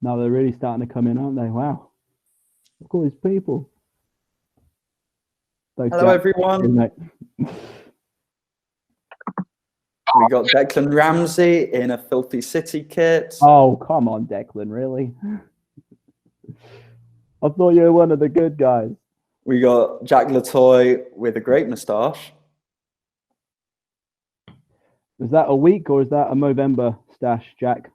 Now they're really starting to come in, aren't they? Wow. Look at all these people. Hello, everyone. We got Declan Ramsey in a Filthy City kit. Oh, come on, Declan, really? I thought you were one of the good guys. We got Jack Latoy with a great moustache. Is that a week or is that a Movember stash, Jack?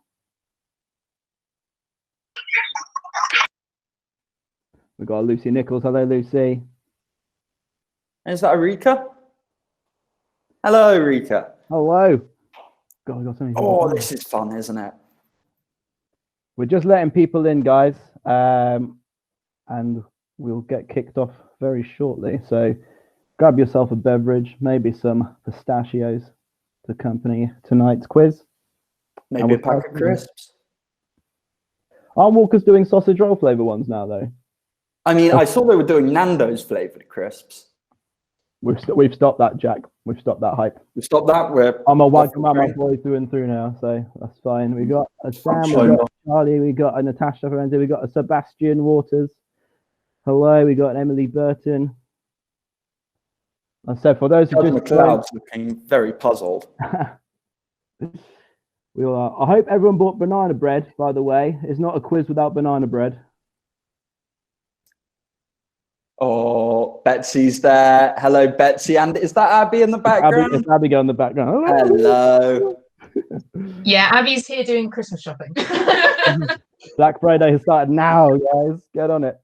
We got Lucy Nichols. Hello, Lucy. Is that Erika? Hello, Erika. Hello. God, we got something. Oh, this is fun, isn't it? We're just letting people in, guys, and we'll get kicked off very shortly. So grab yourself a beverage, maybe some pistachios to accompany tonight's quiz. Maybe a pack of crisps. Aren't Walker's doing sausage roll flavour ones now, though? I mean, I saw they were doing Nando's flavoured crisps. We've stopped that, Jack. We've stopped that hype. We've stopped that. I'm a white mama boy through and through now, so that's fine. We got a Sam, we got Charlie, we got a Natasha Ferrante, we got a Sebastian Waters. Hello, we got Emily Burton. And so for those who just McLeod's looking very puzzled. We are. I hope everyone bought banana bread, by the way. It's not a quiz without banana bread. Oh, Betsy's there. Hello, Betsy. And is that Abby in the background? It's Abigail in the background. Hello. Yeah, Abby's here doing Christmas shopping. Black Friday has started now, guys. Get on it.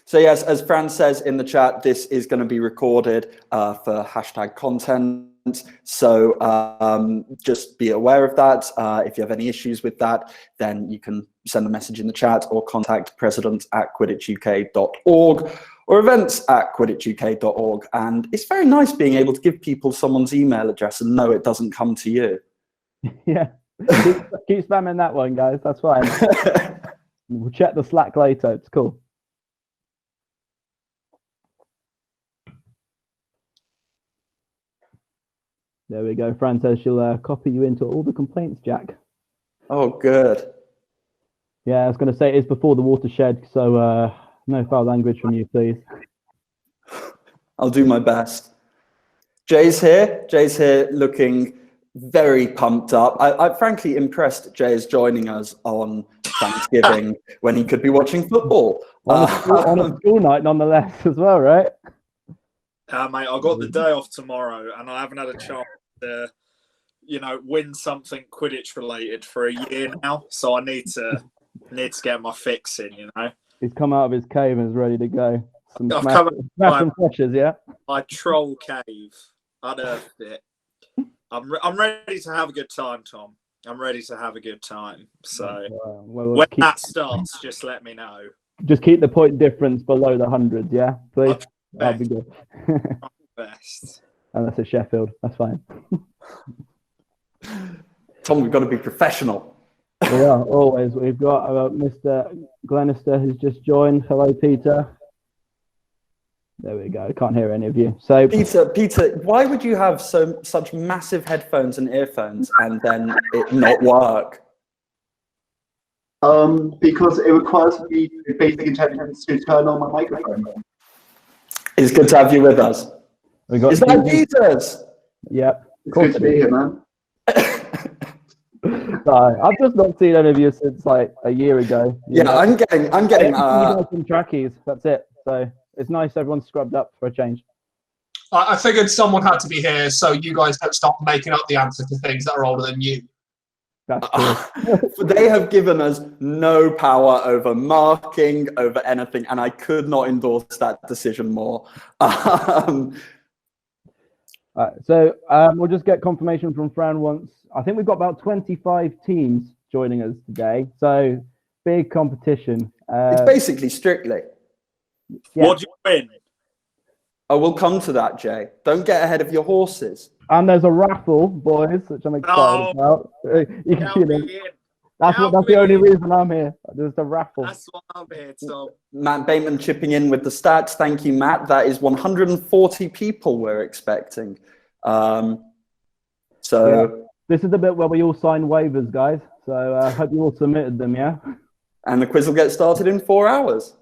So yes, as Fran says in the chat, this is going to be recorded for hashtag content. So just be aware of that. If you have any issues with that, then you can send a message in the chat or contact president@quidditchuk.org or events@quidditchuk.org. And it's very nice being able to give people someone's email address and know it doesn't come to you. Yeah, keep spamming that one, guys. That's fine. We'll check the Slack later. It's cool. There we go. Fran says she'll copy you into all the complaints, Jack. Oh, good. Yeah, I was going to say it's before the watershed, so no foul language from you, please. I'll do my best. Jay's here. Jay's here looking very pumped up. I'm frankly impressed Jay is joining us on Thanksgiving when he could be watching football. On a school night, nonetheless, as well, right? Mate, I got the day off tomorrow, and I haven't had a chance to, win something Quidditch related for a year now. So I need to get my fix in. He's come out of his cave and is ready to go. I've come some pressures, yeah. My troll cave, unearthed it. I'm ready to have a good time, Tom. I'm ready to have a good time. So when that starts, just let me know. Just keep the point difference below the hundreds, yeah, please. That'd be good. Best. And that's at Sheffield. That's fine. Tom, we've got to be professional. Yeah, always. We've got Mr. Glenister who's just joined. Hello, Peter. There we go. Can't hear any of you. So Peter, why would you have such massive headphones and earphones and then it not work? Because it requires me basic intelligence to turn on my microphone. It's good to have you with us. Is that Jesus? Yep. It's good to be here, man. Sorry, I've just not seen any of you since like a year ago. Yeah, I'm getting some trackies. That's it. So it's nice everyone's scrubbed up for a change. I figured someone had to be here so you guys don't stop making up the answer to things that are older than you. That's cool. They have given us no power over marking, over anything, and I could not endorse that decision more. So we'll just get confirmation from Fran once. I think we've got about 25 teams joining us today. So big competition. It's basically Strictly. Yeah. What do you win? Oh, we'll come to that, Jay. Don't get ahead of your horses. And there's a raffle, boys, which I'm excited about. You can see them. That's the only reason I'm here. There's a raffle. That's why I'm here, Tom. Matt Bateman chipping in with the stats. Thank you, Matt. That is 140 people we're expecting. So This is the bit where we all sign waivers, guys. So I hope you all submitted them, yeah? And the quiz will get started in 4 hours.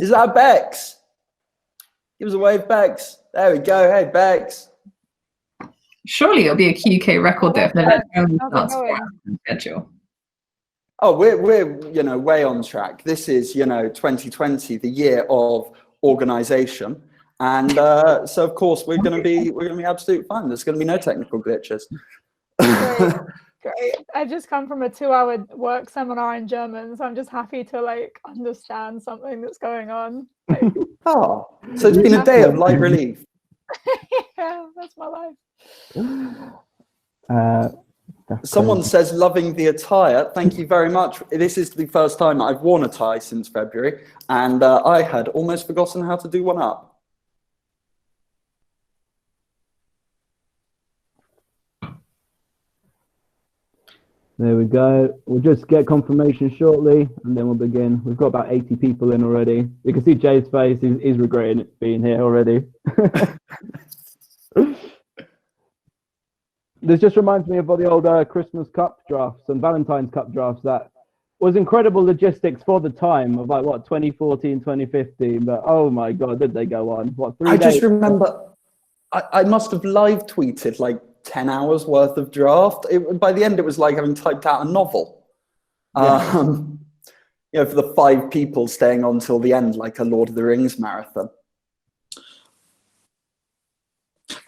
Is that Bex? Give us a wave, Bex. There we go. Hey, Bex. Surely it'll be a QK record there if the only How's it starts going? 4 hours on schedule. Oh, we're way on track. This is 2020, the year of organisation, and so of course we're gonna be absolute fun. There's gonna be no technical glitches. Great. I just come from a 2-hour work seminar in German, so I'm just happy to like understand something that's going on. Oh, so it's been a day of light relief. Yeah, that's my life. That's Someone crazy. says loving the attire. Thank you very much. This is the first time I've worn a tie since February, and I had almost forgotten how to do one up. There we go. We'll just get confirmation shortly, and then we'll begin. We've got about 80 people in already. You can see Jay's face. He's regretting it being here already. This just reminds me of all the old Christmas Cup drafts and Valentine's Cup drafts. That was incredible logistics for the time of 2014, 2015. But oh my God, did they go on? 3 I days? just remember I must have live tweeted like 10 hours worth of draft. By the end, it was like having typed out a novel. Yeah. For the 5 people staying on till the end, like a Lord of the Rings marathon.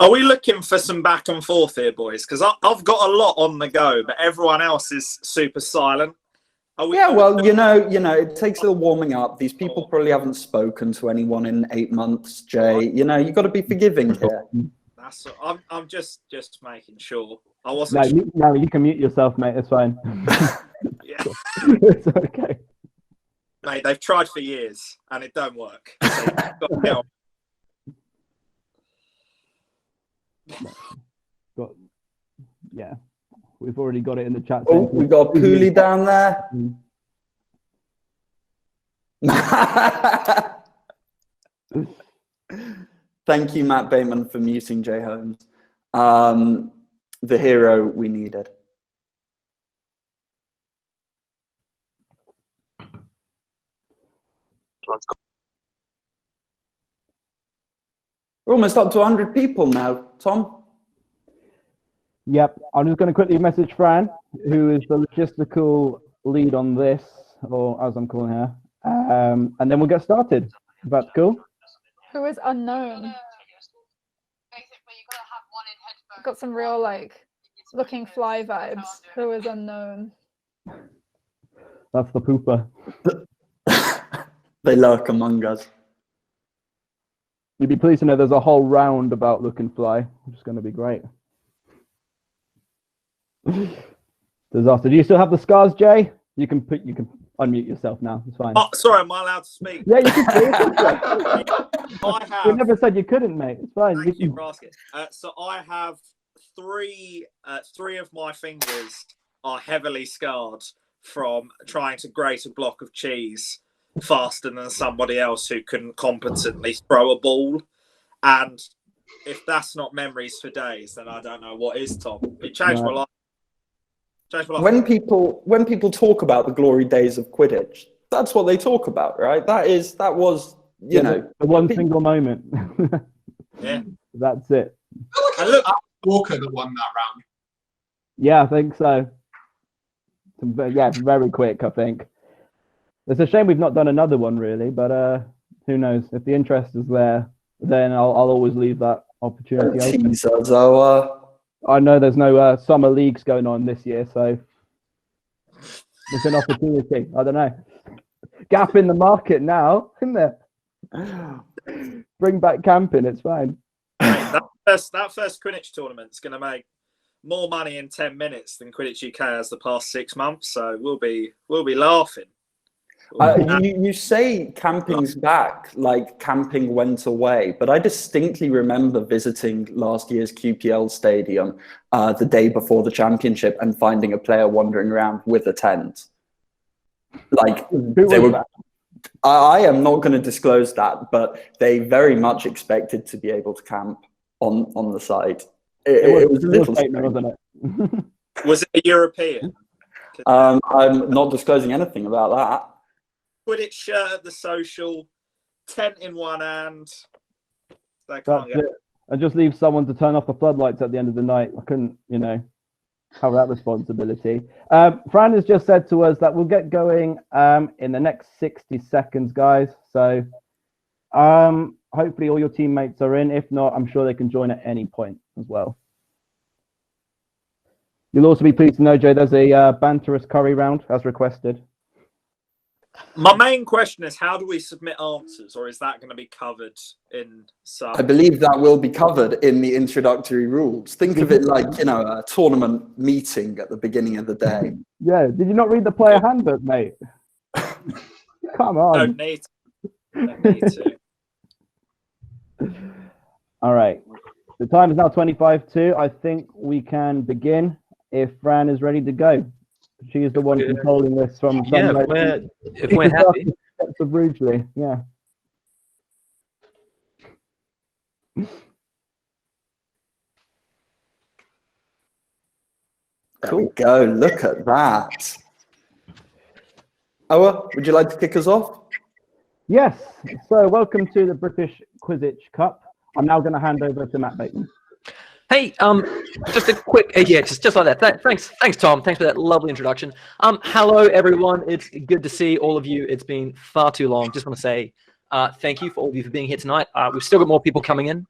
Are we looking for some back and forth here, boys? Because I've got a lot on the go, but everyone else is super silent. Yeah, well, it takes a little warming up. These people probably haven't spoken to anyone in 8 months, Jay. You've got to be forgiving here. I'm just making sure. I wasn't. No, you can mute yourself, mate. It's fine. Yeah. It's okay. Mate, they've tried for years and it don't work. So you've got to get on. Yeah, we've already got it in the chat. Oh, we've got Pooley down there. Thank you, Matt Bateman, for muting Jay Holmes. The hero we needed. We're almost up to 100 people now, Tom. Yep, I'm just going to quickly message Fran, who is the logistical lead on this, or as I'm calling her, and then we'll get started. If that's cool. Who is unknown? Got some real looking fly vibes. Who is unknown? That's the pooper. They lurk among us. You'd be pleased to know there's a whole round about looking fly, which is going to be great. Disaster. Do you still have the scars, Jay? You can unmute yourself now. It's fine. Oh, sorry, am I allowed to speak? Yeah, you can. I have. You never said you couldn't, mate. It's fine. Thank you for asking. So I have three of my fingers are heavily scarred from trying to grate a block of cheese faster than somebody else who couldn't competently throw a ball. And if that's not memories for days, then I don't know what is, Tom. It changed my life. When people talk about the glory days of Quidditch, that's what they talk about, right? That was the one single moment. Yeah, that's it. I look at Walker that won that round. Yeah, I think so. Yeah, very quick, I think. It's a shame we've not done another one, really, but who knows? If the interest is there, then I'll always leave that opportunity open. I know there's no summer leagues going on this year, so it's an opportunity. I don't know. Gap in the market now, isn't there? Bring back camping, it's fine. That first Quidditch tournament's going to make more money in 10 minutes than Quidditch UK has the past 6 months, so we'll be laughing. You say camping's back, like camping went away, but I distinctly remember visiting last year's QPL stadium the day before the championship and finding a player wandering around with a tent. Like they were. I am not going to disclose that, but they very much expected to be able to camp on the site. It was a little statement, strange. wasn't it? Was it a European? I'm not disclosing anything about that. Quidditch shirt at the social, tent in one hand. They That's can't get. it. I just leave someone to turn off the floodlights at the end of the night. I couldn't, have that responsibility. Fran has just said to us that we'll get going in the next 60 seconds, guys. So hopefully all your teammates are in. If not, I'm sure they can join at any point as well. You'll also be pleased to know, Jay, there's a banterous curry round as requested. My main question is, how do we submit answers, or is that going to be covered in some? I believe that will be covered in the introductory rules. Think of it like, a tournament meeting at the beginning of the day. Yeah, did you not read the player handbook, mate? Come on. Don't need to. All right. The time is now 25 to. I think we can begin if Fran is ready to go. She is the one controlling this from Yeah, if we're happy. Steps of Rougeley. Yeah. There we go. Look at that. Owa, would you like to kick us off? Yes. So welcome to the British QUIZZITCH Cup. I'm now going to hand over to Matt Bateman. Hey, just a quick, just like that. Thanks, Tom. Thanks for that lovely introduction. Hello, everyone. It's good to see all of you. It's been far too long. Just want to say thank you for all of you for being here tonight. We've still got more people coming in.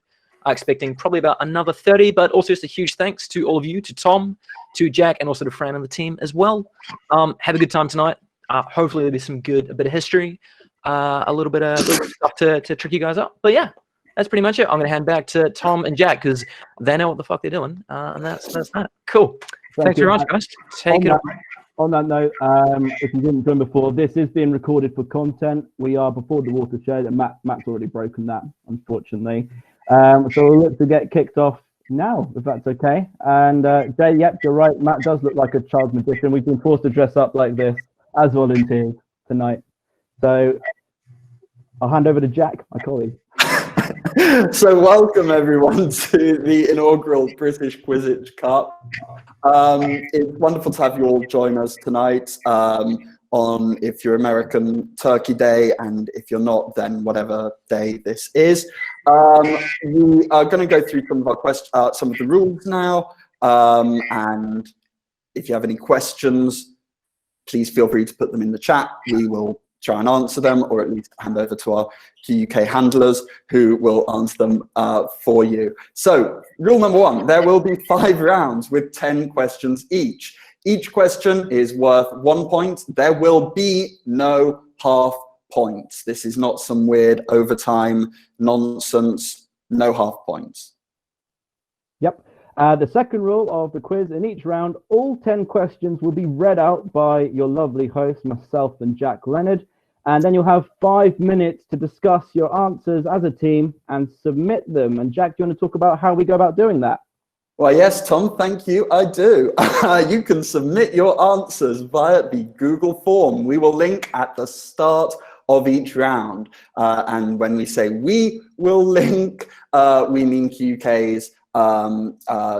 Expecting probably about another 30, but also just a huge thanks to all of you, to Tom, to Jack, and also to Fran and the team as well. Have a good time tonight. Hopefully there'll be a bit of history, a little bit of stuff to trick you guys up. But yeah. That's pretty much it. I'm going to hand back to Tom and Jack because they know what the fuck they're doing. And that's that. Cool. Thanks very much, guys. Take it away. On that note, if you didn't join before, this is being recorded for content. We are before the watershed, and Matt's already broken that, unfortunately. So we'll look to get kicked off now, if that's okay. And Jay, yep, you're right. Matt does look like a child's magician. We've been forced to dress up like this as volunteers tonight. So I'll hand over to Jack, my colleague. So welcome everyone to the inaugural British QUIZZITCH Cup. It's wonderful to have you all join us tonight on, if you're American, Turkey Day, and if you're not, then whatever day this is. We are going to go through some of our some of the rules now, and if you have any questions, please feel free to put them in the chat. We will try and answer them, or at least hand over to our UK handlers who will answer them for you. So rule number one, there will be 5 rounds with 10 questions each. Each question is worth 1 point. There will be no half points. This is not some weird overtime nonsense. No half points. Yep. The second rule of the quiz, in each round, all 10 questions will be read out by your lovely host, myself and Jack Leonard, and then you'll have 5 minutes to discuss your answers as a team and submit them. And Jack, do you want to talk about how we go about doing that? Well, yes, Tom, thank you. I do. You can submit your answers via the Google form. We will link at the start of each round. And when we say we will link, we mean QUK's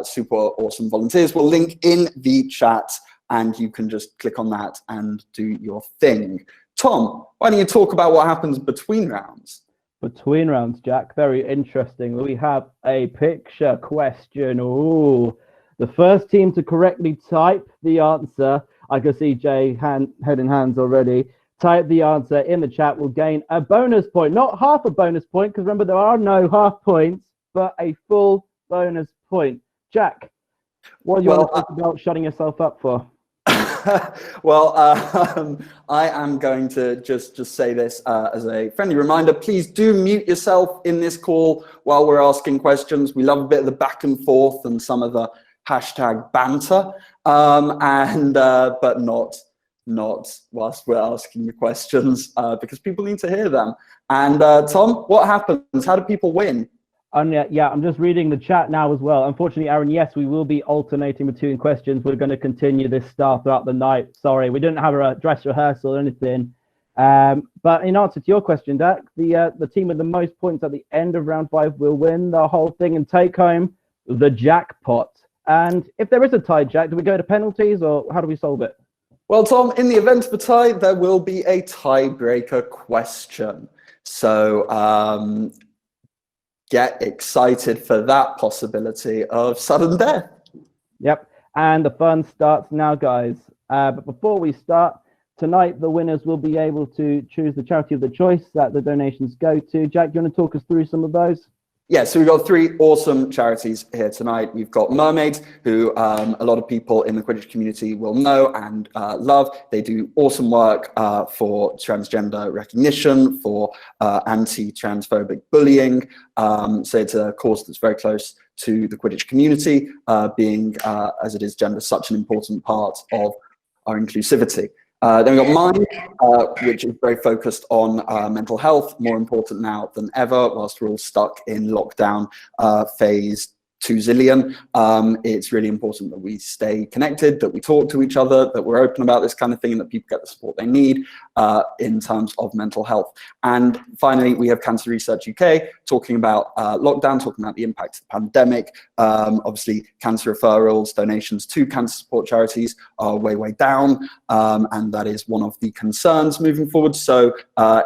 super awesome volunteers will link in the chat, and you can just click on that and do your thing. Tom, why don't you talk about what happens between rounds? Between rounds, Jack, very interesting. We have a picture question. Ooh, the first team to correctly type the answer, I can see Jay head in hands already, type the answer in the chat will gain a bonus point. Not half a bonus point, because remember, there are no half points, but a full bonus point. Jack, what do you want to talk about shutting yourself up for? Well, I am going to just say this as a friendly reminder. Please do mute yourself in this call while we're asking questions. We love a bit of the back and forth and some of the hashtag banter, but not whilst we're asking the questions, because people need to hear them. And Tom, what happens? How do people win? Yeah, I'm just reading the chat now as well. Unfortunately, Aaron, yes, we will be alternating between questions. We're going to continue this style throughout the night. Sorry, we didn't have a dress rehearsal or anything. But in answer to your question, Dak, the team with the most points at the end of round 5 will win the whole thing and take home the jackpot. And if there is a tie, Jack, do we go to penalties or how do we solve it? Well, Tom, in the event of a tie, there will be a tiebreaker question. So get excited for that possibility of sudden death. Yep. And the fun starts now, guys. But before we start, tonight the winners will be able to choose the charity of the choice that the donations go to. Jack, do you want to talk us through some of those? Yeah, so we've got 3 awesome charities here tonight. We've got Mermaids, who a lot of people in the Quidditch community will know and love. They do awesome work for transgender recognition, for anti-transphobic bullying. So it's a cause that's very close to the Quidditch community, being, as it is, gender such an important part of our inclusivity. Then we've got Mind, which is very focused on mental health, more important now than ever, whilst we're all stuck in lockdown phase 2 zillion. It's really important that we stay connected, that we talk to each other, that we're open about this kind of thing, and that people get the support they need in terms of mental health. And finally, we have Cancer Research UK talking about lockdown, talking about the impact of the pandemic. Obviously, cancer referrals, donations to cancer support charities are way down, and that is one of the concerns moving forward. So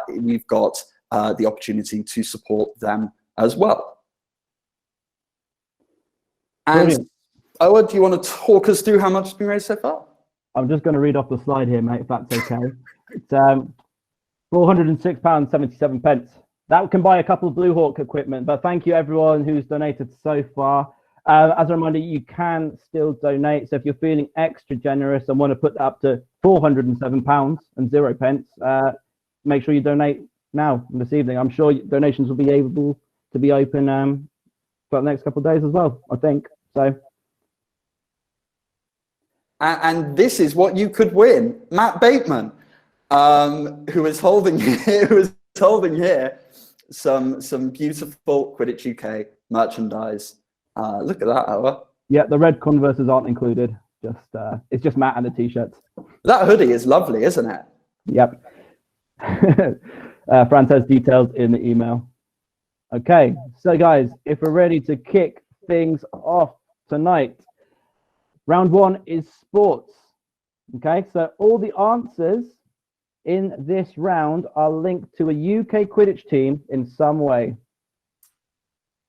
we've got the opportunity to support them as well. And Owen, do you want to talk us through how much has been raised so far? I'm just going to read off the slide here, mate, if that's okay. It's £406.77. That can buy a couple of Blue Hawk equipment, but thank you everyone who's donated so far. As a reminder, you can still donate. So if you're feeling extra generous and want to put that up to £407.00, make sure you donate now, this evening. I'm sure donations will be able to be open for the next couple of days as well, I think. So, and this is what you could win. Matt Bateman, who is holding here, some beautiful Quidditch UK merchandise. Look at that, Owen. Yeah, the red Converses aren't included. It's just Matt and the t-shirts. That hoodie is lovely, isn't it? Yep. Fran says details in the email. Okay, so guys, if we're ready to kick things off tonight, round 1 is sports. Okay, so all the answers in this round are linked to a UK Quidditch team in some way.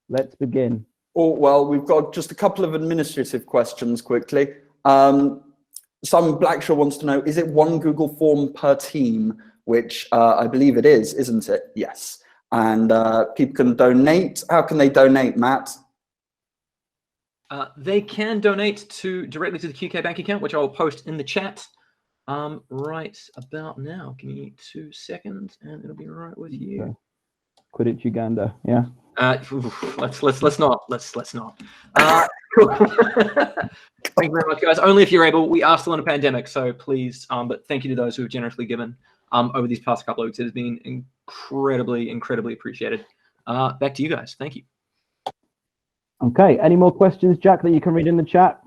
Let's begin. Oh, well, we've got just a couple of administrative questions quickly. Simon Blackshaw wants to know, is it 1 Google form per team? Which I believe it is, isn't it? Yes. And people can donate. How can they donate, Matt? They can donate directly to the QK bank account, which I will post in the chat right about now. Give me 2 seconds, and it'll be right with you. Okay. Quidditch Uganda, yeah. Let's not. Thank you very much, guys. Only if you're able. We are still in a pandemic, so please. But thank you to those who have generously given over these past couple of weeks. It has been incredibly appreciated. Back to you guys. Thank you. Okay. Any more questions, Jack, that you can read in the chat?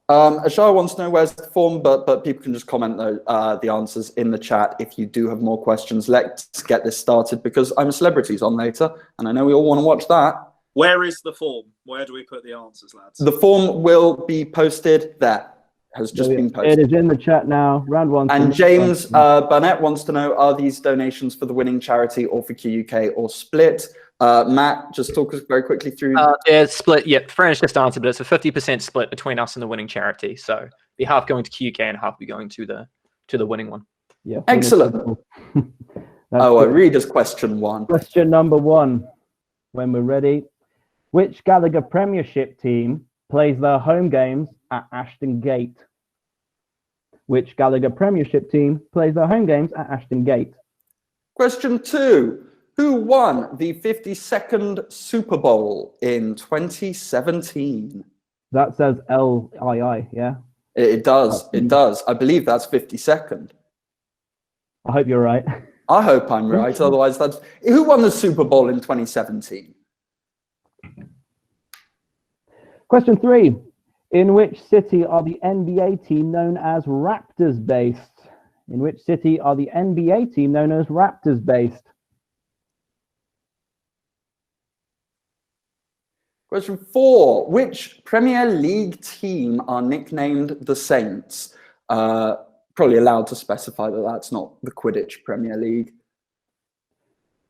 Ashar wants to know where's the form, but people can just comment the answers in the chat if you do have more questions. Let's get this started because I'm a Celebrities on later, and I know we all want to watch that. Where is the form? Where do we put the answers, lads? The form will be posted there. Has just been posted. It is in the chat now. Round 1. And James Burnett wants to know, are these donations for the winning charity or for QUK or split? Matt, just talk us very quickly through. Yeah, split. Yeah, Fran's just answered, but it's a 50% split between us and the winning charity. So be half going to QUK and half be going to the winning one. Yeah. Excellent. Reader's question 1. Question number 1. When we're ready, which Gallagher Premiership team plays their home games at Ashton Gate? Which Gallagher Premiership team plays their home games at Ashton Gate? Question 2. Who won the 52nd Super Bowl in 2017? That says LII, yeah? It does. It does. I believe that's 52nd. I hope you're right. I hope I'm right. Otherwise, that's... Who won the Super Bowl in 2017? Question 3. In which city are the NBA team known as Raptors based? In which city are the NBA team known as Raptors based? Question 4. Which Premier League team are nicknamed the Saints? Probably allowed to specify that that's not the Quidditch Premier League.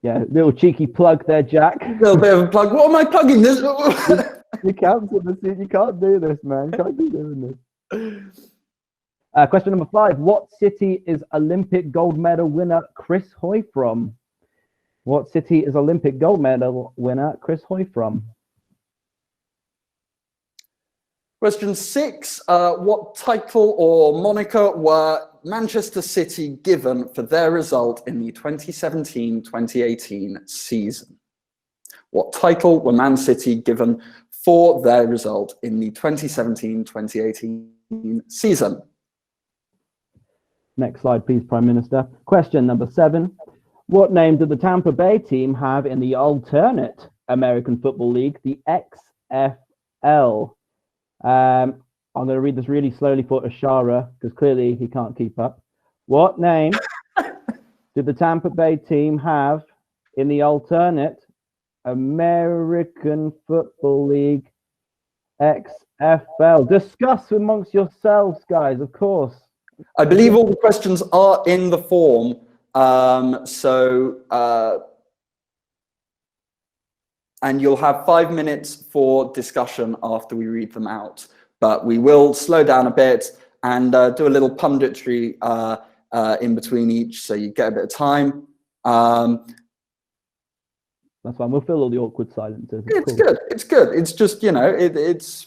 Yeah, little cheeky plug there, Jack. A little bit of a plug. What am I plugging this? You can't do this, man. You can't be doing this. Question number 5. What city is Olympic gold medal winner Chris Hoy from? What city is Olympic gold medal winner Chris Hoy from? Question 6. What title or moniker were Manchester City given for their result in the 2017-2018 season? What title were Man City given for their result in the 2017-2018 season? Next slide, please, Prime Minister. Question number 7. What name did the Tampa Bay team have in the alternate American Football League, the XFL? I'm going to read this really slowly for Ashara because clearly he can't keep up. What name did the Tampa Bay team have in the alternate American Football League, XFL? Discuss amongst yourselves, guys, of course. I believe all the questions are in the form. And you'll have 5 minutes for discussion after we read them out. But we will slow down a bit and do a little punditry in between each, so you get a bit of time. That's fine. We'll fill all the awkward silences. It's good. It's good. It's just, you know,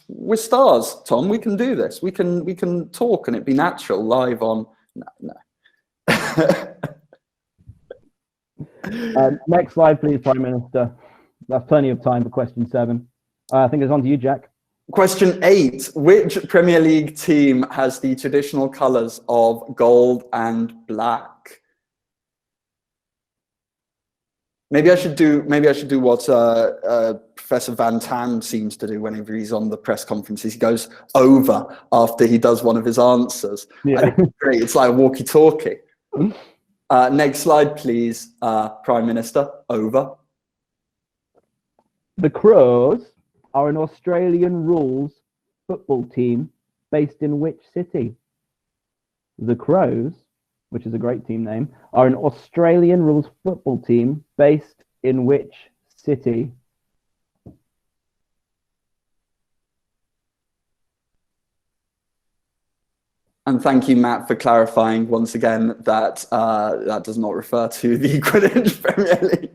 we're stars, Tom. We can do this. We can talk and it be natural live on. No. Next slide, please, Prime Minister. That's plenty of time for question 7. I think it's on to you, Jack. Question 8. Which Premier League team has the traditional colours of gold and black? Maybe I should do what Professor Van Tam seems to do whenever he's on the press conferences. He goes over after he does one of his answers. Yeah. I think it's great. It's like walkie-talkie. Next slide, please, Prime Minister. Over. The Crows are an Australian rules football team based in which city? The Crows, which is a great team name, are an Australian rules football team based in which city? And thank you, Matt, for clarifying once again that that does not refer to the Quidditch Premier League.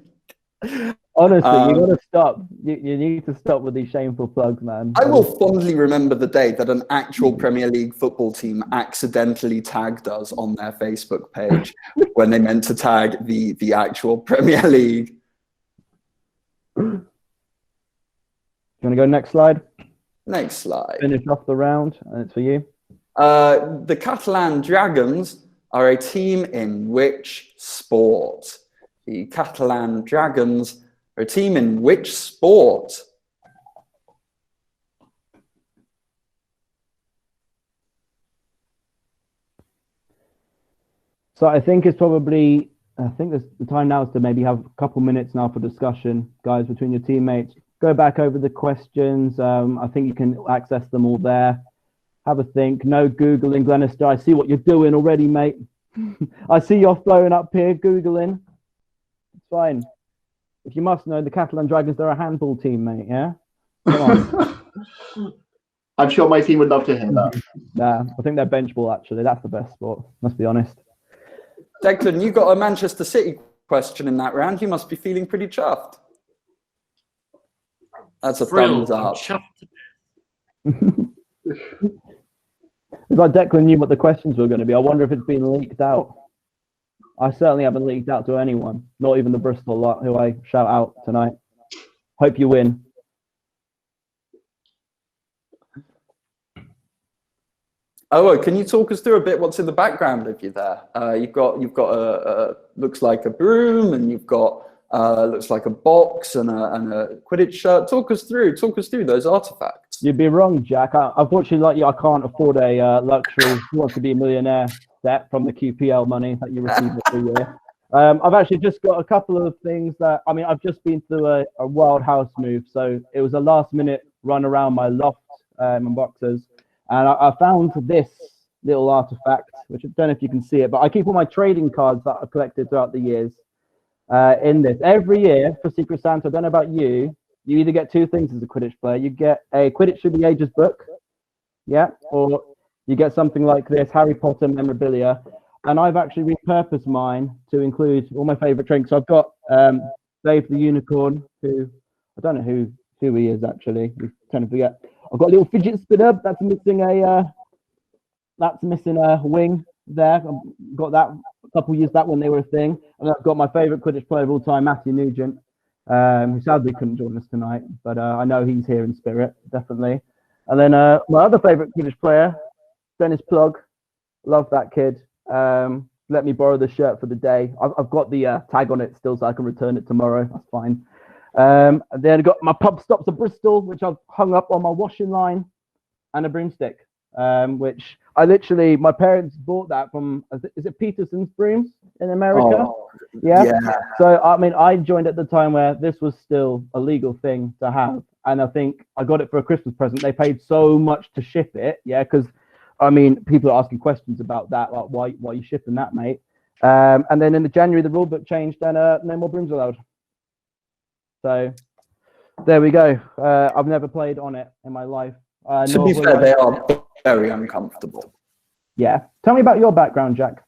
Honestly, you gotta stop. You need to stop with these shameful plugs, man. I will fondly remember the day that an actual Premier League football team accidentally tagged us on their Facebook page when they meant to tag the actual Premier League. You want to go next slide? Next slide. Finish off the round, and it's for you. The Catalan Dragons are a team in which sport? The Catalan Dragons are a team in which sport? So I think it's probably, the time now is to maybe have a couple minutes now for discussion, guys, between your teammates. Go back over the questions. I think you can access them all there. Have a think. No Googling, Glenister. I see what you're doing already, mate. I see you're flowing up here, Googling. It's fine. If you must know, the Catalan Dragons, they're a handball team, mate, yeah? Come on. I'm sure my team would love to hear that. Nah, I think they're bench ball, actually. That's the best sport, let's be honest. Declan, you got a Manchester City question in that round. You must be feeling pretty chuffed. That's a thumbs up. It's like Declan knew what the questions were going to be. I wonder if it's been leaked out. I certainly haven't leaked out to anyone, not even the Bristol lot who I shout out tonight. Hope you win. Oh, can you talk us through a bit what's in the background of you there? You've got a looks like a broom, and you've got looks like a box and a Quidditch shirt. Talk us through those artifacts. You'd be wrong, Jack. Unfortunately, like you, I can't afford a luxury Who Wants to Be a Millionaire set from the QPL money that you receive every year. I've actually just got a couple of things that, I mean, I've just been through a wild house move. So it was a last minute run around my loft and boxes. And I found this little artifact, which I don't know if you can see it, but I keep all my trading cards that I've collected throughout the years in this. Every year for Secret Santa, I don't know about you, you either get two things as a Quidditch player. You get a Quidditch Through the Ages book, yeah, or you get something like this, Harry Potter memorabilia. And I've actually repurposed mine to include all my favorite drinks. So I've got Dave the Unicorn, who I don't know who he is actually. I'm trying to forget. I've got a little fidget spinner that's missing a wing there. I've got that a couple of years back when they were a thing. And I've got my favorite Quidditch player of all time, Matthew Nugent, who sadly couldn't join us tonight, but I know he's here in spirit, definitely. And then my other favorite Quidditch player, Dennis Plug. Love that kid. Let me borrow the shirt for the day. I've got the tag on it still, so I can return it tomorrow. That's fine. And then I got my Pub Stops of Bristol, which I've hung up on my washing line, and a broomstick, which I literally, my parents bought that from, is it Peterson's Brooms in America? Oh, yeah. So, I mean, I joined at the time where this was still a legal thing to have. And I think I got it for a Christmas present. They paid so much to ship it. Yeah, because I mean, people are asking questions about that, like why are you shipping that, mate? And then in the January, the rule book changed and no more brooms allowed. So there we go. I've never played on it in my life. To be fair, they are very uncomfortable. Yeah. Tell me about your background, Jack.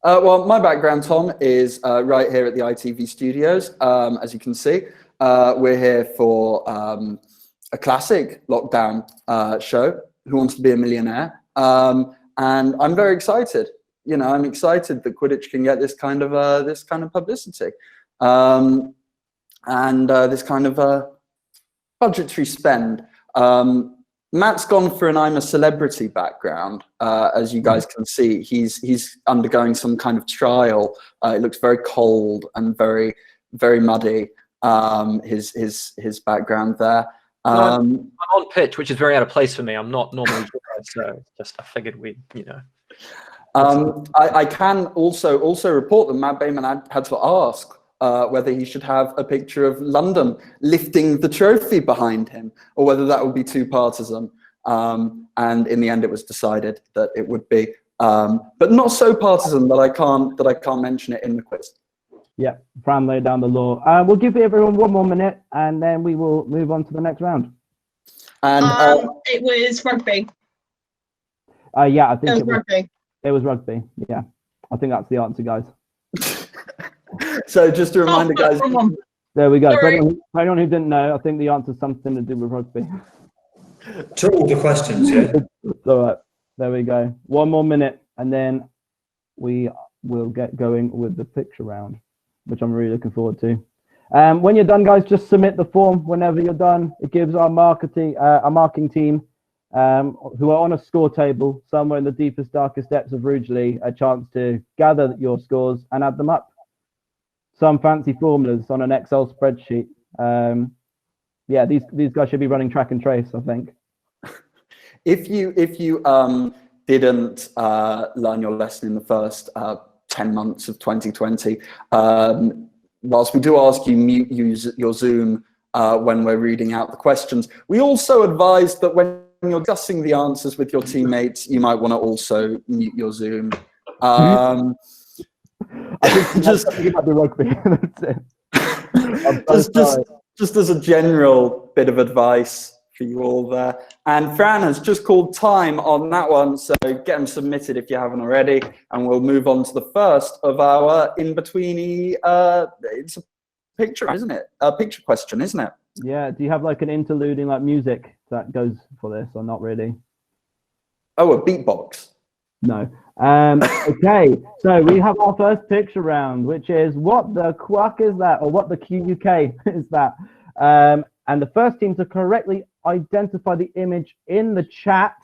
Well, my background, Tom, is right here at the ITV studios. As you can see, we're here for a classic lockdown show, Who Wants to Be a Millionaire? And I'm very excited. You know, I'm excited that Quidditch can get this kind of publicity, and this kind of budgetary spend. Matt's gone for an I'm a Celebrity background, as you guys can see. He's undergoing some kind of trial. It looks very cold and very muddy. His background there. I'm on pitch, which is very out of place for me. I'm not normally here, so just I figured we'd, you know. I can also report that Matt Bayman had to ask whether he should have a picture of London lifting the trophy behind him, or whether that would be too partisan. And in the end, it was decided that it would be, but not so partisan that I can't mention it in the quiz. Yeah, Fran laid down the law. We'll give everyone one more minute, and then we will move on to the next round. And it was rugby. Yeah, I think it was rugby. It was rugby. Yeah, I think that's the answer, guys. So just a reminder, guys. There we go. For anyone who didn't know, I think the answer is something to do with rugby. To all the questions, yeah. All right, there we go. One more minute, and then we will get going with the picture round, which I'm really looking forward to. When you're done, guys, just submit the form whenever you're done. It gives our marking team, who are on a score table somewhere in the deepest, darkest depths of Rugeley, a chance to gather your scores and add them up. Some fancy formulas on an Excel spreadsheet. Yeah, these guys should be running track and trace, I think. If you didn't learn your lesson in the first 10 months of 2020, whilst we do ask you use your Zoom when we're reading out the questions, we also advise that when you're discussing the answers with your teammates, you might want to also mute your Zoom. I think just about the rugby. That's it. Just as a general bit of advice for you all there. And Fran has just called time on that one, so get them submitted if you haven't already, and we'll move on to the first of our in-betweeny. It's a picture, isn't it? A picture question, isn't it? Yeah. Do you have like an interluding like music that goes for this, or not really? Oh, a beatbox. No. Okay, so we have our first picture round, which is what the quack is that, or what the QUK is that. And the first team to correctly identify the image in the chat.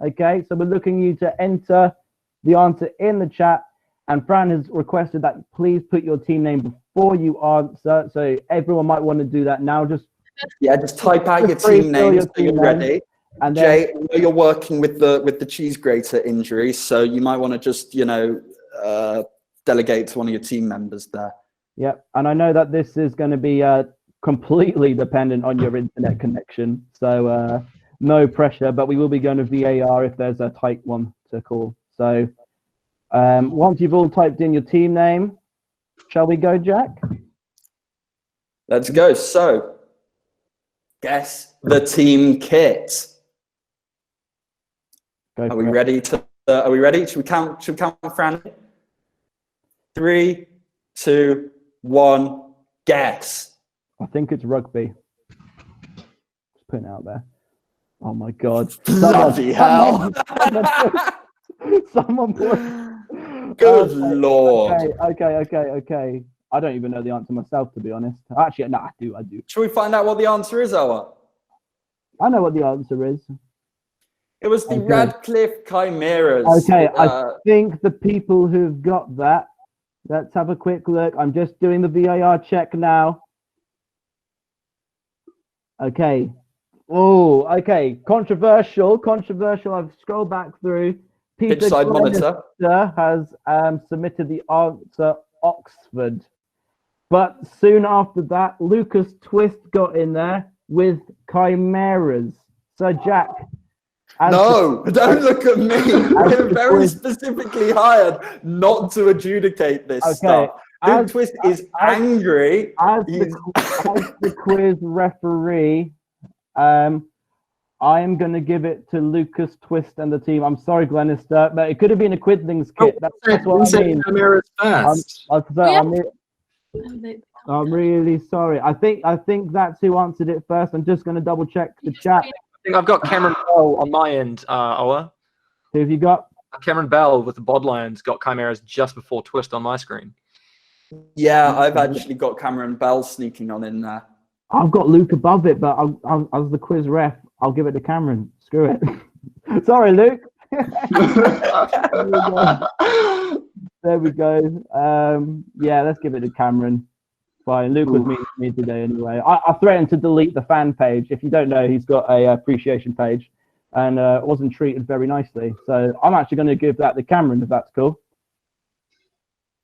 Okay, so we're looking you to enter the answer in the chat. And Fran has requested that please put your team name before you answer. So everyone might want to do that now. Just type out your team name so you're ready. And Jay, I know you're working with the cheese grater injury, so you might want to just, you know, delegate to one of your team members there. Yep, and I know that this is going to be completely dependent on your internet connection, so no pressure, but we will be going to VAR if there's a tight one to call. So once you've all typed in your team name, shall we go, Jack? Let's go. So, guess the team kit. Are we ready to? Are we ready? Should we count? Should we count, Fran? 3, 2, 1. Guess. I think it's rugby. Just putting it out there. Oh my God! Bloody hell! Someone put. Good Lord. Okay. I don't even know the answer myself, to be honest. Actually, no, I do. Should we find out what the answer is, Owa? I know what the answer is. It was the Radcliffe Chimeras. Okay, I think the people who've got that, let's have a quick look. I'm just doing the VAR check now. Okay. Oh, okay. Controversial. I've scrolled back through. Peter Pitchside monitor has submitted the answer Oxford. But soon after that, Lucas Twist got in there with Chimeras. So, Jack. No, don't look at me. We're very specifically hired not to adjudicate this stuff. Luke Twist is angry. As the quiz referee, I am going to give it to Lucas Twist and the team. I'm sorry, Glenister, but it could have been a Quiddlings kit. That's what I mean. I'm really sorry. I think that's who answered it first. I'm just going to double check the chat. I think I've got Cameron Bell on my end, Owa. Who have you got? Cameron Bell with the Bodlions got Chimeras just before Twist on my screen. Yeah, I've actually got Cameron Bell sneaking on in there. I've got Luke above it, but as the quiz ref, I'll give it to Cameron. Screw it. Sorry, Luke. There we go. Yeah, let's give it to Cameron. Fine. Luke was meeting me today anyway. I threatened to delete the fan page. If you don't know, he's got a appreciation page and wasn't treated very nicely. So I'm actually going to give that to Cameron, if that's cool.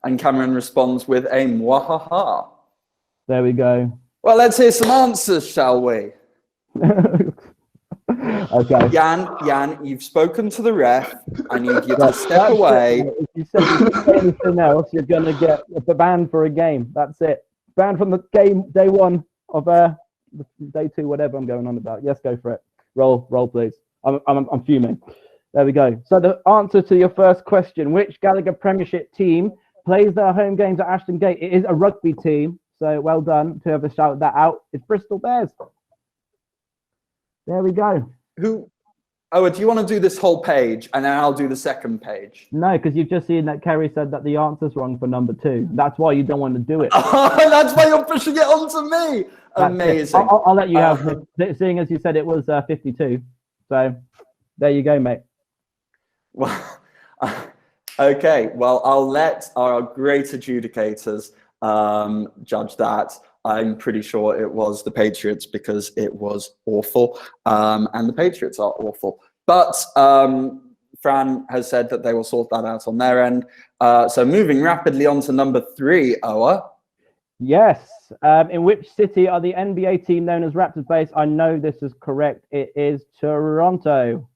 And Cameron responds with a mwahaha. There we go. Well, let's hear some answers, shall we? Okay. Jan, you've spoken to the ref. I need you to step away. If you say anything else, you're going to get banned for a game. That's it. Banned from the game day one of day two, whatever I'm going on about. Yes, go for it. Roll, please. I'm fuming. There we go. So the answer to your first question: which Gallagher Premiership team plays their home games at Ashton Gate? It is a rugby team. So well done to whoever shouted that out. It's Bristol Bears. There we go. Oh, do you want to do this whole page and then I'll do the second page? No, because you've just seen that Kerry said that the answer's wrong for number 2. That's why you don't want to do it. Oh, that's why you're pushing it onto me. That's amazing. I'll let you have it, seeing as you said it was 52. So there you go, mate. Well, okay. Well, I'll let our great adjudicators judge that. I'm pretty sure it was the Patriots because it was awful, and the Patriots are awful. But Fran has said that they will sort that out on their end. So moving rapidly on to number 3, Owa. Yes. In which city are the NBA team known as Raptors based? I know this is correct. It is Toronto.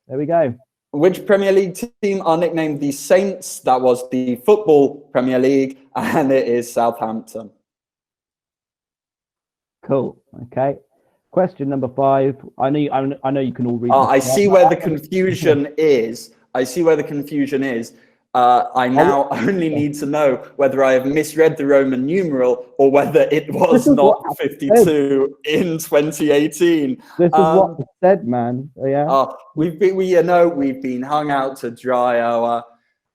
There we go. Which Premier League team are nicknamed the Saints? That was the Football Premier League, and it is Southampton. Cool. Okay. Question number 5. I know you can all read. I see where the confusion is. I now only need to know whether I have misread the Roman numeral or whether it was not 52 in 2018. This is what I said, man. Yeah. We've been hung out to dry.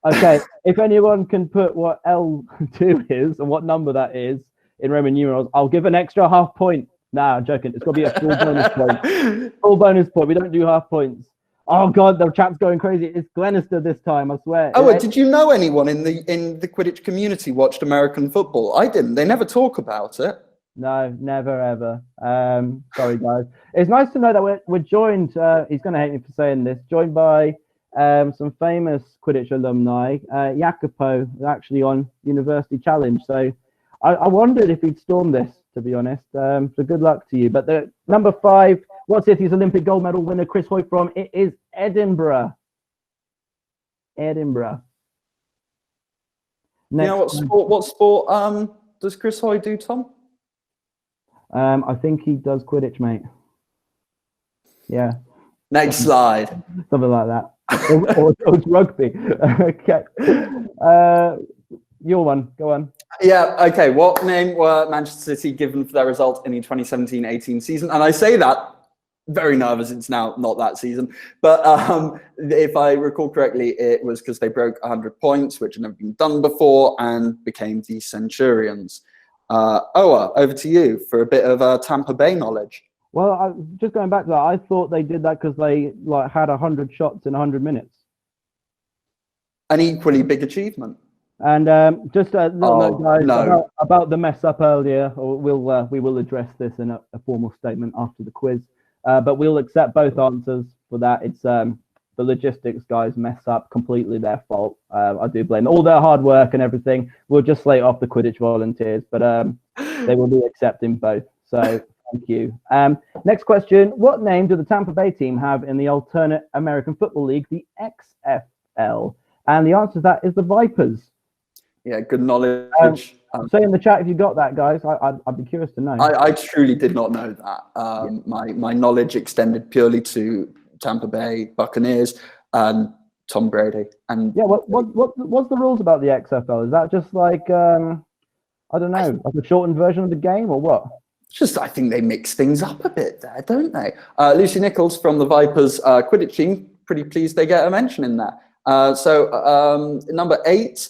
Okay. If anyone can put what L2 is and what number that is in Roman numerals, I'll give an extra half point. Nah, I'm joking. It's got to be a full bonus point. Full bonus point. We don't do half points. Oh God, the chat's going crazy. It's Glenister this time, I swear. Oh, did you know anyone in the Quidditch community watched American football? I didn't. They never talk about it. No, never ever. Sorry guys. It's nice to know that we're joined. He's going to hate me for saying this. Joined by some famous Quidditch alumni. Jacopo was actually on University Challenge, so I wondered if he'd storm this, to be honest. So good luck to you. But the number 5, what city's Olympic gold medal winner Chris Hoy from? It is Edinburgh. Edinburgh. You know what sport does Chris Hoy do, Tom? I think he does Quidditch, mate. Yeah. Next slide. Something like that. or it's rugby. Okay. Your one. Go on. Yeah, okay. What name were Manchester City given for their result in the 2017-18 season? And I say that very nervous. It's now not that season. But if I recall correctly, it was because they broke 100 points, which had never been done before, and became the Centurions. Owa, over to you for a bit of Tampa Bay knowledge. Well, just going back to that, I thought they did that because they had 100 shots in 100 minutes. An equally big achievement. And just a little note, guys, no. about the mess up earlier. Or we will address this in a formal statement after the quiz. But we'll accept both answers for that. It's the logistics guys mess up, completely their fault. I do blame all their hard work and everything. We'll just slate off the Quidditch volunteers, but they will be accepting both. So thank you. Next question: what name do the Tampa Bay team have in the alternate American Football League, the XFL? And the answer to that is the Vipers. Yeah, good knowledge. Say in the chat if you got that, guys. I'd be curious to know. I truly did not know that. My knowledge extended purely to Tampa Bay Buccaneers and Tom Brady. And yeah, what's the rules about the XFL? Is that just like I don't know, like a shortened version of the game, or what? Just I think they mix things up a bit there, don't they? Lucy Nichols from the Vipers Quidditch team, pretty pleased they get a mention in that. So number 8.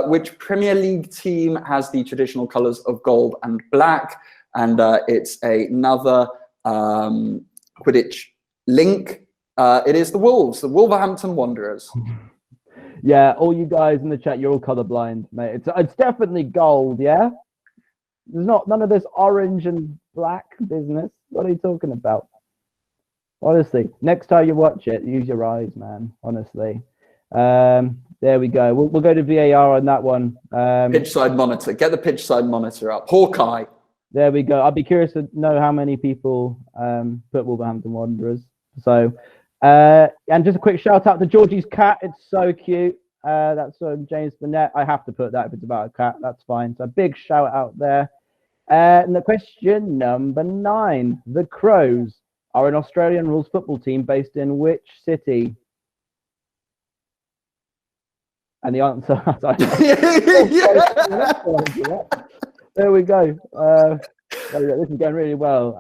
Which Premier League team has the traditional colours of gold and black? And it's another Quidditch link. It is the Wolves, the Wolverhampton Wanderers. Yeah, all you guys in the chat, you're all colourblind, mate. It's definitely gold, yeah? There's none of this orange and black business. What are you talking about? Honestly, next time you watch it, use your eyes, man. Honestly. There we go. We'll go to VAR on that one. Pitch side monitor. Get the pitch side monitor up. Hawkeye. There we go. I'd be curious to know how many people put Wolverhampton Wanderers. So, and just a quick shout out to Georgie's cat. It's so cute. That's James Burnett. I have to put that if it's about a cat. That's fine. So big shout out there. And the question number 9. The Crows are an Australian rules football team based in which city? And the answer, there we go. This is going really well.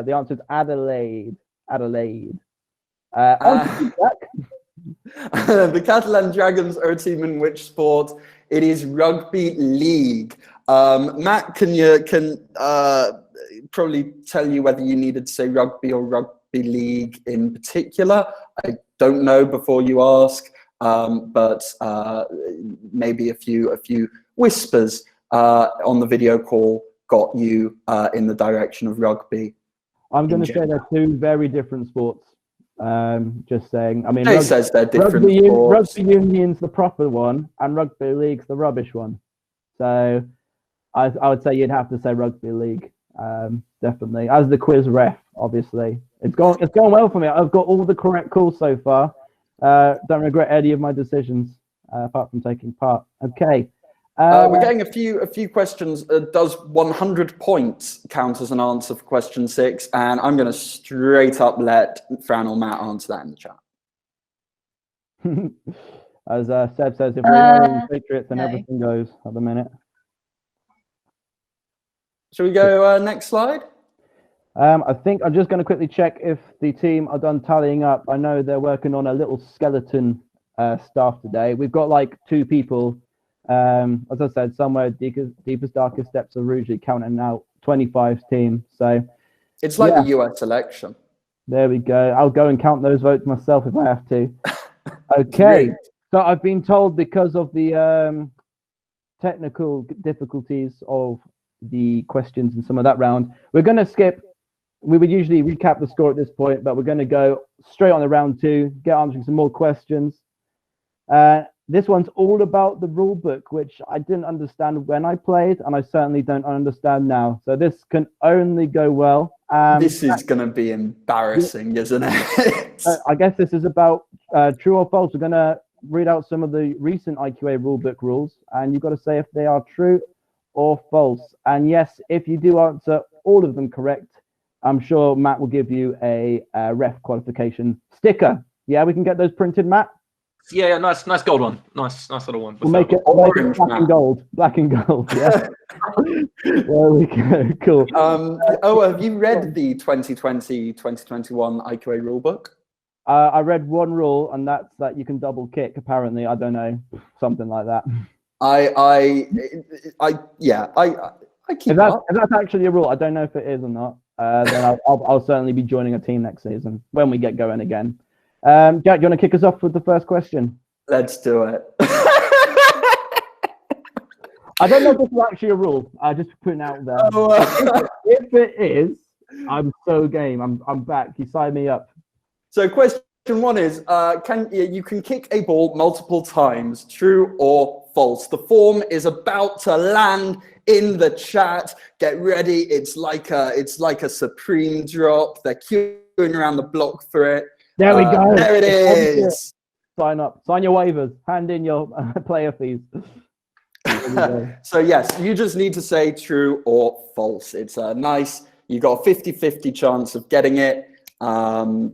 The answer is Adelaide. Adelaide. The Catalan Dragons are a team in which sport? It is rugby league. Matt, can probably tell you whether you needed to say rugby or rugby league in particular. I don't know before you ask. But maybe a few whispers on the video call got you in the direction of rugby. I'm going to say they're 2 very different sports. Just saying. I mean, Jay says they're different sports. Rugby union's the proper one, and rugby league's the rubbish one. So I would say you'd have to say rugby league, definitely. As the quiz ref, obviously, it's going well for me. I've got all the correct calls so far. Don't regret any of my decisions apart from taking part. Okay. We're getting a few questions. Does 100 points count as an answer for question 6? And I'm going to straight up let Fran or Matt answer that in the chat. As Seb says, if we're in Patriots, then everything goes at the minute. Shall we go next slide? I think I'm just going to quickly check if the team are done tallying up. I know they're working on a little skeleton staff today. We've got like 2 people. As I said, somewhere deepest, darkest depths of Rouge counting out 25 teams. So it's like the US election. There we go. I'll go and count those votes myself if I have to. Okay. So I've been told because of the technical difficulties of the questions and some of that round, we're going to skip. We would usually recap the score at this point, but we're going to go straight on to round 2. Get answering some more questions. This one's all about the rule book, which I didn't understand when I played, and I certainly don't understand now. So this can only go well. This is going to be embarrassing, isn't it? I guess this is about true or false. We're going to read out some of the recent IQA rulebook rules, and you've got to say if they are true or false. And yes, if you do answer all of them correct, I'm sure Matt will give you a ref qualification sticker. Yeah, we can get those printed, Matt? Yeah, nice gold one. Nice little one. We'll make it black and gold. Black and gold, yeah. There we go, cool. Have you read the 2020-2021 IQA rulebook? I read one rule, and that's that you can double kick, apparently. I don't know, something like that. I keep up. If that's actually a rule, I don't know if it is or not. Then I'll certainly be joining a team next season when we get going again. Jack, do you want to kick us off with the first question? Let's do it. I don't know if this is actually a rule. Just putting it out there. If it is, I'm so game. I'm back. You sign me up. So question 1 is, you can kick a ball multiple times, true or false? The form is about to land in the chat. Get ready. It's like a supreme drop. They're queuing around the block for it. There we go. There it is. Sign up. Sign your waivers. Hand in your player fees. So yes, you just need to say true or false. It's nice. You got a 50-50 chance of getting it. Have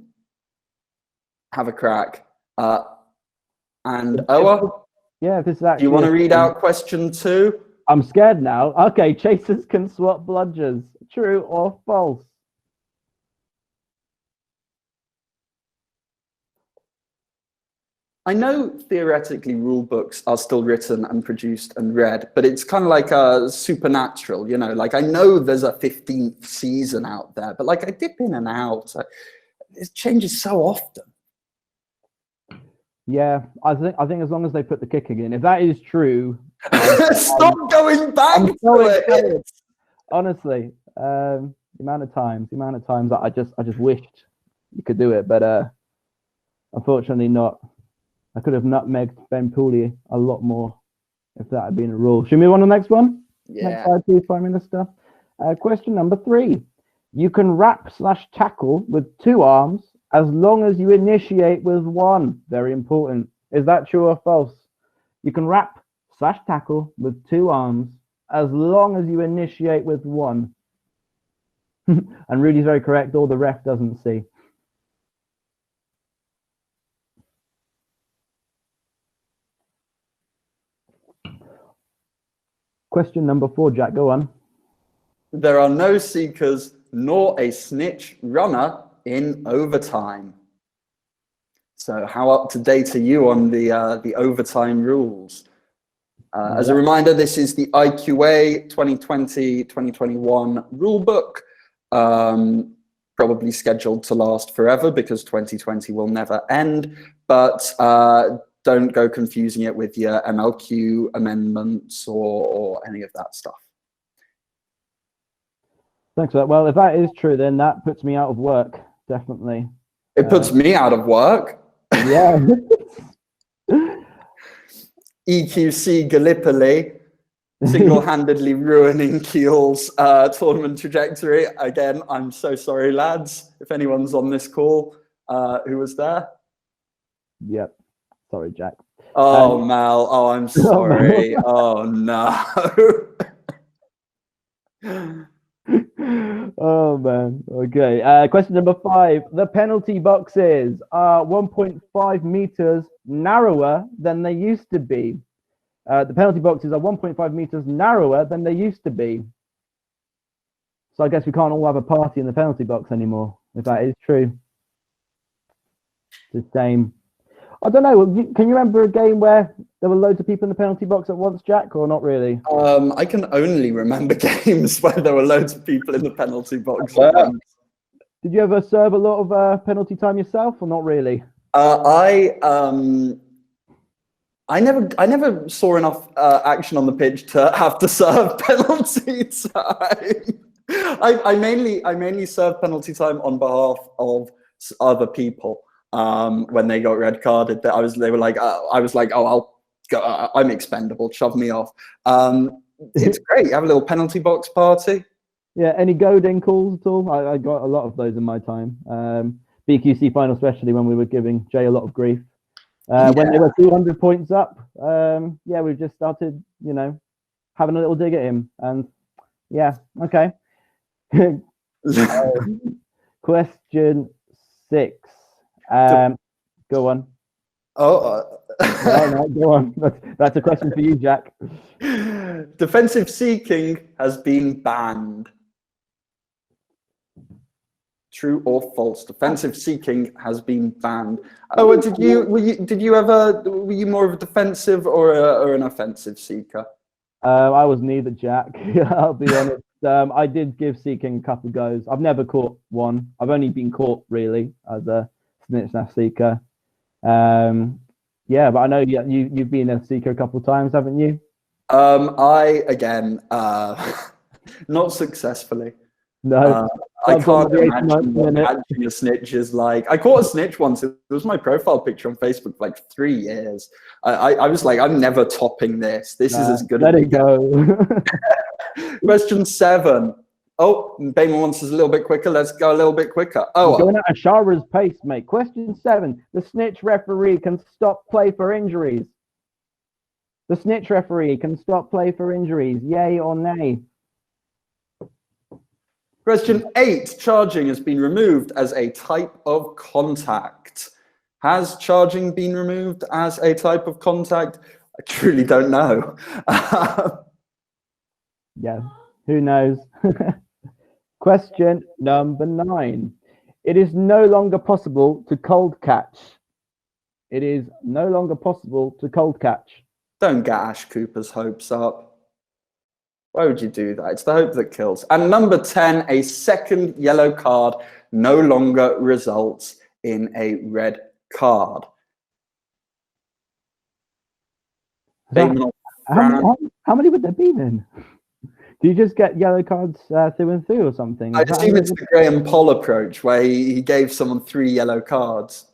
a crack. And Owa? Yeah, this is actually. Do you want to read out question 2? I'm scared now. Okay, chasers can swap bludgers. True or false? I know theoretically rule books are still written and produced and read, but it's kind of like a supernatural, you know, like I know there's a 15th season out there, but like I dip in and out. It changes so often. Yeah, I think as long as they put the kicking in, if that is true, stop going back to it. Honestly, the amount of times that I just wished you could do it, but unfortunately not. I could have nutmegged Ben Pooley a lot more if that had been a rule. Should we move on to the next one? Yeah. Next slide, please, Prime Minister. Question number 3. You can wrap/tackle with 2 arms as long as you initiate with 1. Very important. Is that true or false? You can wrap/tackle with 2 arms as long as you initiate with 1. And Rudy's very correct. All the ref doesn't see. Question number 4, Jack, go on. There are no seekers nor a snitch runner in overtime. So how up to date are you on the overtime rules? As a reminder, this is the IQA 2020-2021 rulebook, probably scheduled to last forever because 2020 will never end, but don't go confusing it with your MLQ amendments or any of that stuff. Thanks for that. Well, if that is true, then that puts me out of work, definitely. It puts me out of work. Yeah. EQC Gallipoli, single-handedly ruining Keel's tournament trajectory. Again, I'm so sorry, lads, if anyone's on this call who was there. Yep. Sorry, Jack. Oh, Mal. Oh, I'm sorry. Oh, no. Oh, man. Okay. Question number 5. The penalty boxes are 1.5 meters narrower than they used to be. The penalty boxes are 1.5 meters narrower than they used to be. So I guess we can't all have a party in the penalty box anymore, if that is true. It's the same. I don't know. Can you remember a game where there were loads of people in the penalty box at once, Jack, or not really? I can only remember games where there were loads of people in the penalty box. Did you ever serve a lot of penalty time yourself, or not really? I never saw enough action on the pitch to have to serve penalty time. I mainly served penalty time on behalf of other people when they got red carded. That they were like, I was like, oh, I'll go. I'm expendable. Shove me off. It's great. You have a little penalty box party. Yeah, any goading calls at all? I got a lot of those in my time. BQC final, especially when we were giving Jay a lot of grief. When they were 200 points up, we just started, having a little dig at him. And yeah, okay. Question 6. Go on. No, go on. That's a question for you, Jack. Defensive seeking has been banned. True or false? Defensive seeking has been banned. Oh, were you more of a defensive or an offensive seeker? I was neither, Jack. I'll be honest. I did give seeking a couple goes. I've never caught one. I've only been caught really as a snitch slash seeker. But I know you've been a seeker a couple of times, haven't you? I again, not successfully. No. I can't imagine what catching a snitch is like. I caught a snitch once. It was my profile picture on Facebook for like 3 years. I was like, I'm never topping this. This is as good as it go. Question 7. Oh, Bayman wants us a little bit quicker. Let's go a little bit quicker. Oh, going at Ashara's pace, mate. Question 7. The snitch referee can stop play for injuries. The snitch referee can stop play for injuries. Yay or nay? Question 8. Charging has been removed as a type of contact. Has charging been removed as a type of contact? I truly don't know. Yeah, who knows? Question number 9. It is no longer possible to cold catch. It is no longer possible to cold catch. Don't get Ash Cooper's hopes up. Why would you do that? It's the hope that kills. And number 10, a second yellow card no longer results in a red card. How many would there be then? Do you just get yellow cards through and through or something? I assume it's the Graham Poll approach where he gave someone 3 yellow cards.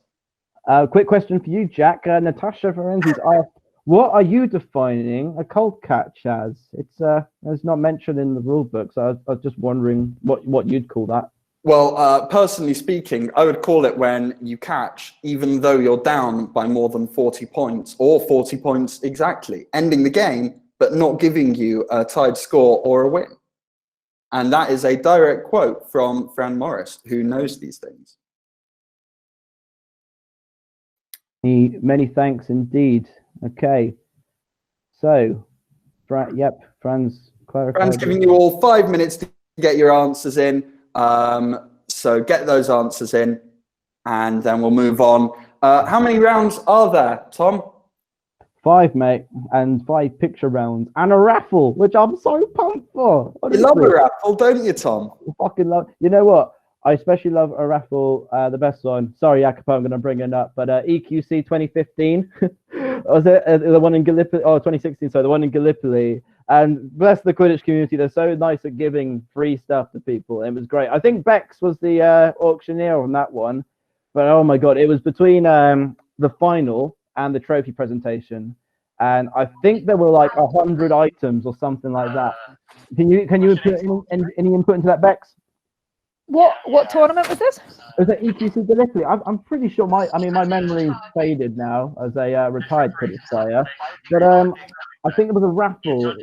Quick question for you, Jack. Natasha Ferenzi's asked, what are you defining a cold catch as? It's not mentioned in the rule book, so I was just wondering what you'd call that. Well, personally speaking, I would call it when you catch, even though you're down by more than 40 points, or 40 points exactly, ending the game, but not giving you a tied score or a win. And that is a direct quote from Fran Morris, who knows these things. Many thanks indeed. Okay. So, Fran's clarified. Fran's giving you all 5 minutes to get your answers in. So get those answers in, and then we'll move on. How many rounds are there, Tom? 5, mate, and 5 picture rounds, and a raffle, which I'm so pumped for. Honestly. You love a raffle, don't you, Tom? I fucking love. You know what? I especially love a raffle. The best one. Sorry, Jacopo, I'm going to bring it up, but EQC 2015 was it the one in Gallipoli? Oh, 2016. So the one in Gallipoli. And bless the Quidditch community, they're so nice at giving free stuff to people. It was great. I think Bex was the auctioneer on that one, but oh my god, it was between the final and the trophy presentation, and I think there were like 100 items or something like that. Can you put any input into that, Bex? What tournament was this? It was at EQC Gallipoli. I'm pretty sure my memory's faded now as a retired Quidditch player, but I think it was a raffle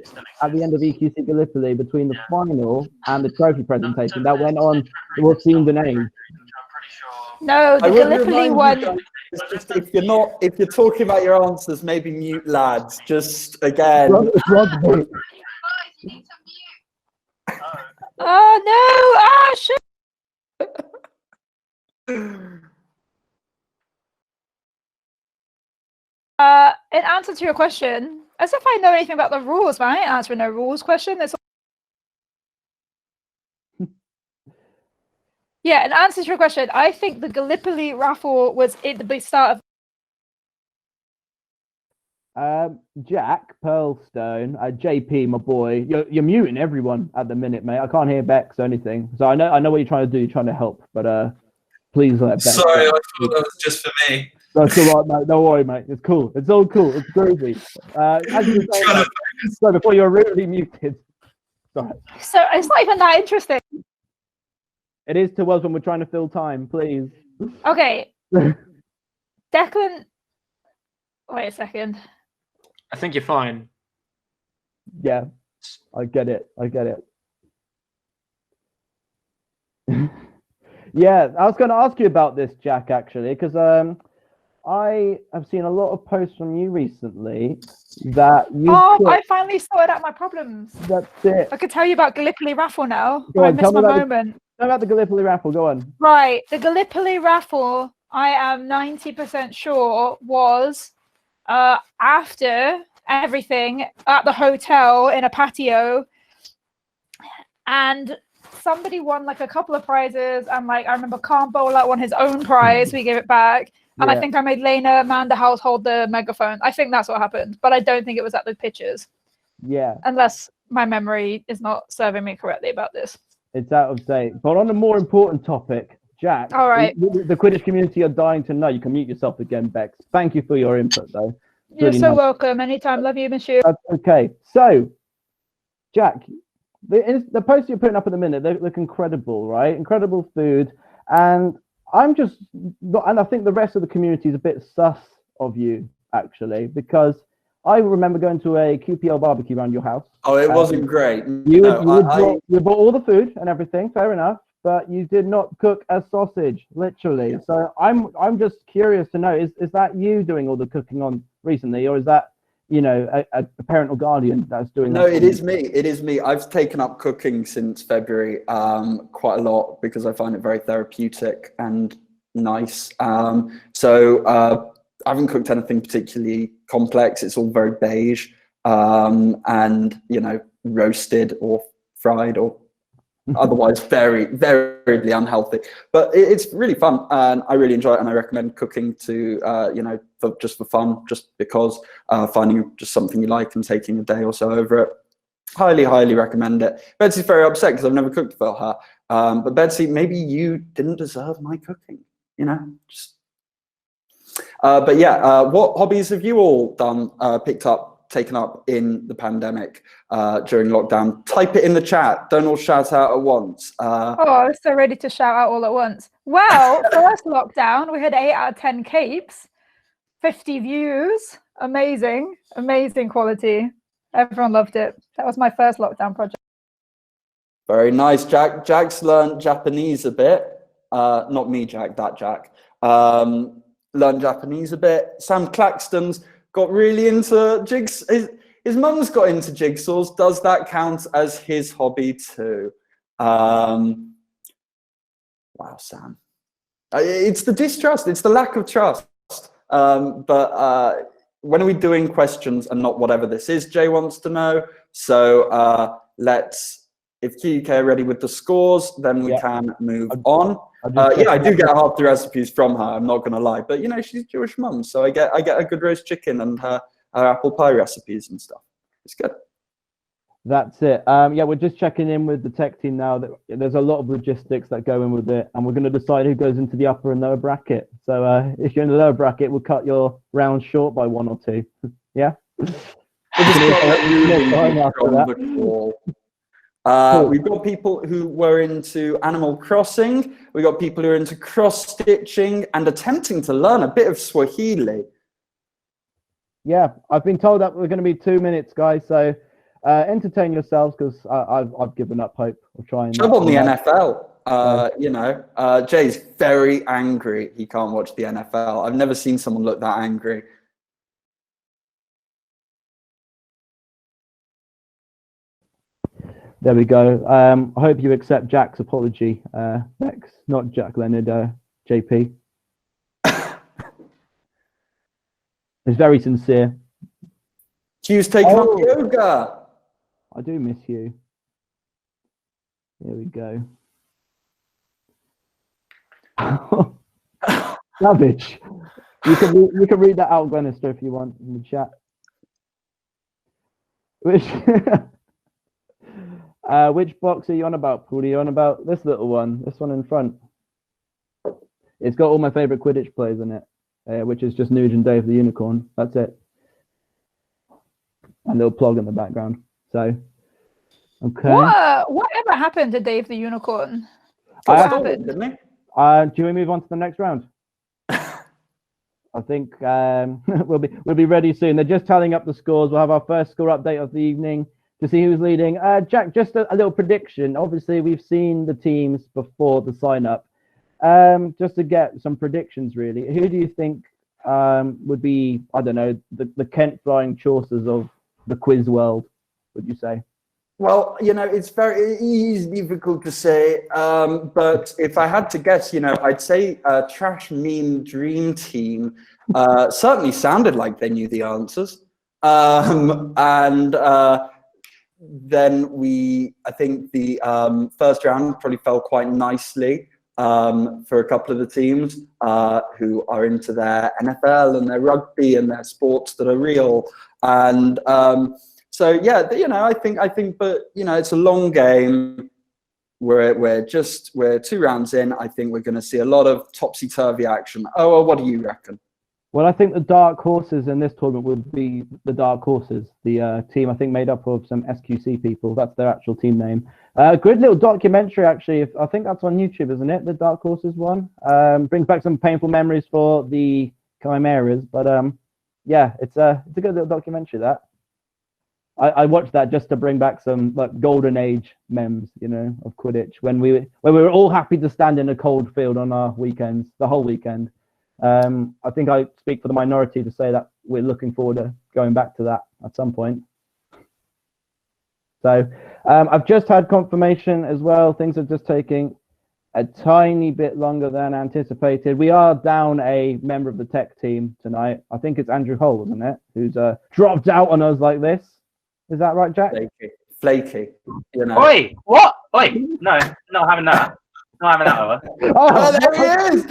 at the end of EQC Gallipoli between the final and the trophy presentation that went on what seemed an age. No, the Gallipoli one. Just if you're talking about your answers, maybe mute, lads. Just again. Oh no! Ah, shit! In answer to your question, as if I know anything about the rules, but I ain't answering no rules question. Yeah, in answer to your question, I think the Gallipoli raffle was at the big start of. Jack Pearlstone, JP, my boy, you're muting everyone at the minute, mate. I can't hear Bex or anything, so I know what you're trying to do. You're trying to help, but Please let Bex. Sorry, I thought that was just for me. That's all right, mate. Don't worry, mate. It's cool. It's all cool. It's groovy. As you were saying, so before you're rudely muted. Sorry. So it's not even that interesting. It is to us when we're trying to fill time, please. Okay. Declan. Wait a second. I think you're fine. Yeah, I get it. I get it. Yeah, I was going to ask you about this, Jack, actually, because I have seen a lot of posts from you recently that you. Oh, I finally sorted out my problems. That's it. I could tell you about Gallipoli Raffle now. Go I on, missed tell my me moment. Tell me about the Gallipoli raffle. Go on. Right, the Gallipoli Raffle, I am 90% sure was after everything at the hotel in a patio, and somebody won like a couple of prizes, and like I remember Calm Bowler won his own prize. We gave it back, and I think I made Lena Amanda House hold the megaphone. I think that's what happened, but I don't think it was at the pictures. Yeah. Unless my memory is not serving me correctly about this. It's out of date. But on a more important topic, Jack. All right. The Quidditch community are dying to know. You can mute yourself again, Bex. Thank you for your input, though. You're Really so nice. welcome. Anytime. Love you, monsieur. Okay, so Jack, the posts you're putting up at the minute, they look incredible, right? Incredible food, and and I think the rest of the community is a bit sus of you actually, because I remember going to a QPL barbecue around your house. Oh, it wasn't great. You bought all the food and everything, fair enough, but you did not cook a sausage, literally. So I'm just curious to know, is that you doing all the cooking on recently, or is that, you know, a parental guardian that's doing that? No, it is me. It is me. I've taken up cooking since February quite a lot because I find it very therapeutic and nice. So I haven't cooked anything particularly complex. It's all very beige and, you know, roasted or fried or otherwise very, very unhealthy. But it's really fun and I really enjoy it, and I recommend cooking to, you know, just for fun, just because finding just something you like and taking a day or so over it. Highly, highly recommend it. Betsy's very upset because I've never cooked for her. But Betsy, maybe you didn't deserve my cooking, you know? Just. But yeah, what hobbies have you all done, picked up, taken up in the pandemic during lockdown? Type it in the chat. Don't all shout out at once. Oh, I was so ready to shout out all at once. Well, first lockdown, we had 8 out of 10 capes, 50 views. Amazing, amazing quality. Everyone loved it. That was my first lockdown project. Very nice, Jack. Jack's learned Japanese a bit. Not me, Jack, that Jack. Learned Japanese a bit. Sam Claxton's got really into jigs. His mum's got into jigsaws. Does that count as his hobby too? Wow, Sam. It's the distrust. It's the lack of trust. But when are we doing questions and not whatever this is? Jay wants to know. So if QUK are ready with the scores, then we can move on. Yeah, I do get half the recipes from her, I'm not going to lie. But, you know, she's Jewish mum, so I get a good roast chicken and her apple pie recipes and stuff. It's good. That's it. Yeah, we're just checking in with the tech team now. That there's a lot of logistics that go in with it, and we're going to decide who goes into the upper and lower bracket. So if you're in the lower bracket, we'll cut your round short by 1 or 2. Yeah? We've got people who were into Animal Crossing. We've got people who are into cross-stitching and attempting to learn a bit of Swahili. Yeah, I've been told that we're going to be 2 minutes, guys. So entertain yourselves, because I've given up hope of trying. Job on the NFL. You know, Jay's very angry. He can't watch the NFL. I've never seen someone look that angry. There we go. I hope you accept Jack's apology, Bex, not Jack Leonard, JP. It's very sincere. Q's taking up yoga. I do miss you. Here we go. Savage. You can read that out, Glenister, if you want, in the chat. Which box are you on about, Paul? Are you on about this little one? This one in front? It's got all my favourite Quidditch players in it, which is just Nuge and Dave the Unicorn. That's it. And a little plug in the background. So, okay. Whatever happened to Dave the Unicorn? I What Stolen, happened? didn't he? Do we move on to the next round? I think we'll be ready soon. They're just tallying up the scores. We'll have our first score update of the evening to see who's leading. Jack, just a little prediction. Obviously, we've seen the teams before the sign up. Just to get some predictions, really. Who do you think would be, I don't know, the Kent Flying Chaucers of the quiz world, would you say? Well, it's very difficult to say, but if I had to guess, I'd say Trash Meme Dream Team certainly sounded like they knew the answers. And then I think the first round probably fell quite nicely for a couple of the teams who are into their NFL and their rugby and their sports that are real. And so yeah, I think, but it's a long game. We're 2 rounds in. I think we're going to see a lot of topsy-turvy action. Oh, well, what do you reckon? Well, I think the dark horses in this tournament would be the Dark Horses, the team I think made up of some SQC people. That's their actual team name. Good little documentary, actually. I think that's on YouTube, isn't it? The Dark Horses one. Brings back some painful memories for the Chimeras, but yeah, it's a good little documentary. That I watched that just to bring back some like golden age memes, of Quidditch when we were all happy to stand in a cold field on our weekends, the whole weekend. I think I speak for the minority to say that we're looking forward to going back to that at some point. So I've just had confirmation as well. Things are just taking a tiny bit longer than anticipated. We are down a member of the tech team tonight. I think it's Andrew Hull, isn't it? Who's dropped out on us like this. Is that right, Jack? Flaky. Oi, what? Oi, no, not having that. Not having that over. Oh, there he is!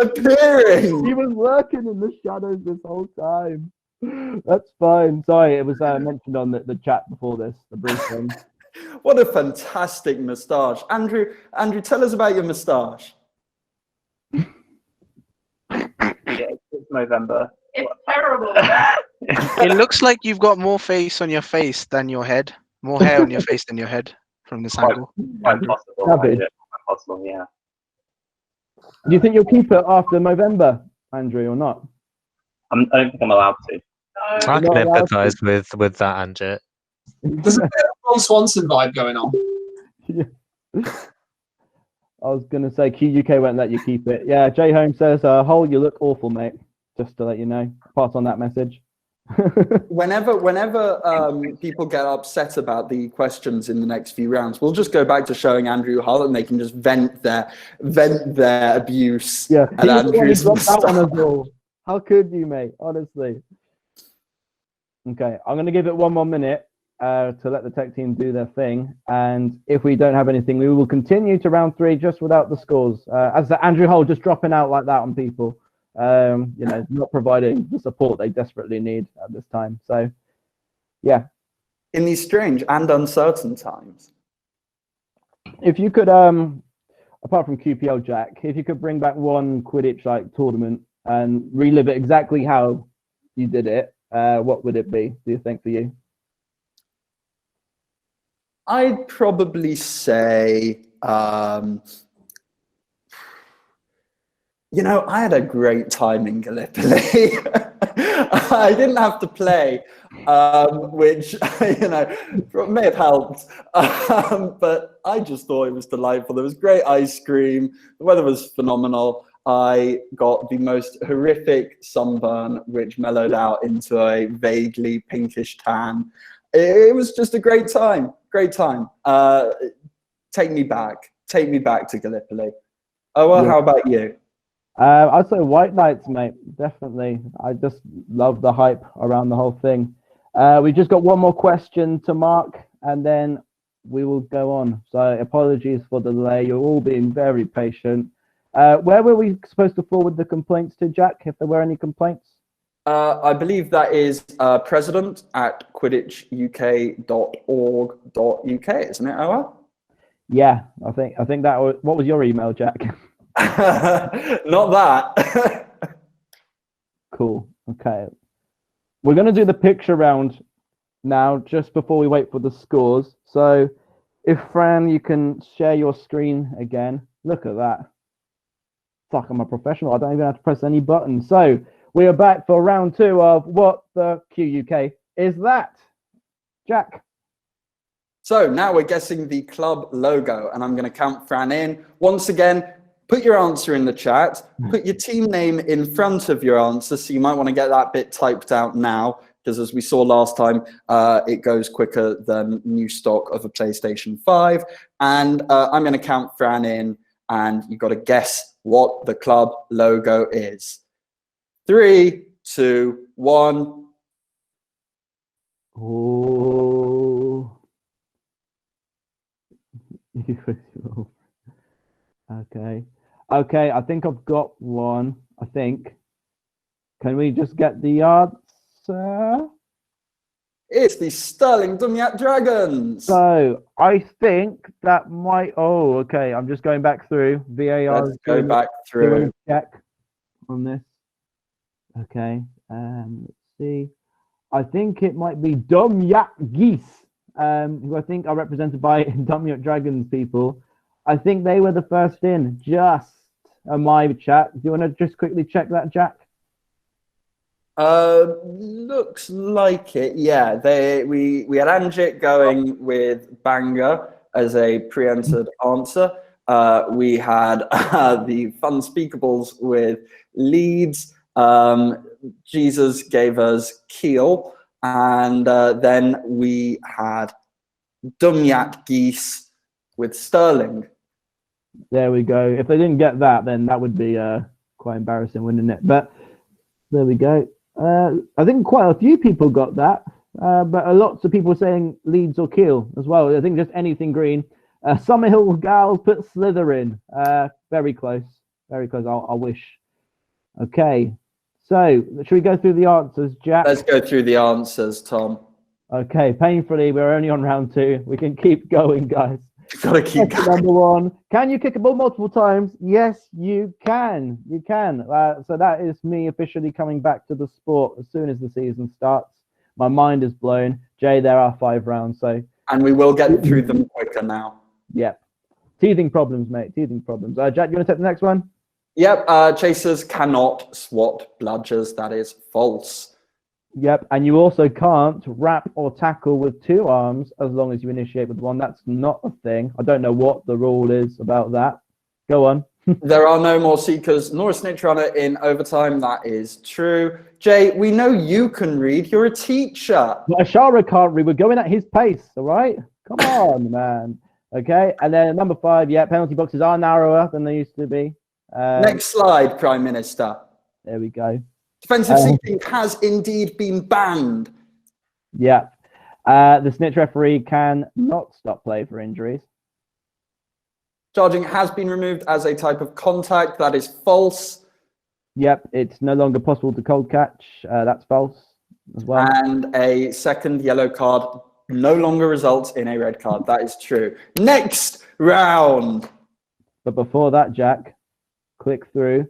Appearing. He was lurking in the shadows this whole time. That's fine. Sorry, it was mentioned on the chat before this, the briefing. What a fantastic moustache. Andrew, tell us about your moustache. Yeah, it's November. It's terrible. It looks like you've got more face on your face than your head. More hair on your face than your head from this angle. Quite possible. Yeah, quite possible, yeah. Do you think you'll keep it after November, Andrew, or not? I don't think I'm allowed to. I can empathise with that, Anjit. There's a bit of Ron Swanson vibe going on. Yeah. I was going to say QUK won't let you keep it. Yeah, Jay Holmes says, Hole, you look awful, mate. Just to let you know. Pass on that message. Whenever people get upset about the questions in the next few rounds, we'll just go back to showing Andrew Hull and they can just vent their abuse. Yeah, at Andrew's dropped out on us all. How could you, mate? Honestly. Okay, I'm going to give it 1 more minute to let the tech team do their thing. And if we don't have anything, we will continue to round 3 just without the scores. As the Andrew Hull just dropping out like that on people. Not providing the support they desperately need at this time. So, yeah. In these strange and uncertain times. If you could, apart from QPL, Jack, if you could bring back one Quidditch tournament and relive it exactly how you did it, what would it be, do you think, for you? I'd probably say, I had a great time in Gallipoli. I didn't have to play, which, may have helped. But I just thought it was delightful. There was great ice cream. The weather was phenomenal. I got the most horrific sunburn, which mellowed out into a vaguely pinkish tan. It was just a great time. Great time. Take me back to Gallipoli. Oh, well, yeah. How about you? I'd say White Knights, mate. Definitely. I just love the hype around the whole thing. We just got one more question to mark, and then we will go on. So apologies for the delay. You're all being very patient. Where were we supposed to forward the complaints to, Jack, if there were any complaints? I believe that is president@quidditchuk.org.uk, isn't it, Owa? Yeah, I think that was. What was your email, Jack? Not that. Cool. Okay. We're going to do the picture round now, just before we wait for the scores. So if Fran, you can share your screen again. Look at that. It's like I'm a professional. I don't even have to press any buttons. So we are back for round 2 of What the QUK Is That? Jack. So now we're guessing the club logo, and I'm going to count Fran in. Once again, put your answer in the chat. Put your team name in front of your answer. So you might want to get that bit typed out now, because as we saw last time, it goes quicker than new stock of a PlayStation 5. And I'm going to count Fran in, and you've got to guess what the club logo is. 3, 2, 1. Oh. Okay, I think I've got one. I think. Can we just get the answer? It's the Sterling Dumyat Dragons. So I think that might. Oh, okay. I'm just going back through VAR. Let's go back through. Check on this. Okay. Let's see. I think it might be Dumyat Geese, who I think are represented by Dumyat Dragons people. I think they were the first in, just on my chat. Do you want to just quickly check that, Jack? Looks like it. Yeah, we had Anjit going with Bangor as a pre-entered answer. We had the Funspeakables with Leeds. Jesus gave us Kiel, and then we had Dumyat Geese with Sterling. There we go. If they didn't get that, then that would be quite embarrassing, wouldn't it? But there we go. I think quite a few people got that, but lots of people saying Leeds or Kiel as well. I think just anything green. Summerhill Gals put Slytherin. Very close. Very close. I wish. Okay. So, should we go through the answers, Jack? Let's go through the answers, Tom. Okay, painfully, we're only on round 2. We can keep going, guys. You've got to keep going. Number 1. Can you kick a ball multiple times? Yes, you can. You can. So that is me officially coming back to the sport as soon as the season starts. My mind is blown. Jay, there are 5 rounds, so... And we will get through them quicker now. Yep. Teething problems, mate. Teething problems. Jack, you want to take the next one? Yep, chasers cannot swat bludgers. That is false. Yep, and you also can't wrap or tackle with 2 arms as long as you initiate with 1. That's not a thing. I don't know what the rule is about that. Go on. There are no more seekers nor a snitch runner in overtime. That is true. Jay, we know you can read. You're a teacher. But Ashara can't read. We're going at his pace, all right? Come on, man. Okay, and then number 5, yeah, penalty boxes are narrower than they used to be. Next slide, Prime Minister. There we go. Defensive seeking has indeed been banned. Yeah. The snitch referee can not stop play for injuries. Charging has been removed as a type of contact. That is false. Yep, it's no longer possible to cold catch. That's false as well. And a second yellow card no longer results in a red card. That is true. Next round. But before that, Jack, click through.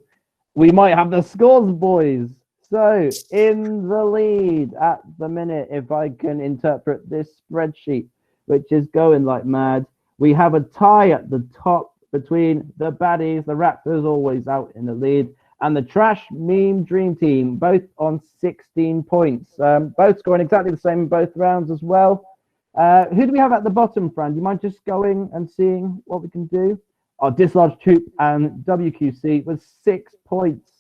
We might have the scores, boys. So, in the lead at the minute, if I can interpret this spreadsheet, which is going like mad, we have a tie at the top between the baddies, the Raptors, always out in the lead, and the Trash Meme Dream Team, both on 16 points. Both scoring exactly the same in both rounds as well. Who do we have at the bottom, Fran? Do you mind just going and seeing what we can do? Oh, Dislodge Troop and WQC with 6 points.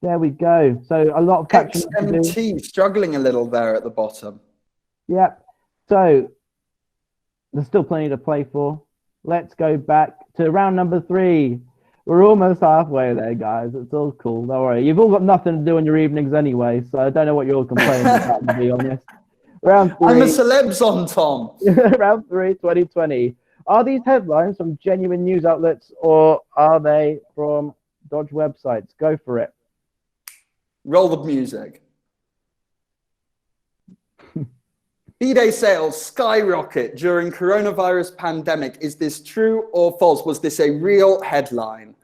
There we go. So a lot of catching up to do. XMT struggling a little there at the bottom. Yep. So there's still plenty to play for. Let's go back to round number 3. We're almost halfway there, guys. It's all cool. Don't worry. You've all got nothing to do in your evenings anyway, so I don't know what you're all complaining about, to be honest. Round 3. I'm a celebs on, Tom. Round 3, 2020. Are these headlines from genuine news outlets or are they from dodge websites? Go for it. Roll the music. B-Day sales skyrocket during coronavirus pandemic. Is this true or false? Was this a real headline?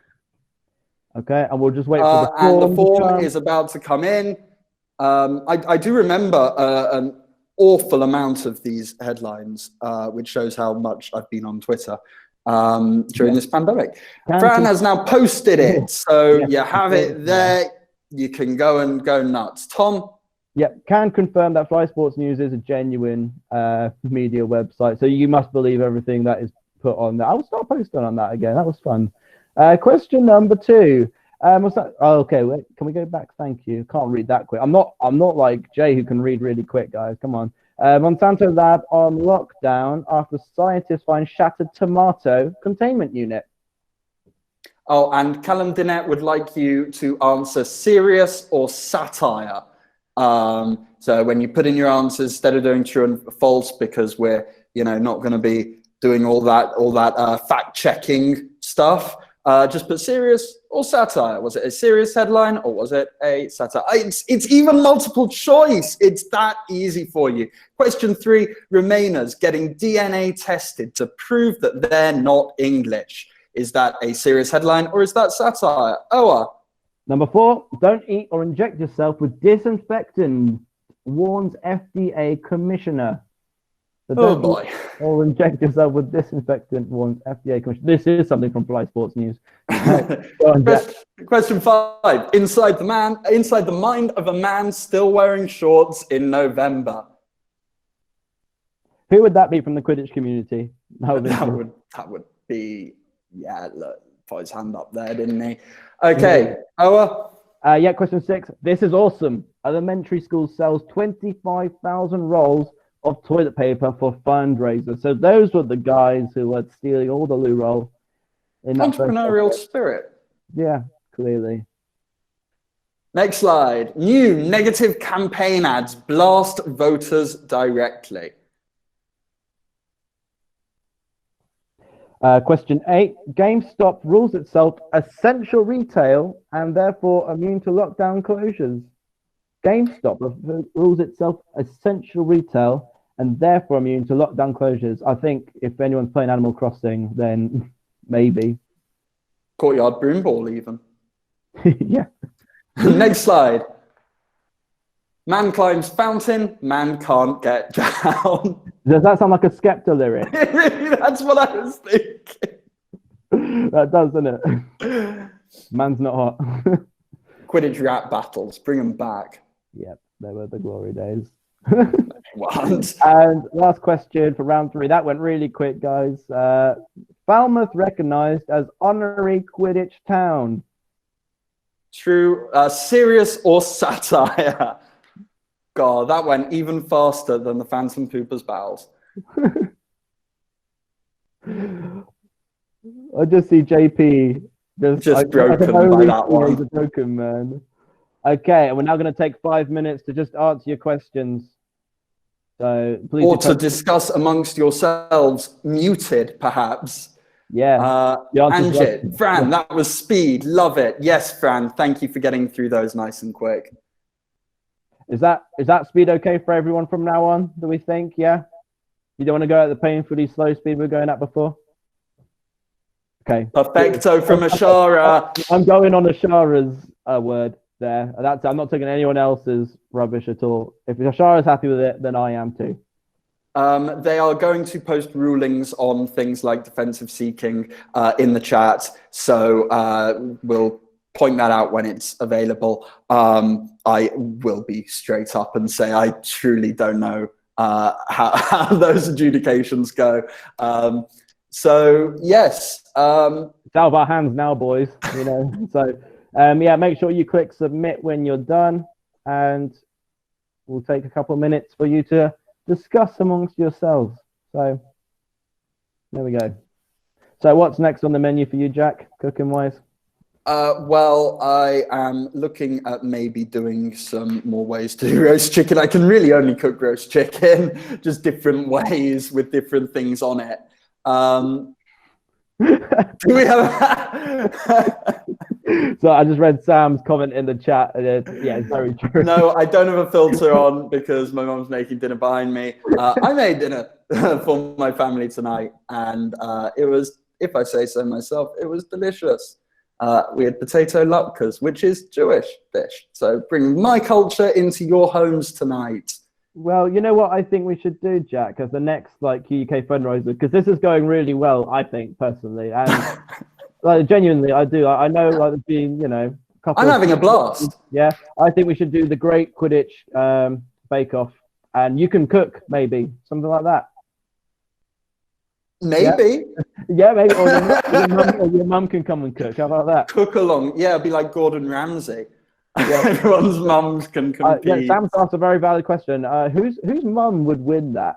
Okay, and we'll just wait for the form. And the form is about to come in. I do remember an awful amount of these headlines, which shows how much I've been on Twitter during this pandemic. Fran has now posted it, so you have it there. You can go and go nuts. Tom? Yep, can confirm that Fly Sports News is a genuine media website, so you must believe everything that is put on there. I'll start posting on that again. That was fun. Question number 2. What's that? Oh, okay, wait, can we go back? Thank you. Can't read that quick. I'm not like Jay, who can read really quick, guys. Come on. Monsanto lab on lockdown after scientists find shattered tomato containment unit. Oh, and Callum Dinette would like you to answer serious or satire. So when you put in your answers, instead of doing true and false, because we're not going to be doing all that fact checking stuff, just put serious or satire. Was it a serious headline or was it a satire? It's even multiple choice. It's that easy for you. Question 3: Remainers getting DNA tested to prove that they're not English. Is that a serious headline or is that satire? Oa. Number 4, don't eat or inject yourself with disinfectant, warns FDA commissioner. So oh boy. Or inject yourself with disinfectant, warns FDA commissioner. This is something from Fly Sports News. Question 5. Inside the mind of a man still wearing shorts in November. Who would that be from the Quidditch community? That would be, yeah, look, put his hand up there, didn't he? Okay, Oa? Yeah, question 6. This is awesome. Elementary school sells 25,000 rolls of toilet paper for fundraisers. So those were the guys who were stealing all the loo roll. Entrepreneurial spirit. Yeah, clearly. Next slide. New negative campaign ads blast voters directly. Question 8. GameStop rules itself essential retail and therefore immune to lockdown closures. GameStop rules itself essential retail and therefore immune to lockdown closures. I think if anyone's playing Animal Crossing, then maybe. Courtyard broomball even. Yeah. Next slide. Man climbs fountain, man can't get down. Does that sound like a Skepta lyric? That's what I was thinking. That does, doesn't it? Man's not hot. Quidditch rap battles, bring them back. Yep, they were the glory days. What? And last question for round 3. That went really quick, guys. Falmouth recognized as honorary Quidditch town. True, serious or satire? God, that went even faster than the Phantom Pooper's bowels. I just see JP just broken by that one. He's broken, man. Okay, and we're now going to take 5 minutes to just answer your questions. So please. Or to discuss amongst yourselves, muted perhaps. Yeah. Anjit, Fran, that was speed. Love it. Yes, Fran, thank you for getting through those nice and quick. Is that speed okay for everyone from now on, do we think? Yeah? You don't want to go at the painfully slow speed we were going at before? Okay. Perfecto from Ashara. I'm going on Ashara's word there. I'm not taking anyone else's rubbish at all. If Ashara's happy with it, then I am too. They are going to post rulings on things like defensive seeking in the chat. So we'll point that out when it's available. I will be straight up and say I truly don't know how those adjudications go. So yes, it's out of our hands now, boys. So yeah, make sure you click submit when you're done, and we'll take a couple of minutes for you to discuss amongst yourselves. So there we go. So what's next on the menu for you, Jack, cooking wise? Well, I am looking at maybe doing some more ways to do roast chicken. I can really only cook roast chicken, just different ways with different things on it. Do we have So I just read Sam's comment in the chat. And yeah, it's very true. No, I don't have a filter on because my mom's making dinner behind me. I made dinner for my family tonight, and it was, if I say so myself, it was delicious. We had potato latkes, which is Jewish dish. So bring my culture into your homes tonight. Well, you know what I think we should do, Jack, as the next like QUK fundraiser, because this is going really well, I think personally, and like genuinely, I do. I know like there's been, you know, a couple. I'm having a blast. Yeah, I think we should do the Great Quidditch Bake Off, and you can cook maybe something like that. Maybe. Yeah, maybe. Or your mum can come and cook. How about that? Cook along. Yeah, it'd be like Gordon Ramsay. Yeah. Everyone's mums can compete. Yeah, Sam's asked a very valid question. Whose mum would win that?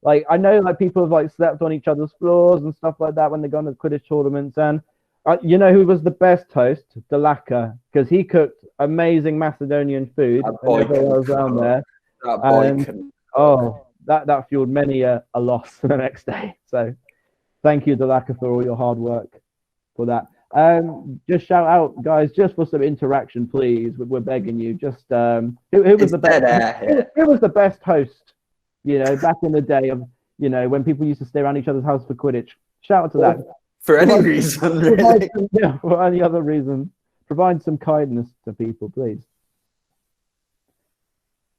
Like, I know like people have like slept on each other's floors and stuff like that when they go on the Quidditch tournaments. And you know who was the best host? Delaka, because he cooked amazing Macedonian food. Around there. That fueled many a loss the next day. So thank you, Delaka, for all your hard work for that. Just shout out, guys, just for some interaction, please. We're begging you. Just who was the best? Who was the best host? You know, back in the day of, you know, when people used to stay around each other's house for Quidditch. Shout out to that. For any reason, really. Yeah, for any other reason. Provide some kindness to people, please.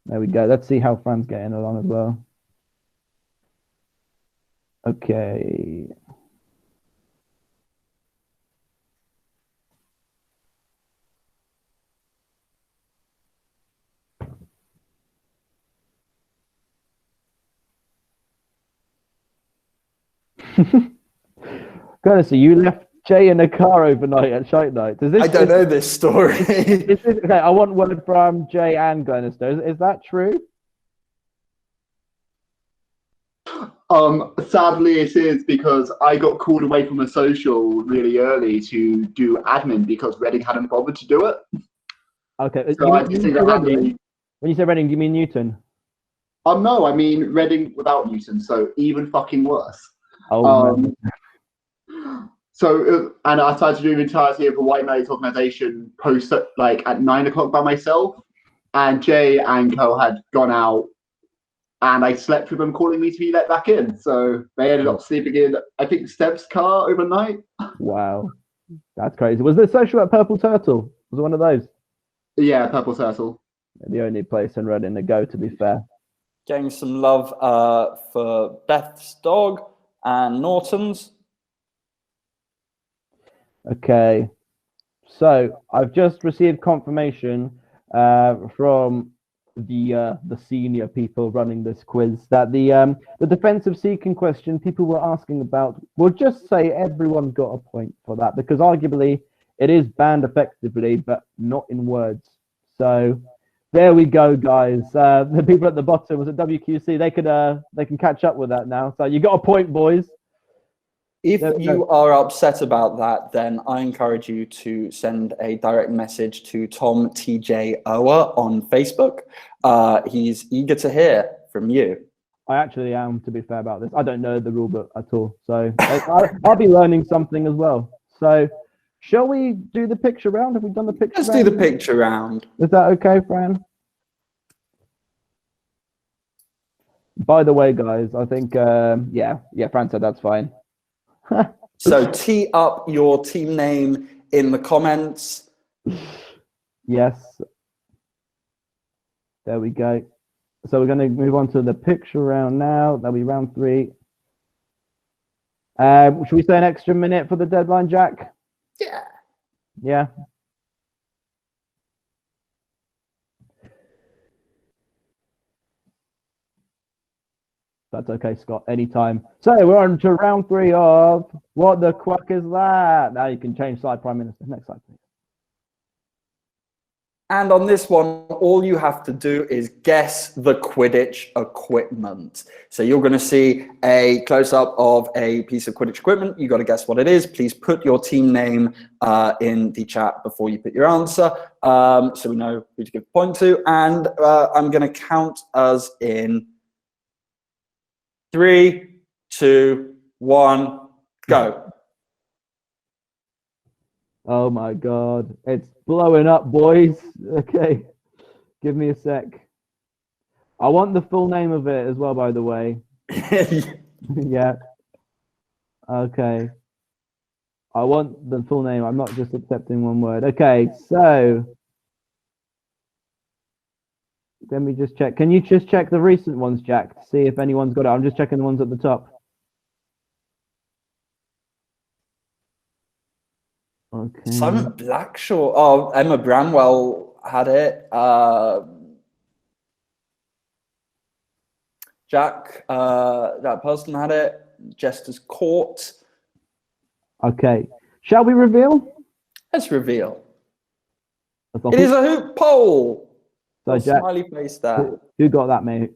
There we go. Let's see how Fran's getting along as well. Okay. Goodness, you left Jay in a car overnight at Shite Night. I don't know this story. Okay, I want word from Jay and Glenister. Is that true? Sadly, it is, because I got called away from a social really early to do admin because Reading hadn't bothered to do it. Okay. So I just when you say Reading, do you mean Newton? No, I mean Reading without Newton, so even fucking worse. Oh, so, and I started to do the entirety of the White Knights organization post like at 9 o'clock by myself, and Jay and Co had gone out, and I slept with them calling me to be let back in. So they ended up sleeping in, I think, Steb's car overnight. Wow, that's crazy. Was the social at Purple Turtle? Was it one of those? Yeah, Purple Turtle. The only place in Reading to go, to be fair. Getting some love for Beth's dog and Norton's. Okay, so I've just received confirmation from the senior people running this quiz that the defensive seeking question people were asking about, we'll just say everyone got a point for that, because arguably it is banned effectively, but not in words. So there we go, guys. The people at the bottom was at WQC. They can catch up with that now. So you got a point, boys. If you are upset about that, then I encourage you to send a direct message to Tom TJ Ower on Facebook. He's eager to hear from you. I actually am, to be fair about this. I don't know the rule book at all. So I'll be learning something as well. So shall we do the picture round? Have we done the picture round? Let's do the picture round. Is that okay, Fran? By the way, guys, I think, yeah, Fran said that's fine. So tee up your team name in the comments. Yes. There we go. So we're going to move on to the picture round now. That'll be round 3. Should we say an extra minute for the deadline, Jack? Yeah. Yeah. That's okay, Scott. Anytime. So we're on to round 3 of What the Quack Is That? Now you can change slide, Prime Minister. Next slide, please. And on this one, all you have to do is guess the Quidditch equipment. So you're going to see a close-up of a piece of Quidditch equipment. You've got to guess what it is. Please put your team name in the chat before you put your answer, so we know who to give the point to. And I'm going to count us in 3, 2, 1, go. Oh my God, it's blowing up, boys. Okay, give me a sec. I want the full name of it as well, by the way. Yeah. Okay. I want the full name. I'm not just accepting one word. Okay, so let me just check. Can you just check the recent ones, Jack, to see if anyone's got it? I'm just checking the ones at the top. Okay. Simon Blackshaw. Oh, Emma Bramwell had it. Jack, that person had it. Jester's Court. Okay. Shall we reveal? Let's reveal. It is a hoop poll. So Jack, smiley face there. Who got that, mate?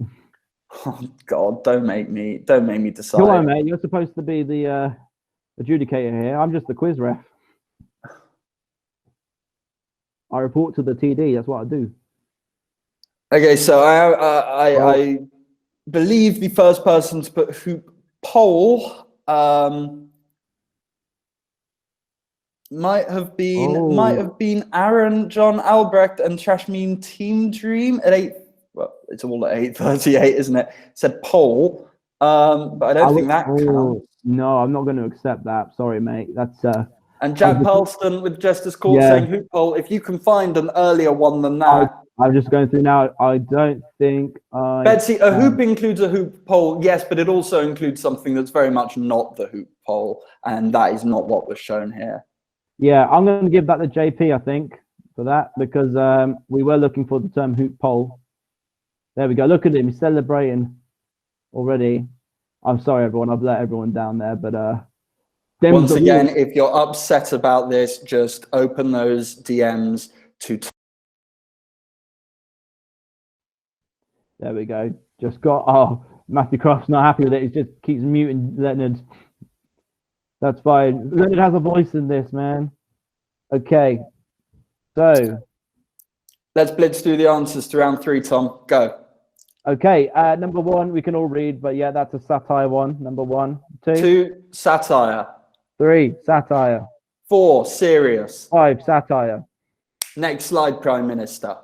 Oh God, don't make me decide. Come on, mate. You're supposed to be the adjudicator here. I'm just the quiz ref. I report to the TD. That's what I do. Okay, so I believe the first person to put hoop poll might have been Aaron John Albrecht and Trashmean Team Dream at 8. Well, it's all at 8:38, isn't it? It said poll, but I don't think that counts. No, I'm not going to accept that. Sorry, mate. That's and Jack Pulston with Jester's Court saying hoop poll. If you can find an earlier one than that. I'm just going through now. I don't think Betsy, a hoop includes a hoop poll, yes, but it also includes something that's very much not the hoop poll, and that is not what was shown here. Yeah, I'm going to give that to JP, I think, for that, because we were looking for the term hoop poll. There we go. Look at him. He's celebrating already. I'm sorry, everyone. I've let everyone down there, but once again, if you're upset about this, just open those DMs to. There we go. Just got. Matthew Croft's not happy with it. He just keeps muting Leonard. That's fine. Leonard has a voice in this, man. Okay. So. Let's blitz through the answers to round 3, Tom. Go. Okay. Number 1, we can all read, but yeah, that's a satire one. Number 1. 2, satire. 3, satire. 4, serious. 5, satire. Next slide, Prime Minister.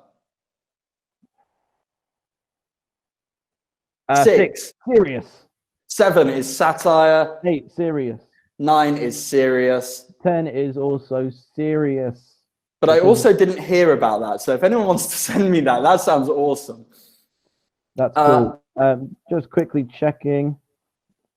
6, serious. 7 is satire. 8, serious. 9 is serious. 10 is also serious. But I also didn't hear about that. So if anyone wants to send me that, that sounds awesome. That's cool. Just quickly checking.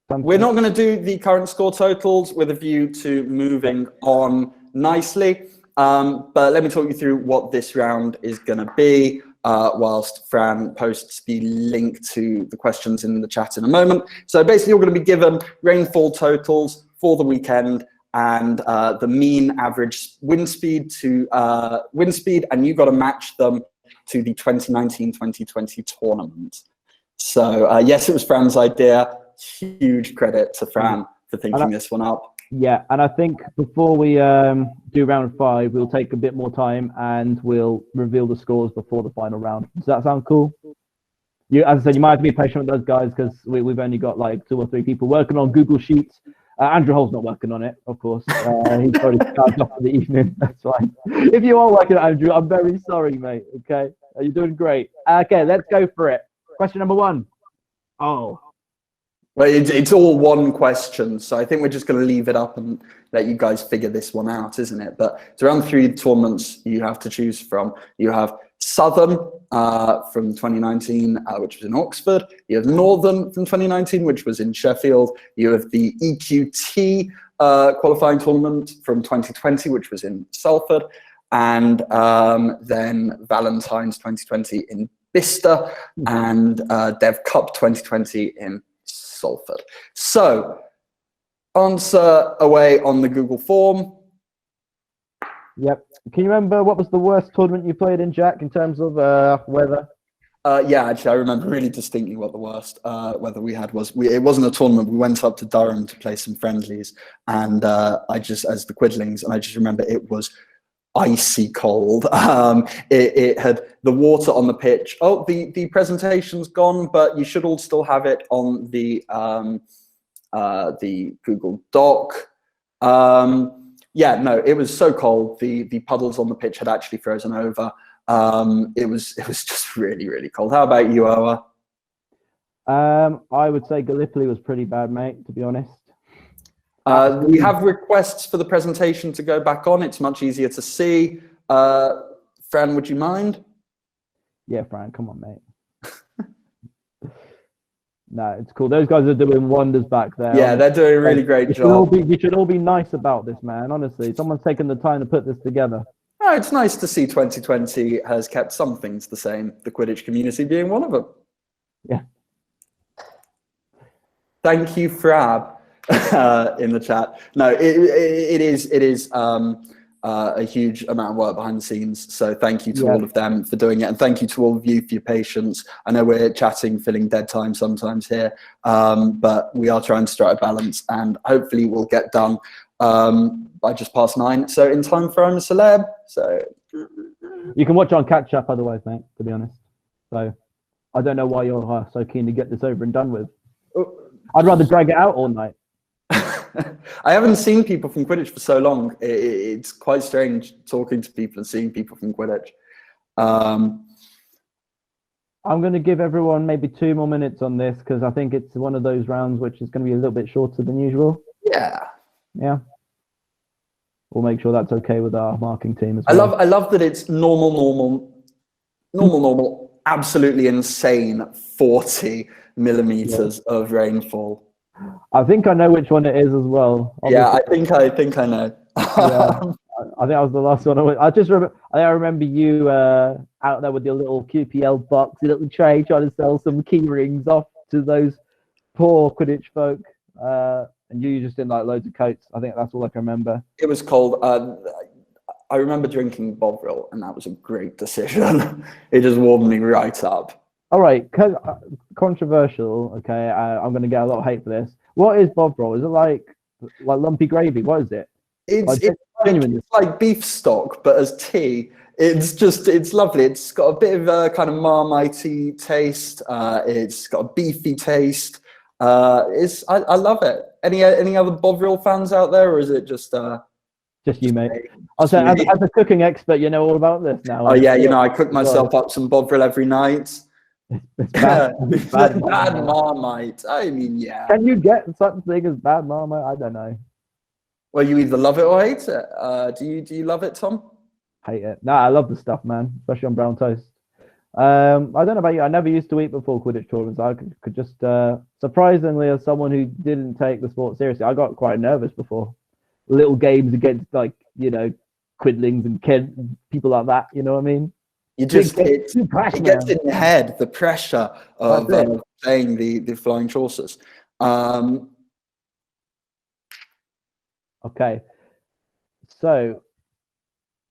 We're not going to do the current score totals with a view to moving on nicely. But let me talk you through what this round is going to be whilst Fran posts the link to the questions in the chat in a moment. So basically, you're going to be given rainfall totals for the weekend and the mean average wind speed, and you've got to match them to the 2019-2020 tournament. So yes, it was Fran's idea. Huge credit to Fran for thinking this one up. Yeah, and I think before we do round 5, we'll take a bit more time and we'll reveal the scores before the final round. Does that sound cool? As I said, you might have to be patient with those guys because we've only got like 2 or 3 people working on Google Sheets. Andrew Hull's not working on it, of course. He's probably started off for the evening. That's fine. If you are working on Andrew, I'm very sorry, mate. Okay, you're doing great. Okay, let's go for it. Question number 1. Oh. Well, it's all one question, so I think we're just going to leave it up and let you guys figure this one out, isn't it? But it's around 3 tournaments you have to choose from. You have Southern from 2019, which was in Oxford. You have Northern from 2019, which was in Sheffield. You have the EQT qualifying tournament from 2020, which was in Salford. And then Valentine's 2020 in Bicester and Dev Cup 2020 in Salford. So answer away on the Google form. Yep. Can you remember what was the worst tournament you played in, Jack, in terms of weather? Yeah, actually, I remember really distinctly what the worst weather we had was. It wasn't a tournament. We went up to Durham to play some friendlies, and I just, as the Quidlings, and I just remember it was icy cold. It had the water on the pitch. Oh, the presentation's gone, but you should all still have it on the Google Doc. Yeah, no, it was so cold. The puddles on the pitch had actually frozen over. It was just really, really cold. How about you, Owa? I would say Gallipoli was pretty bad, mate, to be honest. We have requests for the presentation to go back on. It's much easier to see. Fran, would you mind? Yeah, Fran, come on, mate. No, it's cool. Those guys are doing wonders back there. Yeah, they're doing a really great job. You should all be nice about this, man. Honestly, someone's taken the time to put this together. Oh, it's nice to see 2020 has kept some things the same, the Quidditch community being one of them. Yeah. Thank you, Frab, in the chat. No, it is a huge amount of work behind the scenes. So thank you to all of them for doing it. And thank you to all of you for your patience. I know we're chatting, filling dead time sometimes here, but we are trying to strike a balance, and hopefully we'll get done by just past 9. So in time for I'm a Celeb. So you can watch on catch up otherwise, mate, to be honest. So I don't know why you're so keen to get this over and done with. I'd rather drag it out all night. I haven't seen people from Quidditch for so long. It's quite strange talking to people and seeing people from Quidditch. I'm going to give everyone maybe 2 more minutes on this because I think it's one of those rounds which is going to be a little bit shorter than usual. Yeah. Yeah. We'll make sure that's okay with our marking team as well. I love that it's normal, absolutely insane 40 millimeters of rainfall. I think I know which one it is as well. Obviously. Yeah, I think I know. I think that was the last one. I remember you out there with your little QPL box, your little tray, trying to sell some key rings off to those poor Quidditch folk. And you just didn't like loads of coats. I think that's all I can remember. It was cold. I remember drinking Bovril, and that was a great decision. It just warmed me right up. All right, controversial. Okay, I'm going to get a lot of hate for this. What is Bovril? Is it like lumpy gravy? What is it? It's like beef stock, but as tea. It's lovely. It's got a bit of a kind of Marmite taste. It's got a beefy taste. I love it. Any other Bovril fans out there, or is it just you, mate? I'll say, as a cooking expert, you know all about this now. Oh yeah, I cook myself up some Bovril every night. It's bad. Bad Marmite. I mean, yeah. Can you get such thing as bad Marmite? I don't know. Well, you either love it or hate it. Do you love it, Tom? Hate it. Nah, I love the stuff, man, especially on brown toast. I don't know about you. I never used to eat before Quidditch tournaments. I could just, surprisingly, as someone who didn't take the sport seriously, I got quite nervous before little games against, like, Quidlings and people like that. You know what I mean? It gets in your head, the pressure of playing the Flying Chaucers. Okay, so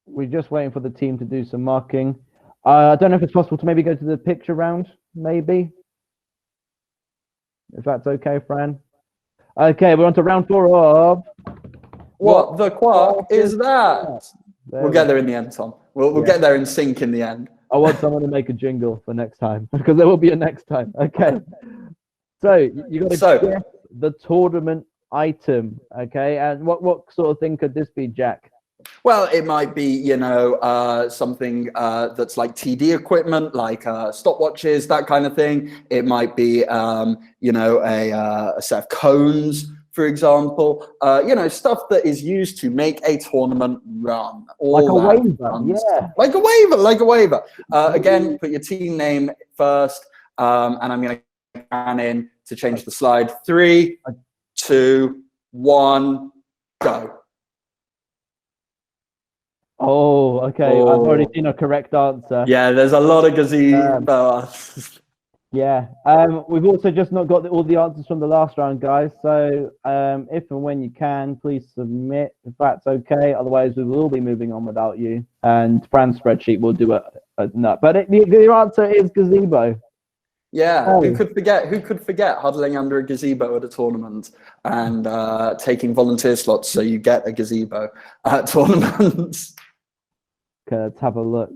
we're just waiting for the team to do some marking. I don't know if it's possible to maybe go to the picture round, maybe. If that's okay, Fran. Okay, we're on to round 4 of... What the quark is that? We'll get there in the end, Tom. We'll get there in sync in the end. I want someone to make a jingle for next time, because there will be a next time. Okay. So you got to guess the tournament item, okay? And what sort of thing could this be, Jack? Well, it might be, something that's like TD equipment, like stopwatches, that kind of thing. It might be, a set of cones, for example. Stuff that is used to make a tournament run. Like a waiver, yeah. Like a waiver. Again, put your team name first, and I'm going to pan in to change the slide. 3, 2, 1, go. Oh, okay. I've already seen a correct answer. Yeah, there's a lot of gazebo. Yeah. We've also just not got all the answers from the last round, guys. So if and when you can, please submit if that's okay. Otherwise, we will be moving on without you. And Fran's spreadsheet will do a nut. But the answer is gazebo. Yeah, who could forget huddling under a gazebo at a tournament and taking volunteer slots so you get a gazebo at tournaments? Okay, let's have a look.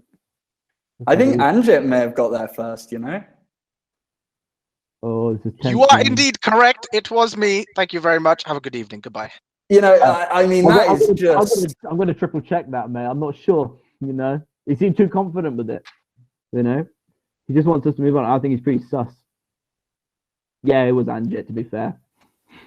I think Anjit may have got there first, Oh, you are indeed correct. It was me. Thank you very much. Have a good evening. Goodbye. You know, I mean, that is just. I'm going to triple check that, mate. I'm not sure. You know, he seemed too confident with it. You know, he just wants us to move on. I think he's pretty sus. Yeah, it was Anjit, to be fair.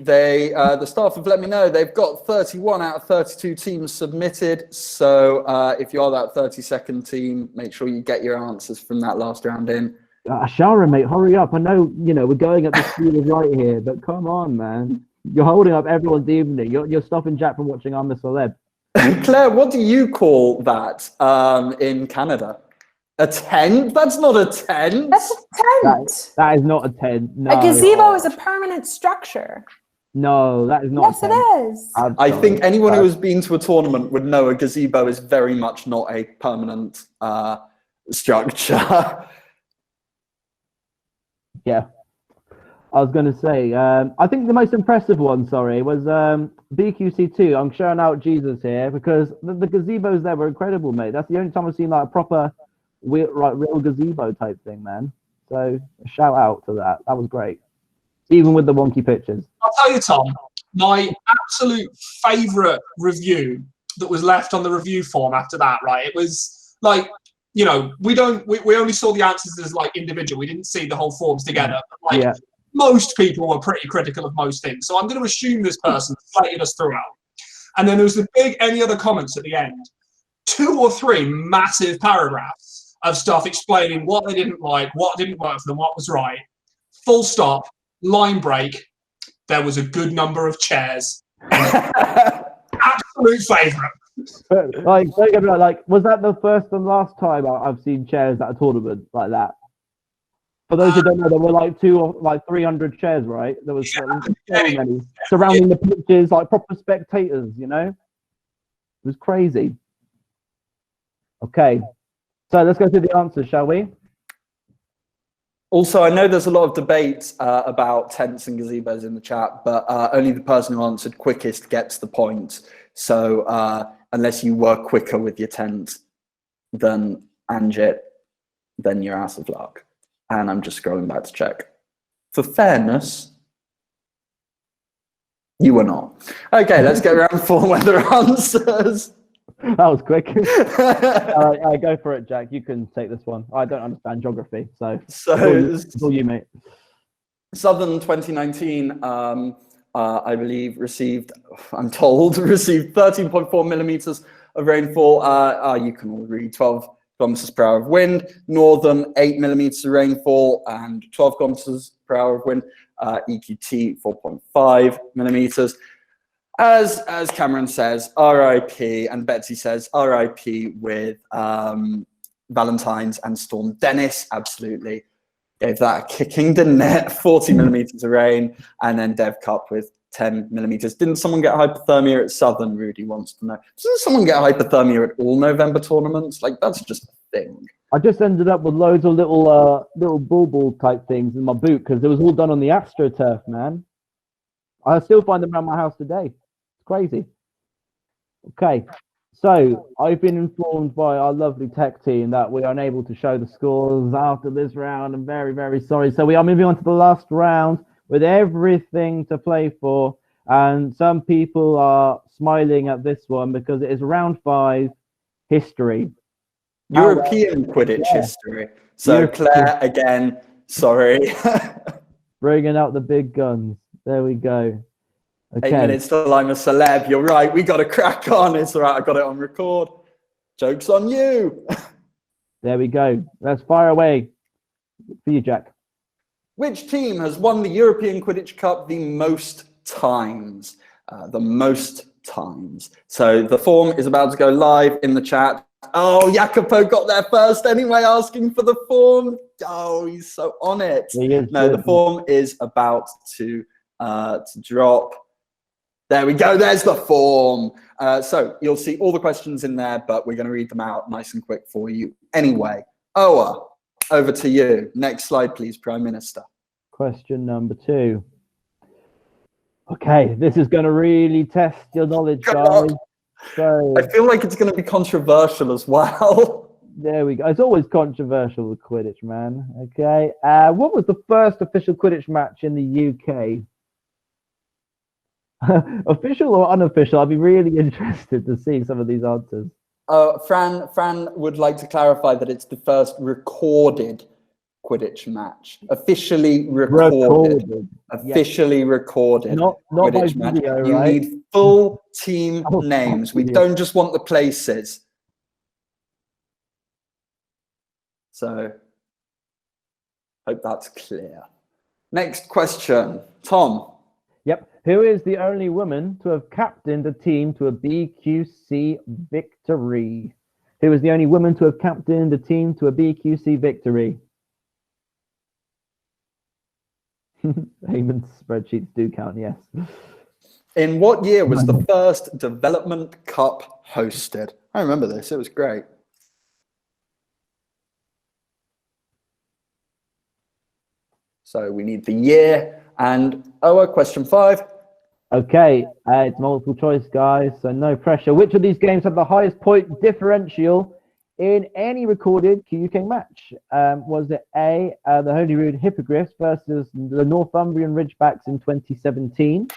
The staff have let me know they've got 31 out of 32 teams submitted. So if you are that 32nd team, make sure you get your answers from that last round in. Shara, mate, hurry up. I know, you know, we're going at the speed of light here, but come on, man. You're holding up everyone's evening. You're stopping Jack from watching I'm a Celeb. Claire, what do you call that in Canada? A tent? That's not a tent. That's a tent. That is not a tent. No. A gazebo is a permanent structure. No, that is not. Yes, it is. I think anyone who has been to a tournament would know a gazebo is very much not a permanent structure. Yeah. I was going to say, I think the most impressive one, was BQC2. I'm showing out Jesus here because the gazebos there were incredible, mate. That's the only time I've seen like a proper, real gazebo type thing, man. So shout out to that. That was great. Even with the wonky pictures. I'll tell you, Tom, my absolute favourite review that was left on the review form after that, right? It was like, you know, we only saw the answers as like individual. We didn't see the whole forms together. But, like, most people were pretty critical of most things. So I'm going to assume this person slated us throughout. And then there was the big any other comments at the end. 2 or 3 massive paragraphs of stuff explaining what they didn't like, what didn't work for them, what was right. Full stop. Line break. There was a good number of chairs. Absolute favourite. Like, was that the first and last time I've seen chairs at a tournament like that? For those who don't know, there were like 300 chairs, right? There was so many surrounding the pitches, like proper spectators. You know, it was crazy. Okay, so let's go through the answers, shall we? Also, I know there's a lot of debate about tents and gazebos in the chat, but only the person who answered quickest gets the point. So unless you were quicker with your tent than Anjit, then you're out of luck. And I'm just scrolling back to check. For fairness, you were not. Okay, let's get round 4 weather answers. That was quick. Go for it, Jack. You can take this one. I don't understand geography, so it's all you, mate. Southern 2019, I believe, I'm told, received 13.4 millimeters of rainfall. You can all read 12 kilometers per hour of wind. Northern, 8 millimeters of rainfall and 12 kilometers per hour of wind. EQT, 4.5 millimeters. As Cameron says, RIP, and Betsy says RIP with Valentine's and Storm Dennis. Absolutely gave that a kicking, didn't it? 40 millimeters of rain, and then Dev Cup with 10 millimeters. Didn't someone get hypothermia at Southern? Rudy wants to know. Doesn't someone get hypothermia at all November tournaments? Like, that's just a thing. I just ended up with loads of little ball type things in my boot because it was all done on the AstroTurf, man. I still find them around my house today. Crazy. Okay, so I've been informed by our lovely tech team that we are unable to show the scores after this round. I'm very, very sorry. So we are moving on to the last round with everything to play for. And some people are smiling at this one because it is round 5 history. European Quidditch history. So Claire, again, sorry. Bringing out the big guns. There we go. Okay. 8 minutes till I'm a celeb. You're right. We got to crack on. It's all right. I got it on record. Joke's on you. There we go. Let's fire away for you, Jack. Which team has won the European Quidditch Cup the most times? So the form is about to go live in the chat. Oh, Jacopo got there first anyway, asking for the form. Oh, he's so on it. No, the form is about to drop. There we go. There's the form. So you'll see all the questions in there, but we're going to read them out nice and quick for you anyway. Owa, over to you. Next slide, please, Prime Minister. Question number 2. Okay, this is going to really test your knowledge, guys. So I feel like it's going to be controversial as well. There we go. It's always controversial with Quidditch, man. Okay. What was the first official Quidditch match in the UK? Official or unofficial? I'd be really interested to see some of these answers. Fran would like to clarify that it's the first recorded Quidditch match. Officially recorded. Officially recorded Not by Quidditch match. video, You right? need full team names. We video. don't just want the places. So, hope that's clear. Next question. Tom. Yep. Who is the only woman to have captained a team to a BQC victory? Who is the only woman to have captained a team to a BQC victory? Eamon's spreadsheets do count, yes. In what year was the first Development Cup hosted? I remember this. It was great. So we need the year. And Oa, question 5. Okay, it's multiple choice, guys, so no pressure. Which of these games have the highest point differential in any recorded QUK match? Was it A, the Holyrood Hippogriffs versus the Northumbrian Ridgebacks in 2017?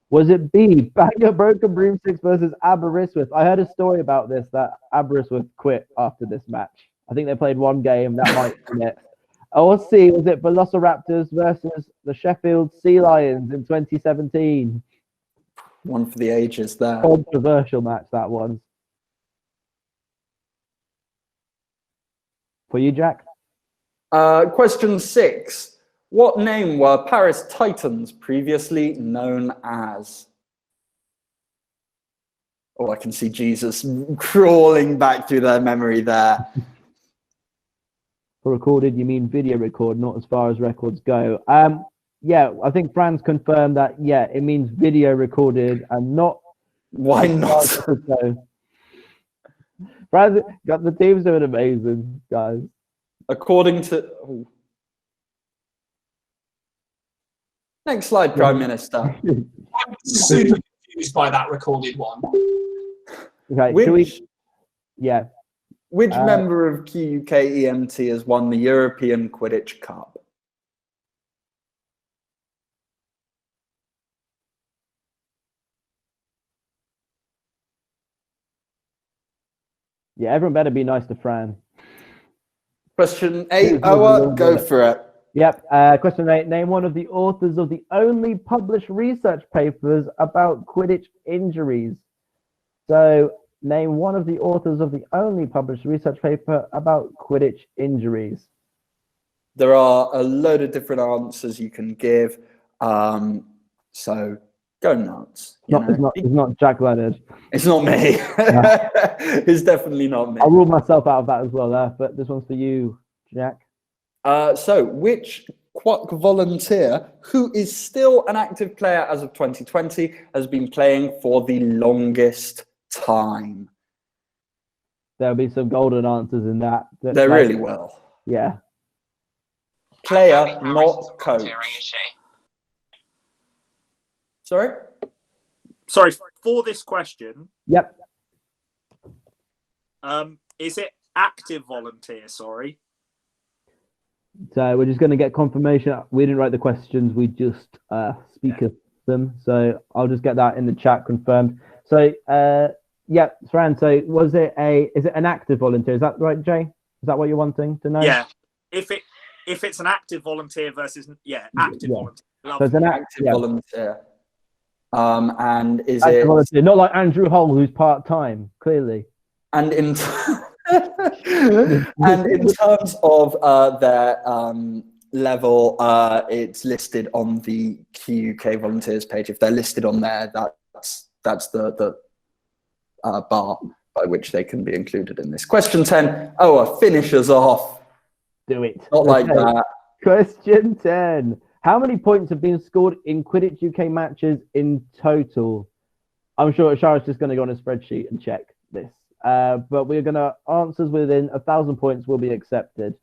Was it B, Bangor Broken Broomsticks versus Aberystwyth? I heard a story about this, that Aberystwyth quit after this match. I think they played one game, that might be it. Or C, was it Velociraptors versus the Sheffield Sea Lions in 2017? One for the ages there. Controversial match, that one. For you, Jack? Question 6. What name were Paris Titans previously known as? Oh, I can see Jesus crawling back through their memory there. For recorded, you mean video record, not as far as records go. Yeah, I think Fran's confirmed that, yeah, it means video recorded and not... Why not? Fran's got the team's doing amazing, guys. According to... Oh. Next slide, Prime Minister. I'm super confused by that recorded one. Okay, Which Which member of QUK EMT has won the European Quidditch Cup? Yeah, everyone better be nice to Fran. Question 8, Oa, go for it. Yep. Question 8. Name one of the authors of the only published research papers about Quidditch injuries. So, name one of the authors of the only published research paper about Quidditch injuries. There are a load of different answers you can give. So, go nuts. It's not Jack Leonard. It's not me. It's definitely not me. I'll rule myself out of that as well there, but this one's for you, Jack. So, which Quack volunteer, who is still an active player as of 2020, has been playing for the longest time? There'll be some golden answers in that. There really will. Yeah. Player, not coach. Sorry? Sorry, for this question. Yep. Is it active volunteer, sorry? So we're just going to get confirmation. We didn't write the questions. We just speak of them. So I'll just get that in the chat confirmed. So, yeah, Fran, so is it an active volunteer? Is that right, Jay? Is that what you're wanting to know? Yeah. If it's an active volunteer versus, active volunteer. So it's an active volunteer. And is active it... volunteer, not like Andrew Hull, who's part-time, clearly. And in and in terms of their level, it's listed on the QUK volunteers page. If they're listed on there, that's the bar by which they can be included in this. Question 10. Oa, finish us off. Do it. Not like that. Question 10. How many points have been scored in Quidditch UK matches in total? I'm sure Shara's just going to go on a spreadsheet and check this. But we're going to answers within 1,000 points will be accepted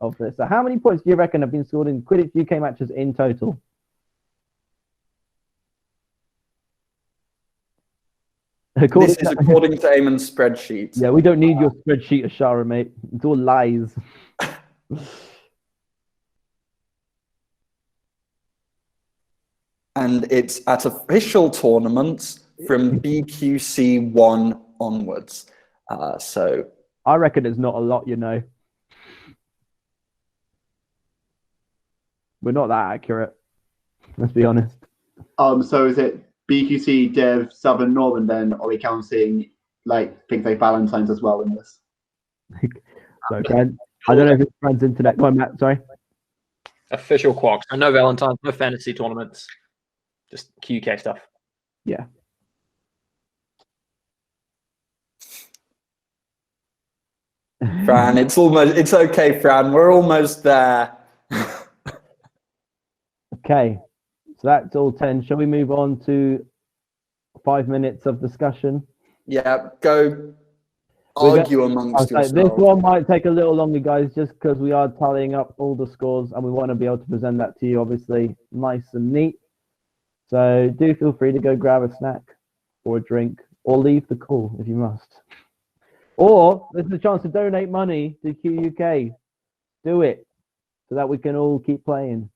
of this. So how many points do you reckon have been scored in Quidditch UK matches in total? This is according to Eamon's spreadsheet. Yeah, we don't need your spreadsheet, Ashara, mate. It's all lies. and it's at official tournaments from BQC 1 onwards. So I reckon it's not a lot, you know. We're not that accurate. Let's be honest. So is it BQC, Dev, Southern, Northern? Then are we counting like things like Valentine's as well in this? So, Fran, I don't know if it's Fran's internet. Go on, Matt. Sorry. Official Quarks. And no Valentine's, no fantasy tournaments. Just QK stuff. Yeah. Fran, it's okay, Fran. We're almost there. Okay. So that's all 10. Shall we move on to 5 minutes of discussion? Yeah, go argue amongst yourselves. This one might take a little longer, guys, just because we are tallying up all the scores and we want to be able to present that to you, obviously, nice and neat. So do feel free to go grab a snack or a drink or leave the call if you must. Or this is a chance to donate money to QUK. Do it so that we can all keep playing.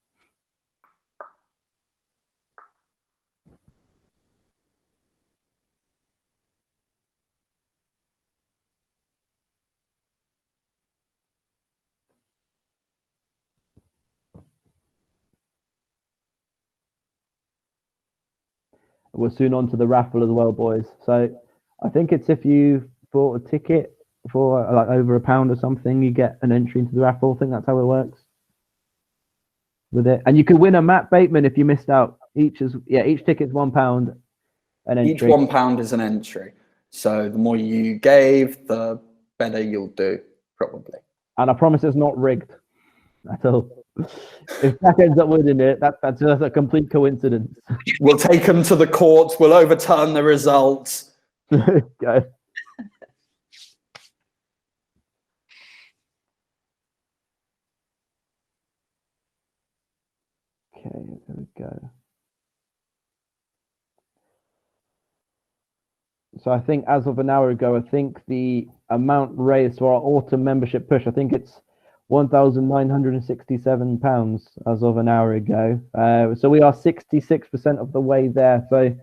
We're soon on to the raffle as well, boys. So I think it's if you bought a ticket for like over £1 or something, you get an entry into the raffle. I think that's how it works with it. And you can win a Matt Bateman if you missed out. Each ticket's £1 an entry. Each £1 is an entry. So the more you gave, the better you'll do, probably. And I promise it's not rigged at all. If Jack ends up winning it, that's just a complete coincidence. We'll take them to the courts. We'll overturn the results. Go. Okay, there we go. So I think as of an hour ago, I think the amount raised for our autumn membership push, I think it's £1,967 as of an hour ago. So we are 66% of the way there. So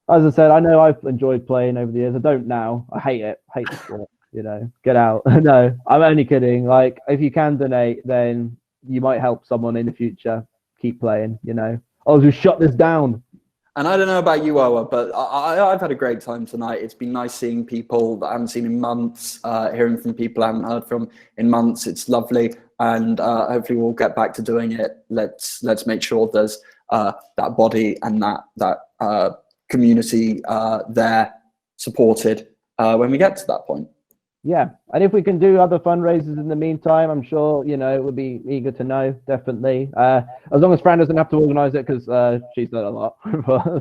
as I said, I know I've enjoyed playing over the years. I don't now. I hate it. Hate the sport. You know, get out. No, I'm only kidding. Like, if you can donate, then you might help someone in the future. Keep playing. You know, I'll just shut this down. And I don't know about you, Owa, but I've had a great time tonight. It's been nice seeing people that I haven't seen in months, hearing from people I haven't heard from in months. It's lovely, and hopefully we'll get back to doing it. Let's make sure there's that body and that community there supported when we get to that point. Yeah, and if we can do other fundraisers in the meantime, I'm sure, you know, it would be eager to know, definitely. As long as Fran doesn't have to organise it, because she's done a lot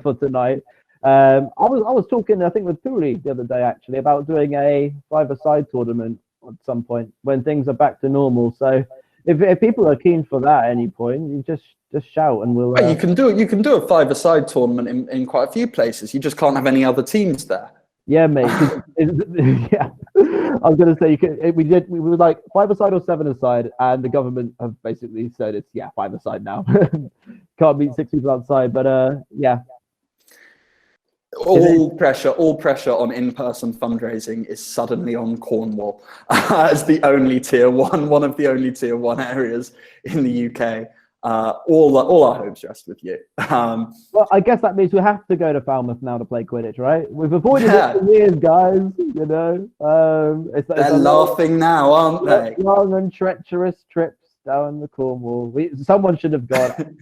for tonight. I was talking, I think, with Tuli the other day, actually, about doing a five-a-side tournament at some point when things are back to normal. So if people are keen for that at any point, you just shout and we'll... You can do a five-a-side tournament in quite a few places. You just can't have any other teams there. Yeah, mate. Yeah, I was gonna say we were like 5-a-side or 7-a-side, and the government have basically said it's 5-a-side now. Can't meet 6 people outside, but yeah. All pressure on in-person fundraising is suddenly on Cornwall as the only one of the only tier 1 areas in the UK. All our hopes rest with you. Well, I guess that means we have to go to Falmouth now to play Quidditch, right? We've avoided it for years, guys. You know, they're laughing now, aren't they? Long and treacherous trips down the Cornwall. Someone should have gone.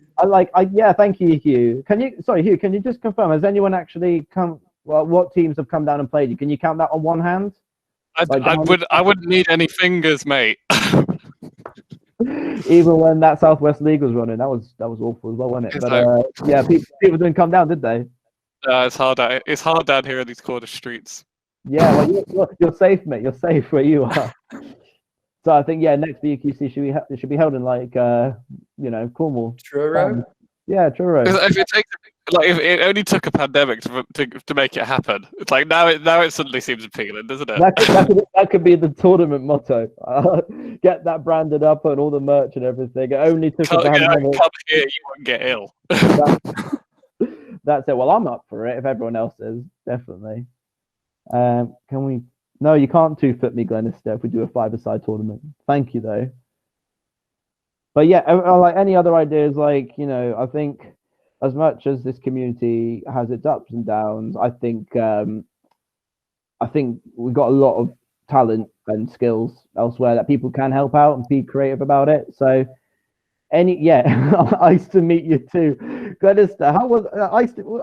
Yeah, thank you, Hugh. Hugh, can you just confirm? Has anyone actually come? Well, what teams have come down and played you? Can you count that on one hand? I wouldn't need any fingers, mate. Even when that Southwest League was running, that was awful as well, wasn't it? But yeah, people didn't come down, did they? It's hard down here in these Cornish streets. Yeah, well, you're safe, mate. You're safe where you are. So I think next BQC should be held in Cornwall. Truro. Yeah, Truro. If it only took a pandemic to make it happen, it's like now it suddenly seems appealing, doesn't it? That could be the tournament motto. Get that branded up and all the merch and everything. It only took a pandemic. Come here, you won't get ill. That's it. Well, I'm up for it if everyone else is, definitely. Can we? No, you can't 2-foot me, Glenister, if we do a 5-a-side tournament. Thank you, though. But yeah, like any other ideas, like, you know, I think as much as this community has its ups and downs, I think we've got a lot of talent and skills elsewhere that people can help out and be creative about it. So nice to meet you too. Glenister, how was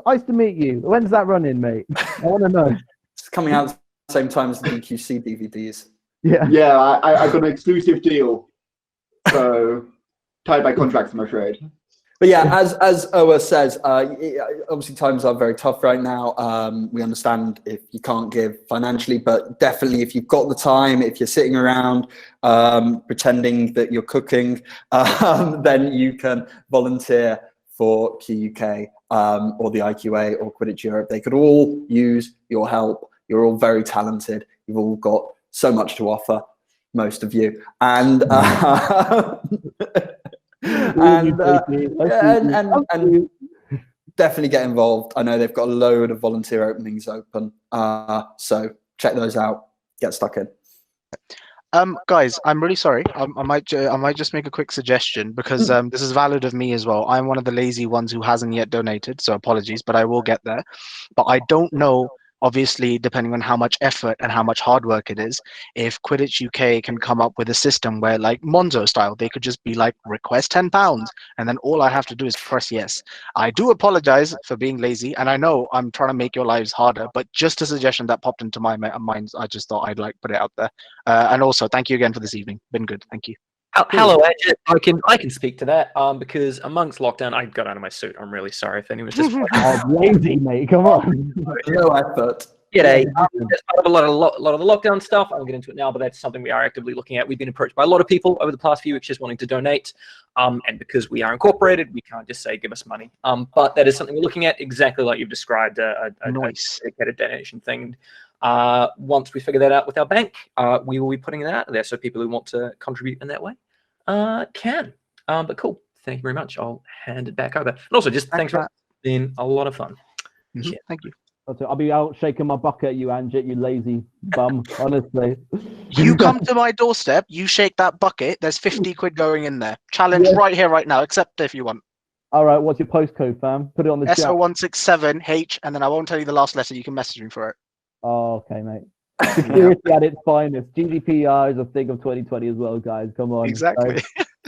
nice to meet you. When's that running, mate? I want to know. It's coming out at the same time as the DQC DVDs. Yeah, I got an exclusive deal. So tied by contracts, I'm afraid. But yeah, as Owa says, obviously times are very tough right now. We understand if you can't give financially, but definitely if you've got the time, if you're sitting around pretending that you're cooking, then you can volunteer for QUK or the IQA or Quidditch Europe. They could all use your help. You're all very talented. You've all got so much to offer, most of you. And and definitely get involved. I know they've got a load of volunteer openings open, so check those out. Get stuck in. Guys, I'm really sorry. I might just make a quick suggestion because this is valid of me as well. I'm one of the lazy ones who hasn't yet donated, so apologies, but I will get there. But I don't know, obviously, depending on how much effort and how much hard work it is, if Quidditch UK can come up with a system where, like Monzo style, they could just be like, request £10, and then all I have to do is press yes. I do apologize for being lazy, and I know I'm trying to make your lives harder, but just a suggestion that popped into my mind, I just thought I'd like put it out there. And also, thank you again for this evening. Been good. Thank you. Hello, Ajit. I can speak to that because amongst lockdown, I got out of my suit. I'm really sorry if anyone's just lazy, mate. Come on. No effort. G'day. As part of a lot of the lockdown stuff, I won't get into it now, but that's something we are actively looking at. We've been approached by a lot of people over the past few weeks just wanting to donate. And because we are incorporated, we can't just say give us money. But that is something we're looking at, exactly like you've described, a dedicated donation thing. Once we figure that out with our bank, we will be putting that out there so people who want to contribute in that way can. But cool. Thank you very much. I'll hand it back over. And also, just thanks for being a lot of fun. Yeah, thank you. I'll be out shaking my bucket at you, Anjit, you lazy bum, honestly. You come to my doorstep, you shake that bucket, there's 50 quid going in there. Challenge right here, right now, accept if you want. All right, what's your postcode, fam? Put it on the chat. SO167H, and then I won't tell you the last letter, you can message me for it. Oh, okay, mate. Security at its finest. GDPR is a thing of 2020 as well, guys. Come on. Exactly.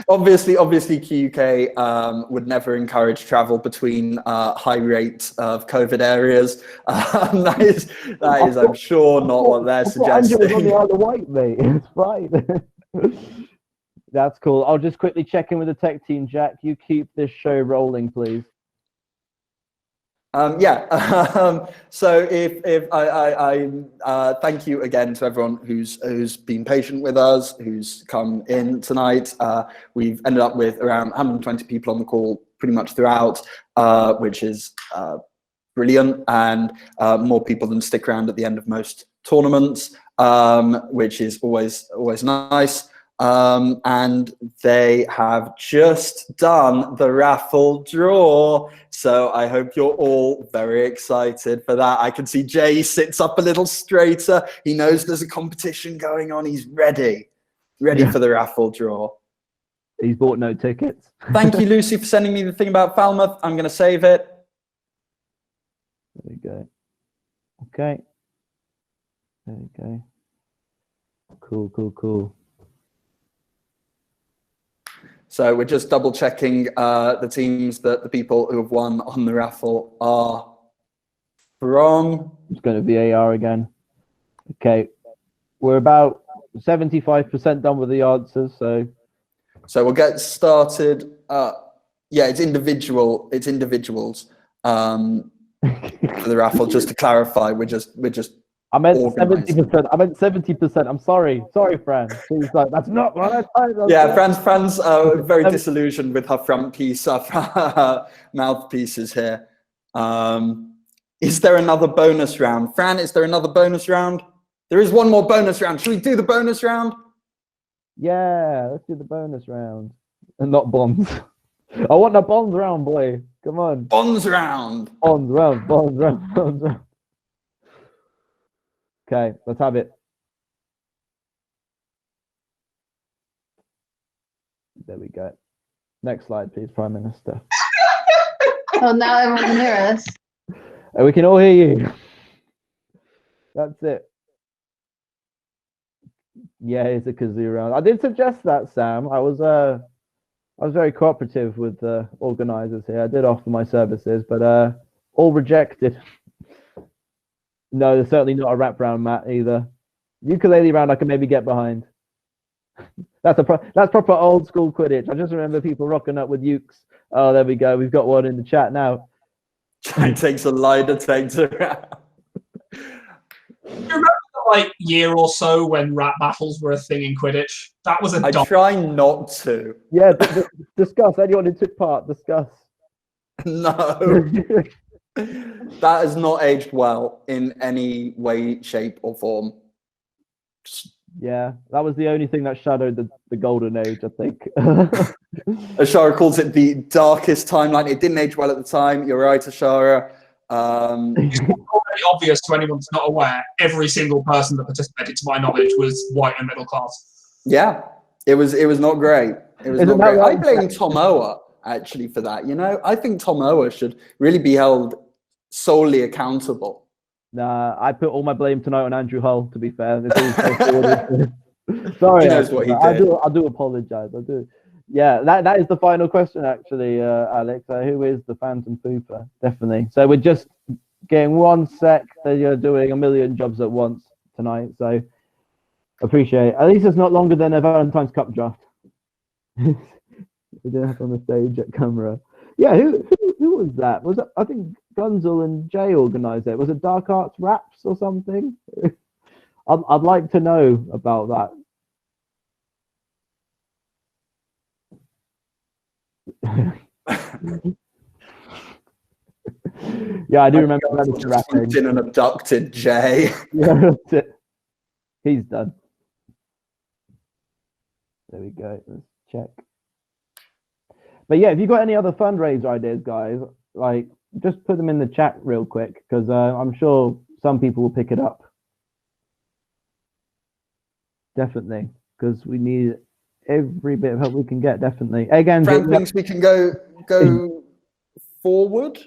Obviously, QUK would never encourage travel between high rates of COVID areas. That is, I'm sure, not what they're suggesting. Andrew was on the Isle of Wight, mate. It's fine. That's cool. I'll just quickly check in with the tech team, Jack. You keep this show rolling, please. So if I thank you again to everyone who's been patient with us, who's come in tonight. We've ended up with around 120 people on the call pretty much throughout, which is brilliant, and more people than stick around at the end of most tournaments, which is always nice. And they have just done the raffle draw. So I hope you're all very excited for that. I can see Jay sits up a little straighter. He knows there's a competition going on. He's ready for the raffle draw. He's bought no tickets. Thank you, Lucy, for sending me the thing about Falmouth. I'm going to save it. There we go. Okay. There we go. Cool. So we're just double checking the teams that the people who have won on the raffle are from. It's going to VAR again. Okay. We're about 75% done with the answers, so we'll get started. Yeah, it's individuals for the raffle. Just to clarify, we're just I meant 70%. I meant 70%. I'm sorry. Sorry, Fran. She's like, that's not what I thought. Yeah, Fran's very disillusioned with her front piece, mouthpieces here. Is there another bonus round? Fran, is there another bonus round? There is one more bonus round. Should we do the bonus round? Yeah, let's do the bonus round. And not bonds. I want the bonds round, boy. Come on. Bonds round. Bonds round, bonds round, bonds round. Okay, let's have it. There we go. Next slide, please, Prime Minister. Oh, now everyone can hear us. And we can all hear you. That's it. Yeah, it's a kazoo round. I did suggest that, Sam. I was very cooperative with the organisers here. I did offer my services, but all rejected. No, there's certainly not a rap round, Matt, either. Ukulele round I can maybe get behind. That's proper old school Quidditch. I just remember people rocking up with ukes. Oh, there we go. We've got one in the chat now. It takes a lie to take around. You remember the, like, year or so when rap battles were a thing in Quidditch? That was a I try not to. Yeah, discuss. Anyone who took part, discuss. No. That has not aged well in any way, shape, or form. Yeah, that was the only thing that shadowed the golden age, I think. Ashara calls it the darkest timeline. It didn't age well at the time. You're right, Ashara. It's already obvious to anyone that's not aware. Every single person that participated, to my knowledge, was white and middle class. Yeah, it was not great. It was Isn't not that great. right? I blame Tom Ower actually for that. You know, I think Tom Ower should really be held solely accountable. Nah, I put all my blame tonight on Andrew Hull, to be fair. Sorry, He knows what he I did. do apologize. I do. Yeah, that is the final question, actually, Alex. Who is the Phantom Pooper? Definitely. So we're just getting 1 sec. That you're doing a million jobs at once tonight. So appreciate it. At least it's not longer than a Valentine's Cup draft. We didn't have on the stage at camera. Yeah, who was that? Was it? I think Gunzel and Jay organised it. Was it Dark Arts Raps or something? I'd like to know about that. Yeah, I do remember that rapping. Been and abducted Jay. Yeah, that's it. He's done. There we go. Let's check. But yeah, if you've got any other fundraiser ideas, guys, like just put them in the chat real quick, because I'm sure some people will pick it up. Definitely, because we need every bit of help we can get. Definitely. Again, Fran thinks we can go forward.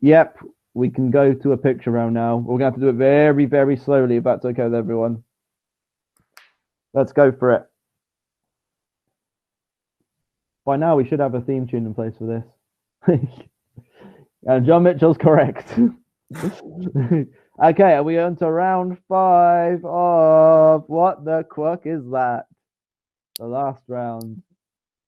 Yep, we can go to a picture round now. We're gonna have to do it very, very slowly, if that's okay with everyone. Let's go for it. By now, we should have a theme tune in place for this. And John Mitchell's correct. Okay, are we on to round 5 of What the Quack Is That? The last round.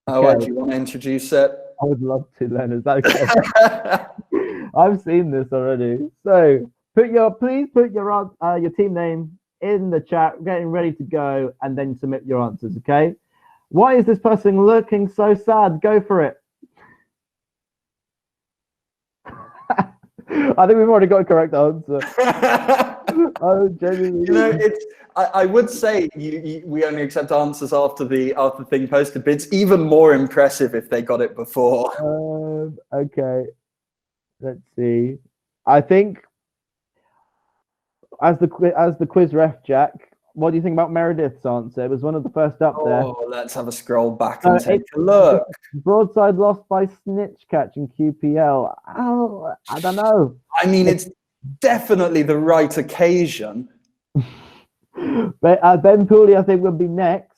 Oh, do you want to introduce it? I would love to, Leonard. Is that okay? I've seen this already. So please put your team name in the chat, getting ready to go, and then submit your answers, okay? Why is this person looking so sad? Go for it. I think we've already got a correct answer. Oh, genuinely. You know, I would say we only accept answers after the thing posted, but it's even more impressive if they got it before. Okay. Let's see. I think as the quiz ref, Jack, what do you think about Meredith's answer? It was one of the first up there. Oh, let's have a scroll back and take a look. Broadside lost by Snitch Catch in QPL. Oh, I don't know. I mean, it's definitely the right occasion. But Ben Pooley, I think, will be next.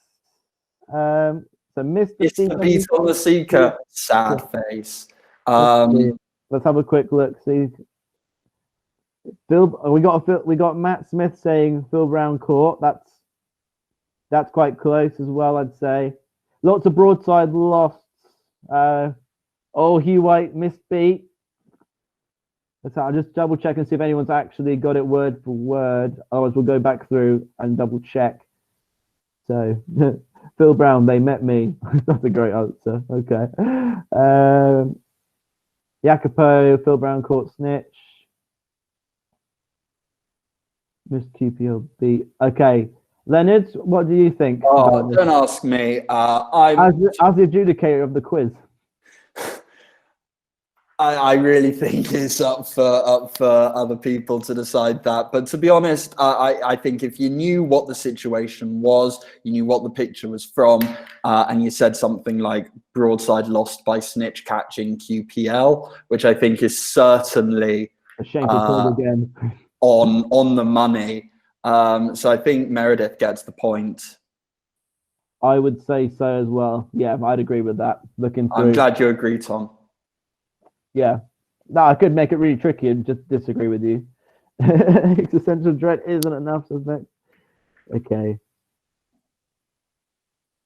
So Mr. It's the Beat on the Seeker. Sad face. Let's have a quick look. See, Phil, we got Matt Smith saying Phil Brown Court. That's quite close as well, I'd say. Lots of broadside lost. Hugh White missed beat. I'll just double check and see if anyone's actually got it word for word. Otherwise, we'll go back through and double check. So, Phil Brown, they met me. That's a great answer. Okay. Jacopo, Phil Brown caught Snitch. Miss QPL beat. Okay. Leonard, what do you think? Oh, don't ask me. As the adjudicator of the quiz. I really think it's up for other people to decide that. But to be honest, I think if you knew what the situation was, you knew what the picture was from, and you said something like broadside lost by snitch catching QPL, which I think is certainly again. on the money. So I think Meredith gets the point. I would say so as well. Yeah, I'd agree with that. Looking through. I'm glad you agree, Tom. Yeah. No, I could make it really tricky and just disagree with you. Existential dread isn't enough, isn't it? Okay.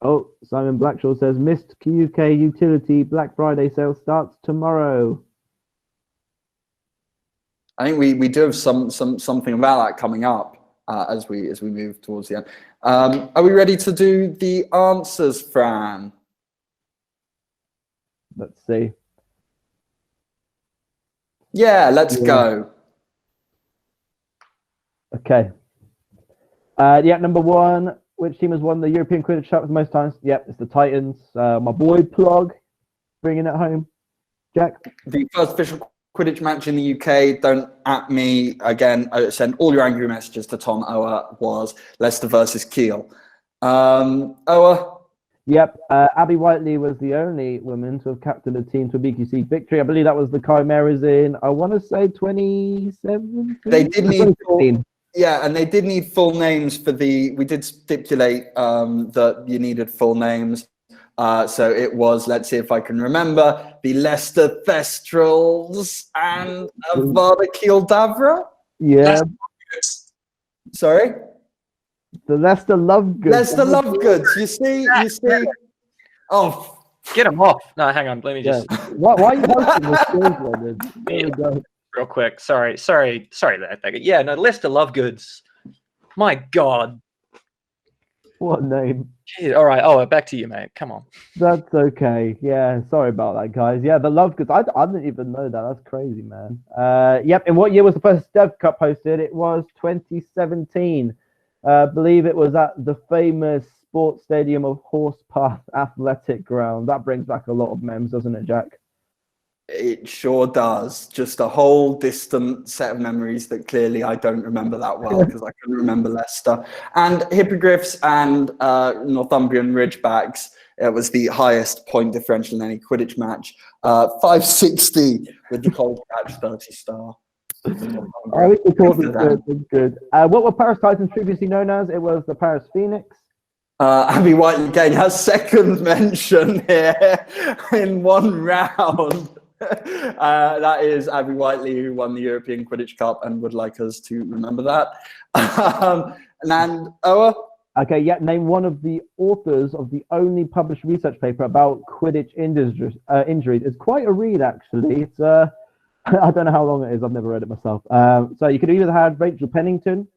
Oh, Simon Blackshaw says missed UK utility Black Friday sale starts tomorrow. I think we do have something about that coming up as we move towards the end. Are we ready to do the answers, Fran? Let's see. Yeah, let's go. Okay. Yeah, number one. Which team has won the European Quidditch Cup the most times? Yep, it's the Titans. My boy Plug, bringing it home. Jack? The first official Quidditch match in the UK, don't at me again, send all your angry messages to Tom Ower, was Leicester versus Kiel. Ower? Yep, Abby Whiteley was the only woman to have captained a team to a BQC victory. I believe that was the Chimeras in, I want to say 2017? They did need... Yeah, and they did need full names for the... We did stipulate that you needed full names. So it was, let's see if I can remember, the Leicester Thestrals and Avada Kedavra? Yeah. Sorry? The Leicester Lovegoods. Leicester Lovegoods. You see. Oh, get him off. No, hang on. Let me just. Why are you hosting this quiz, Leonard? There we go. Real quick. Sorry. Yeah, no, Leicester Lovegoods. My God. What name? Jeez, all right. Oh, back to you, mate. Come on. That's okay. Yeah, sorry about that, guys. Yeah, the Lovegoods. I didn't even know that. That's crazy, man. Yep. In what year was the first Dev Cup hosted? It was 2017. Believe it was at the famous sports stadium of Horsepath Athletic Ground. That brings back a lot of memes, doesn't it, Jack? It sure does. Just a whole distant set of memories that clearly I don't remember that well because I couldn't remember Leicester. And Hippogriffs and Northumbrian Ridgebacks, it was the highest point differential in any Quidditch match. 560 with the cold catch 30 star. I think the court was good. What were Paris Titans previously known as? It was the Paris Phoenix. Abby Whiteley again has second mention here in one round. That is Abby Whiteley, who won the European Quidditch Cup and would like us to remember that. And Owa? Okay, yeah, name one of the authors of the only published research paper about Quidditch injuries. It's quite a read, actually. It's I don't know how long it is. I've never read it myself. So you could either have Rachel Pennington.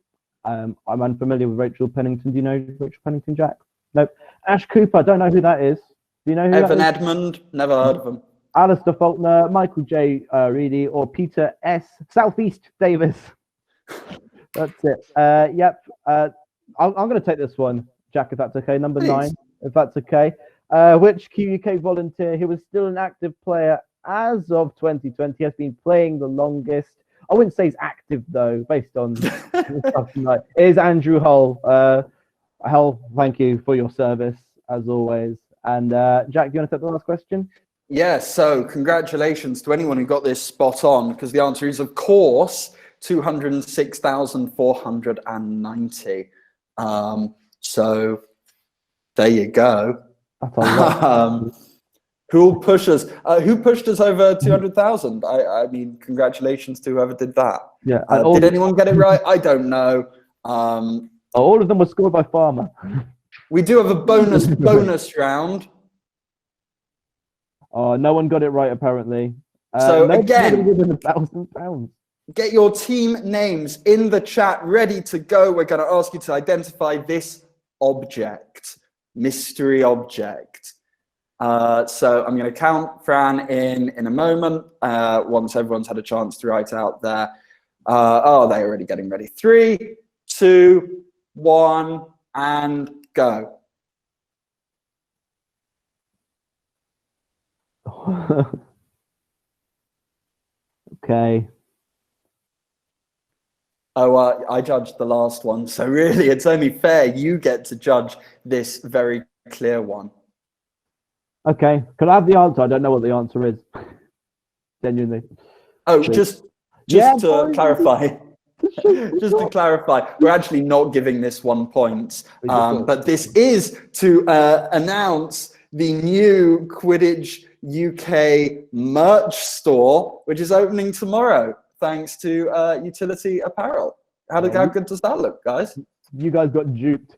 I'm unfamiliar with Rachel Pennington. Do you know Rachel Pennington, Jack? Nope. Ash Cooper. Don't know who that is. Do you know who Evan that is? Edmund. Never heard of him. Alistair Faulkner, Michael J. Reedy, or Peter S. Southeast Davis. That's it. Yep. I'm going to take this one, Jack, if that's okay. Number 9, if that's okay. Which QUK volunteer who was still an active player as of 2020 has been playing the longest? I wouldn't say he's active though, based on stuff like it is Andrew Hull. Hull, thank you for your service as always. And Jack, do you want to take the last question? Yes. So congratulations to anyone who got this spot on, because the answer is, of course, 206,490. So there you go. That's a lot. Who pushed us over 200,000? I mean, congratulations to whoever did that. Yeah. Did anyone get it right? I don't know. All of them were scored by Farmer. We do have a bonus round. Oh, no one got it right apparently. So again, within £1,000. Get your team names in the chat ready to go. We're going to ask you to identify this object, mystery object. So I'm going to count Fran in a moment once everyone's had a chance to write out there. Oh, they're already getting ready. 3, 2, 1, and go. Okay. Oh, I judged the last one, so really it's only fair you get to judge this very clear one. Okay. Could I have the answer? I don't know what the answer is. Genuinely. Oh, Please. just Yeah, to boy. clarify, just to clarify, we're actually not giving this 1 point, but this is to announce the new Quidditch UK merch store, which is opening tomorrow, thanks to Utility Apparel. How good does that look, guys? You guys got duped.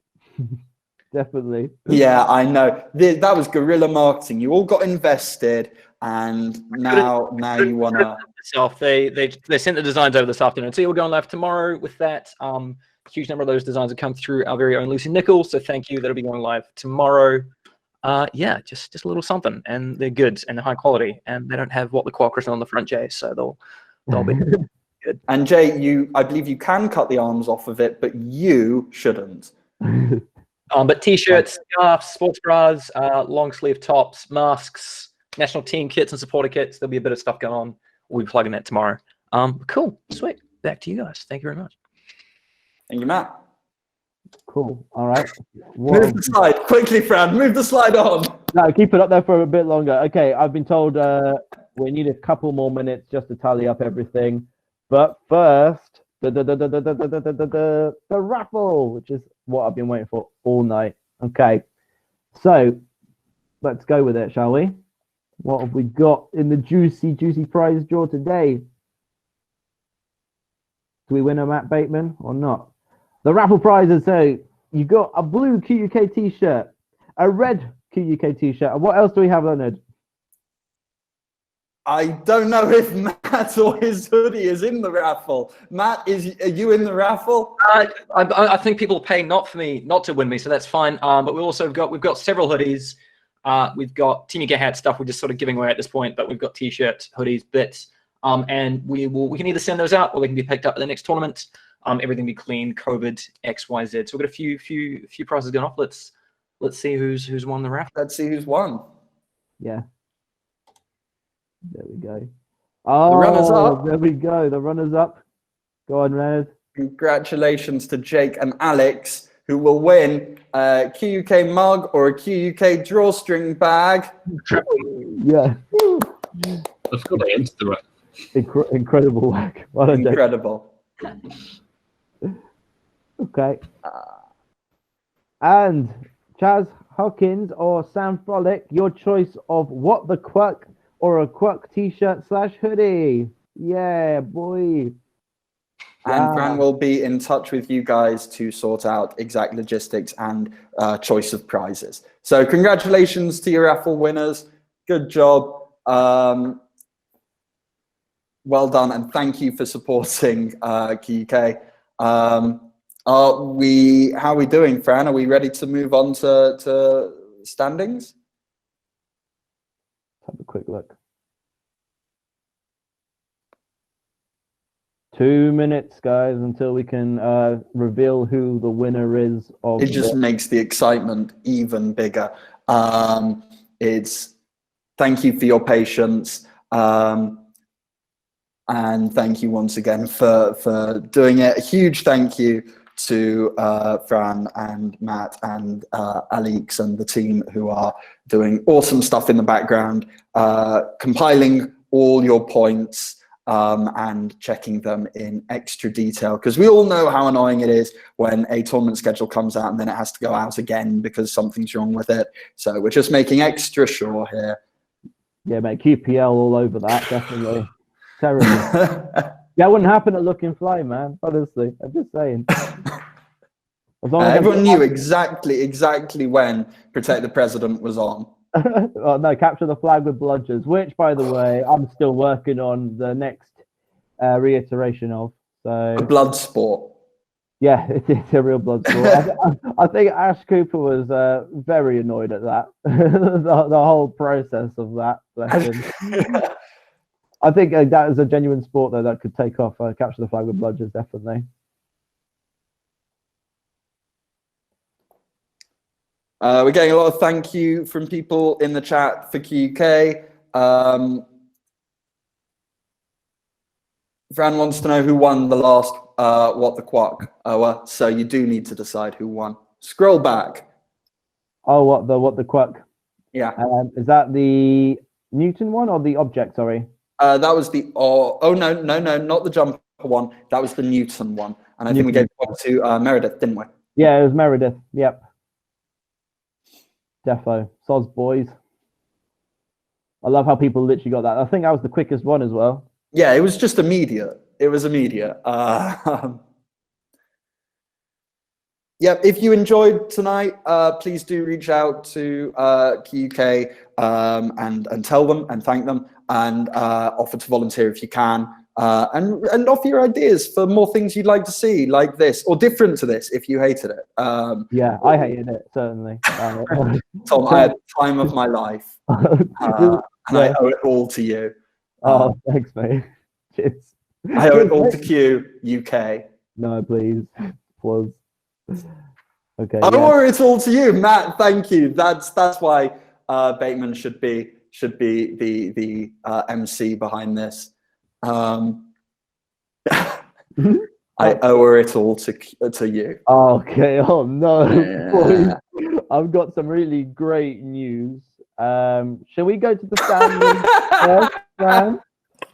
Definitely. Yeah, I know. That was guerrilla marketing. You all got invested, and now you wanna. They sent the designs over this afternoon, so we're going live tomorrow with that. Huge number of those designs have come through our very own Lucy Nichols, so thank you. That'll be going live tomorrow. Yeah, just a little something, and they're good and they're high quality, and they don't have what the quack written on the front, Jay, so they'll be good. And Jay, I believe you can cut the arms off of it, but you shouldn't. But t-shirts, scarves, sports bras, long sleeve tops, masks, national team kits and supporter kits. There'll be a bit of stuff going on. We'll be plugging that tomorrow. Cool, sweet. Back to you guys. Thank you very much. Thank you, Matt. Cool. All right. Move the slide quickly, Fran. Move the slide on. No, keep it up there for a bit longer. Okay, I've been told we need a couple more minutes just to tally up everything. But first, the raffle, which is what I've been waiting for all night. Okay, so let's go with it, shall we? What have we got in the juicy prize draw today? Do we win a Matt Bateman or not? The raffle prizes. So you got a blue QUK t-shirt, a red QUK t-shirt, and what else do we have, Leonard? I don't know if Matt or his hoodie is in the raffle. Matt, are you in the raffle? I think people are paying not to win me, so that's fine. But we've got several hoodies. We've got Team UK hat stuff. We're just sort of giving away at this point, but we've got t-shirts, hoodies, bits, and we can either send those out or they can be picked up at the next tournament. Everything be clean, COVID, XYZ. So we've got a few prizes going off. Let's see who's won the raffle. Let's see who's won. Yeah. There we go. Oh, the runners up. There we go. The runners up. Go on, Leonard. Congratulations to Jake and Alex, who will win a QUK mug or a QUK drawstring bag. Yeah. I've got to enter the right. Incredible work. Well done, Incredible. Okay. And Chaz Hawkins or Sam Frolic, your choice of what the quack or a quack t-shirt / hoodie. Yeah, boy. And Fran will be in touch with you guys to sort out exact logistics and choice of prizes. So congratulations to your raffle winners. Good job. Well done, and thank you for supporting QUK. How are we doing, Fran? Are we ready to move on to standings? Have a quick look. 2 minutes, guys, until we can reveal who the winner is of. It just makes the excitement even bigger. It's thank you for your patience, and thank you once again for doing it. A huge thank you to Fran and Matt and Alex and the team who are doing awesome stuff in the background, compiling all your points and checking them in extra detail, because we all know how annoying it is when a tournament schedule comes out and then it has to go out again because something's wrong with it. So we're just making extra sure here. Yeah, mate, QPL all over that, definitely. Terrible. That wouldn't happen at Looking Fly, man. Honestly, I'm just saying. Everyone knew exactly when Protect the President was on. Oh, no, Capture the Flag with Bludgers, which, by the way, I'm still working on the next reiteration of. So a blood sport. Yeah, it's a real blood sport. I think Ash Cooper was very annoyed at that, the whole process of that. I think that is a genuine sport, though, that could take off. Capture the Flag with Bludgers, definitely. We're getting a lot of thank you from people in the chat for QUK. Fran wants to know who won the last What the Quack hour, so you do need to decide who won. Scroll back. Oh, what the quack? Yeah. Is that the Newton one or the object? Sorry. That was the no, not the jumper one. That was the Newton one, and I think we gave one to Meredith, didn't we? Yeah, it was Meredith. Yep. Defo. Soz boys. I love how people literally got that. I think that was the quickest one as well. Yeah, it was just immediate. It was immediate. Yeah, if you enjoyed tonight, please do reach out to QUK and tell them and thank them and offer to volunteer if you can. And offer your ideas for more things you'd like to see, like this, or different to this if you hated it. Yeah, I hated it, certainly. Tom, I had the time of my life, and I owe it all to you. Oh, thanks, mate. Cheers. I owe it all to Q, UK. No, please. Applause. Okay. I owe it all to you, Matt. Thank you. That's why Bateman should be the MC behind this. I owe it all to you. Okay. Oh no, Yeah. boys. I've got some really great news. Shall we go to the standings first, Fran?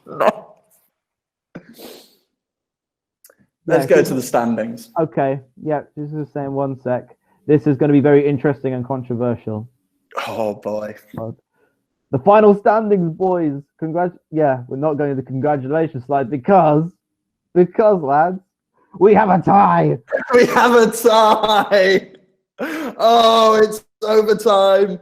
No. Let's go to the standings. Okay. Yeah, this is the same. One sec. This is going to be very interesting and controversial. Oh boy. The final standings, boys. Yeah, we're not going to the congratulations slide because lads, we have a tie. We have a tie. Oh, it's overtime.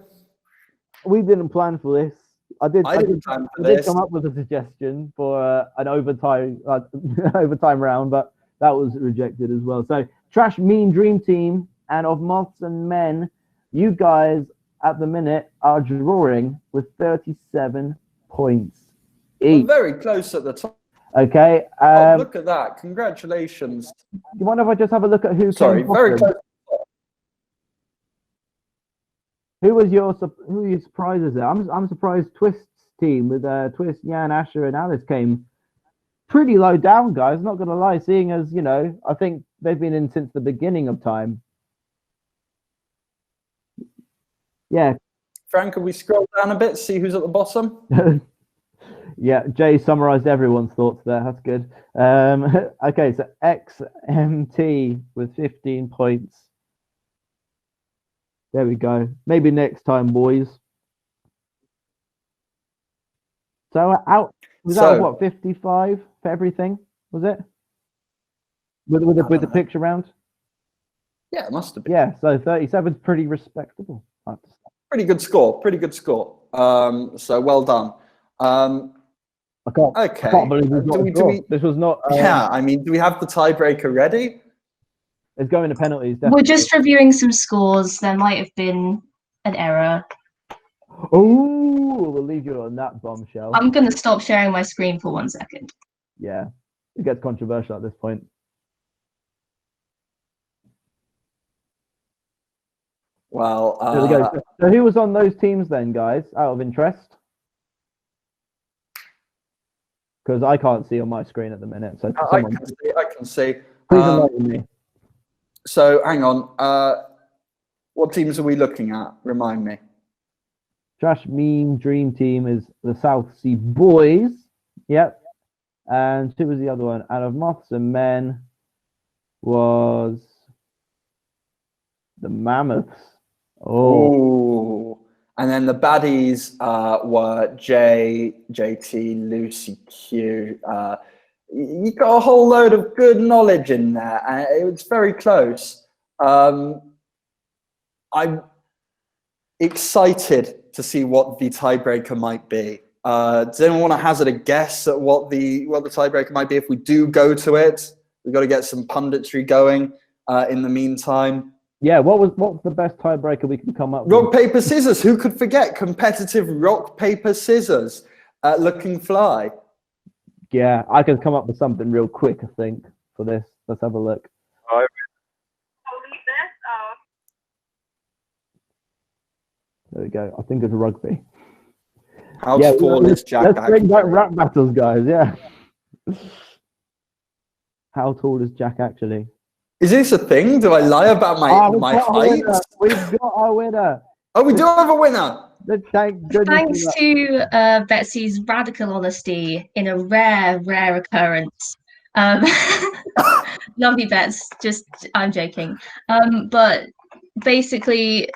We didn't plan for this. I did plan for this. come up with a suggestion for an overtime round, but that was rejected as well. So, Trash Mean Dream Team and Of Moths and Men, you guys at the minute are drawing with 37 points each. We're very close at the top. Okay. Look at that! Congratulations. You mind if I just have a look at who? Sorry, came very bottom? close. Who was your surprises there? I'm surprised Twist's team with Twist, Jan, Asher, and Alice came pretty low down, guys. Not gonna lie, seeing as I think they've been in since the beginning of time. Yeah. Frank, can we scroll down a bit, see who's at the bottom? Yeah, Jay summarized everyone's thoughts there. That's good. Okay, so XMT with 15 points. There we go. Maybe next time, boys. So that what 55 for everything? Was it? With the picture round? Yeah, it must have been. Yeah, so 37 is pretty respectable. Pretty good score. Pretty good score. So well done. I can't believe we've got a draw. This was not. Yeah, I mean, do we have the tiebreaker ready? It's going to penalties. We're Definitely. just reviewing some scores. There might have been an error. Oh, we'll leave you on that bombshell. I'm going to stop sharing my screen for 1 second. Yeah, it gets controversial at this point. Well, there we go. So who was on those teams then, guys, out of interest? Because I can't see on my screen at the minute. So I can see. Please enlighten me. So hang on. What teams are we looking at? Remind me. Trash Mean Dream Team is the South Sea Boys. Yep. And who was the other one? Out of Moths and Men was the Mammoths. Oh. And then the baddies were JT, Lucy Q. You got a whole load of good knowledge in there, and it was very close. I'm excited to see what the tiebreaker might be. Does anyone want to hazard a guess at what the tiebreaker might be? If we do go to it, we've got to get some punditry going in the meantime. Yeah, what's the best tiebreaker we can come up with? Rock, paper, scissors. Who could forget competitive rock, paper, scissors looking fly? Yeah, I can come up with something real quick, I think, for this. Let's have a look. There we go. I think it's rugby. How to score this, Jack? Let's bring back rap battles, guys. Yeah. How tall is Jack actually? Is this a thing? Do I lie about my height? We've got our winner. Oh, we do have a winner. Thank goodness. Thanks to Betsy's radical honesty in a rare occurrence. Love you, Bets. Just, I'm joking. But basically,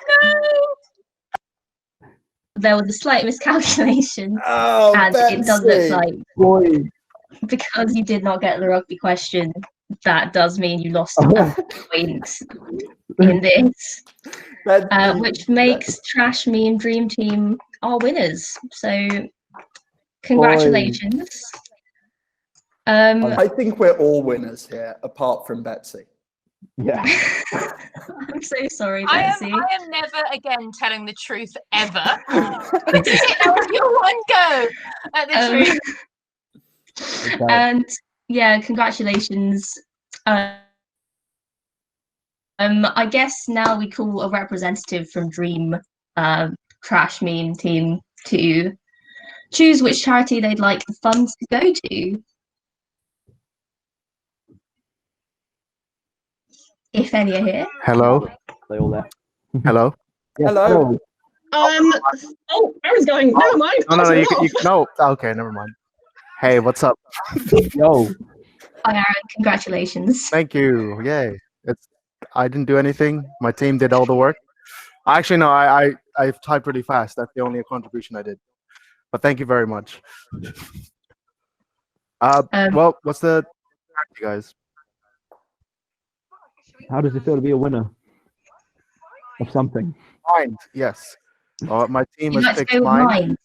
there was a slight miscalculation, and it does look like because you did not get the rugby question, that does mean you lost a point in this, which makes Trash Me and Dream Team our winners. So, congratulations. I think we're all winners here, apart from Betsy. Yeah. I'm so sorry, I Betsy. am never again telling the truth ever. That was your one go at the truth. Okay. And yeah, congratulations. I guess now we call a representative from Dream Crash Meme Team to choose which charity they'd like the funds to go to. If any are here. Hello. They all there. Hello. Yes, hello. Oh, I was going. Never mind. No. No. Okay, never mind. Hey, what's up? Yo. Hi, Aaron. Congratulations. Thank you. Yay. I didn't do anything. My team did all the work. Actually, no. I typed really fast. That's the only contribution I did. But thank you very much. Well, what's the charity, guys? How does it feel to be a winner of something? Mind, yes. My team You'd has like to picked go with Mind. Mind.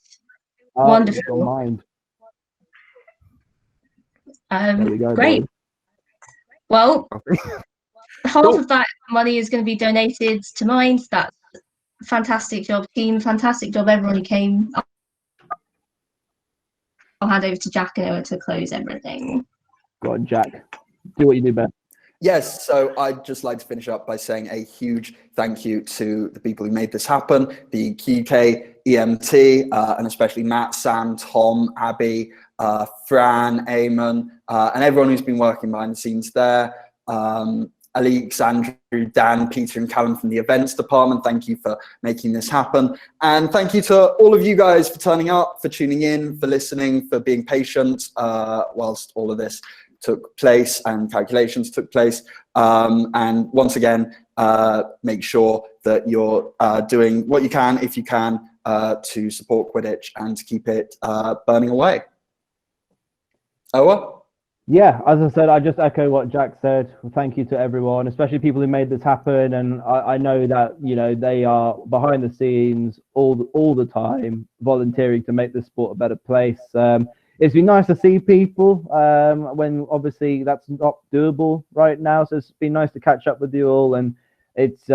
Oh, Wonderful. Mind. There we go, Great. boys. Well, half of that money is going to be donated to Mind. That's fantastic job, team. Fantastic job, everyone who came. I'll hand over to Jack and Owen to close everything. Go on, Jack. Do what you do best. Yes, so I'd just like to finish up by saying a huge thank you to the people who made this happen, the QK, EMT, and especially Matt, Sam, Tom, Abby, Fran, Eamon, and everyone who's been working behind the scenes there. Alix, Andrew, Dan, Peter, and Callum from the events department. Thank you for making this happen. And thank you to all of you guys for turning up, for tuning in, for listening, for being patient whilst all of this took place and calculations took place. And once again, make sure that you're doing what you can, if you can, to support Quidditch and to keep it burning away. Owa? Yeah, as I said, I just echo what Jack said. Thank you to everyone, especially people who made this happen. And I know that, you know, they are behind the scenes all the time, volunteering to make the sport a better place. It's been nice to see people when obviously that's not doable right now. So it's been nice to catch up with you all. And it's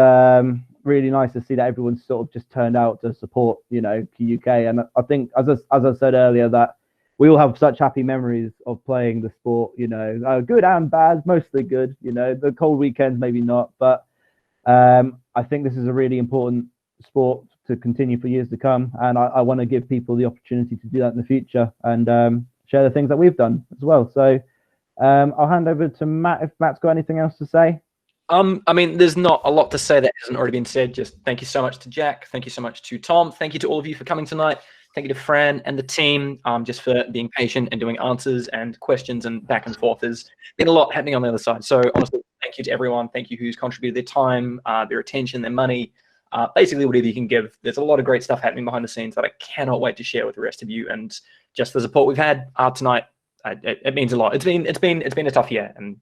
really nice to see that everyone's sort of just turned out to support, you know, QUK. And I think, as I said earlier, that we all have such happy memories of playing the sport, you know, good and bad, mostly good, you know, the cold weekends, maybe not. But I think this is a really important sport to continue for years to come. And I want to give people the opportunity to do that in the future and share the things that we've done as well. So I'll hand over to Matt if Matt's got anything else to say. I mean, there's not a lot to say that hasn't already been said. Just thank you so much to Jack. Thank you so much to Tom. Thank you to all of you for coming tonight. Thank you to Fran and the team just for being patient and doing answers and questions and back and forth. There's been a lot happening on the other side. So honestly, thank you to everyone. Thank you who's contributed their time, their attention, their money, basically whatever you can give. There's a lot of great stuff happening behind the scenes that I cannot wait to share with the rest of you. And just the support we've had tonight, it means a lot. It's been a tough year, and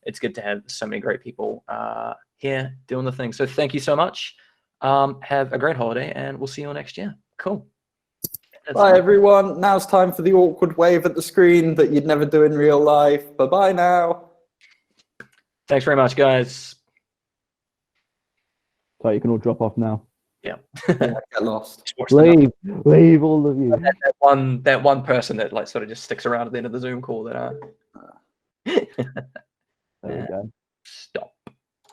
it's good to have so many great people here doing the thing. So thank you so much. Have a great holiday, and we'll see you all next year. Cool. Bye, everyone. Now it's time for the awkward wave at the screen that you'd never do in real life. Bye-bye now. Thanks very much, guys. So you can all drop off now. Yeah. Get lost. Leave all of you. That one person that like sort of just sticks around at the end of the Zoom call that there we go. Stop.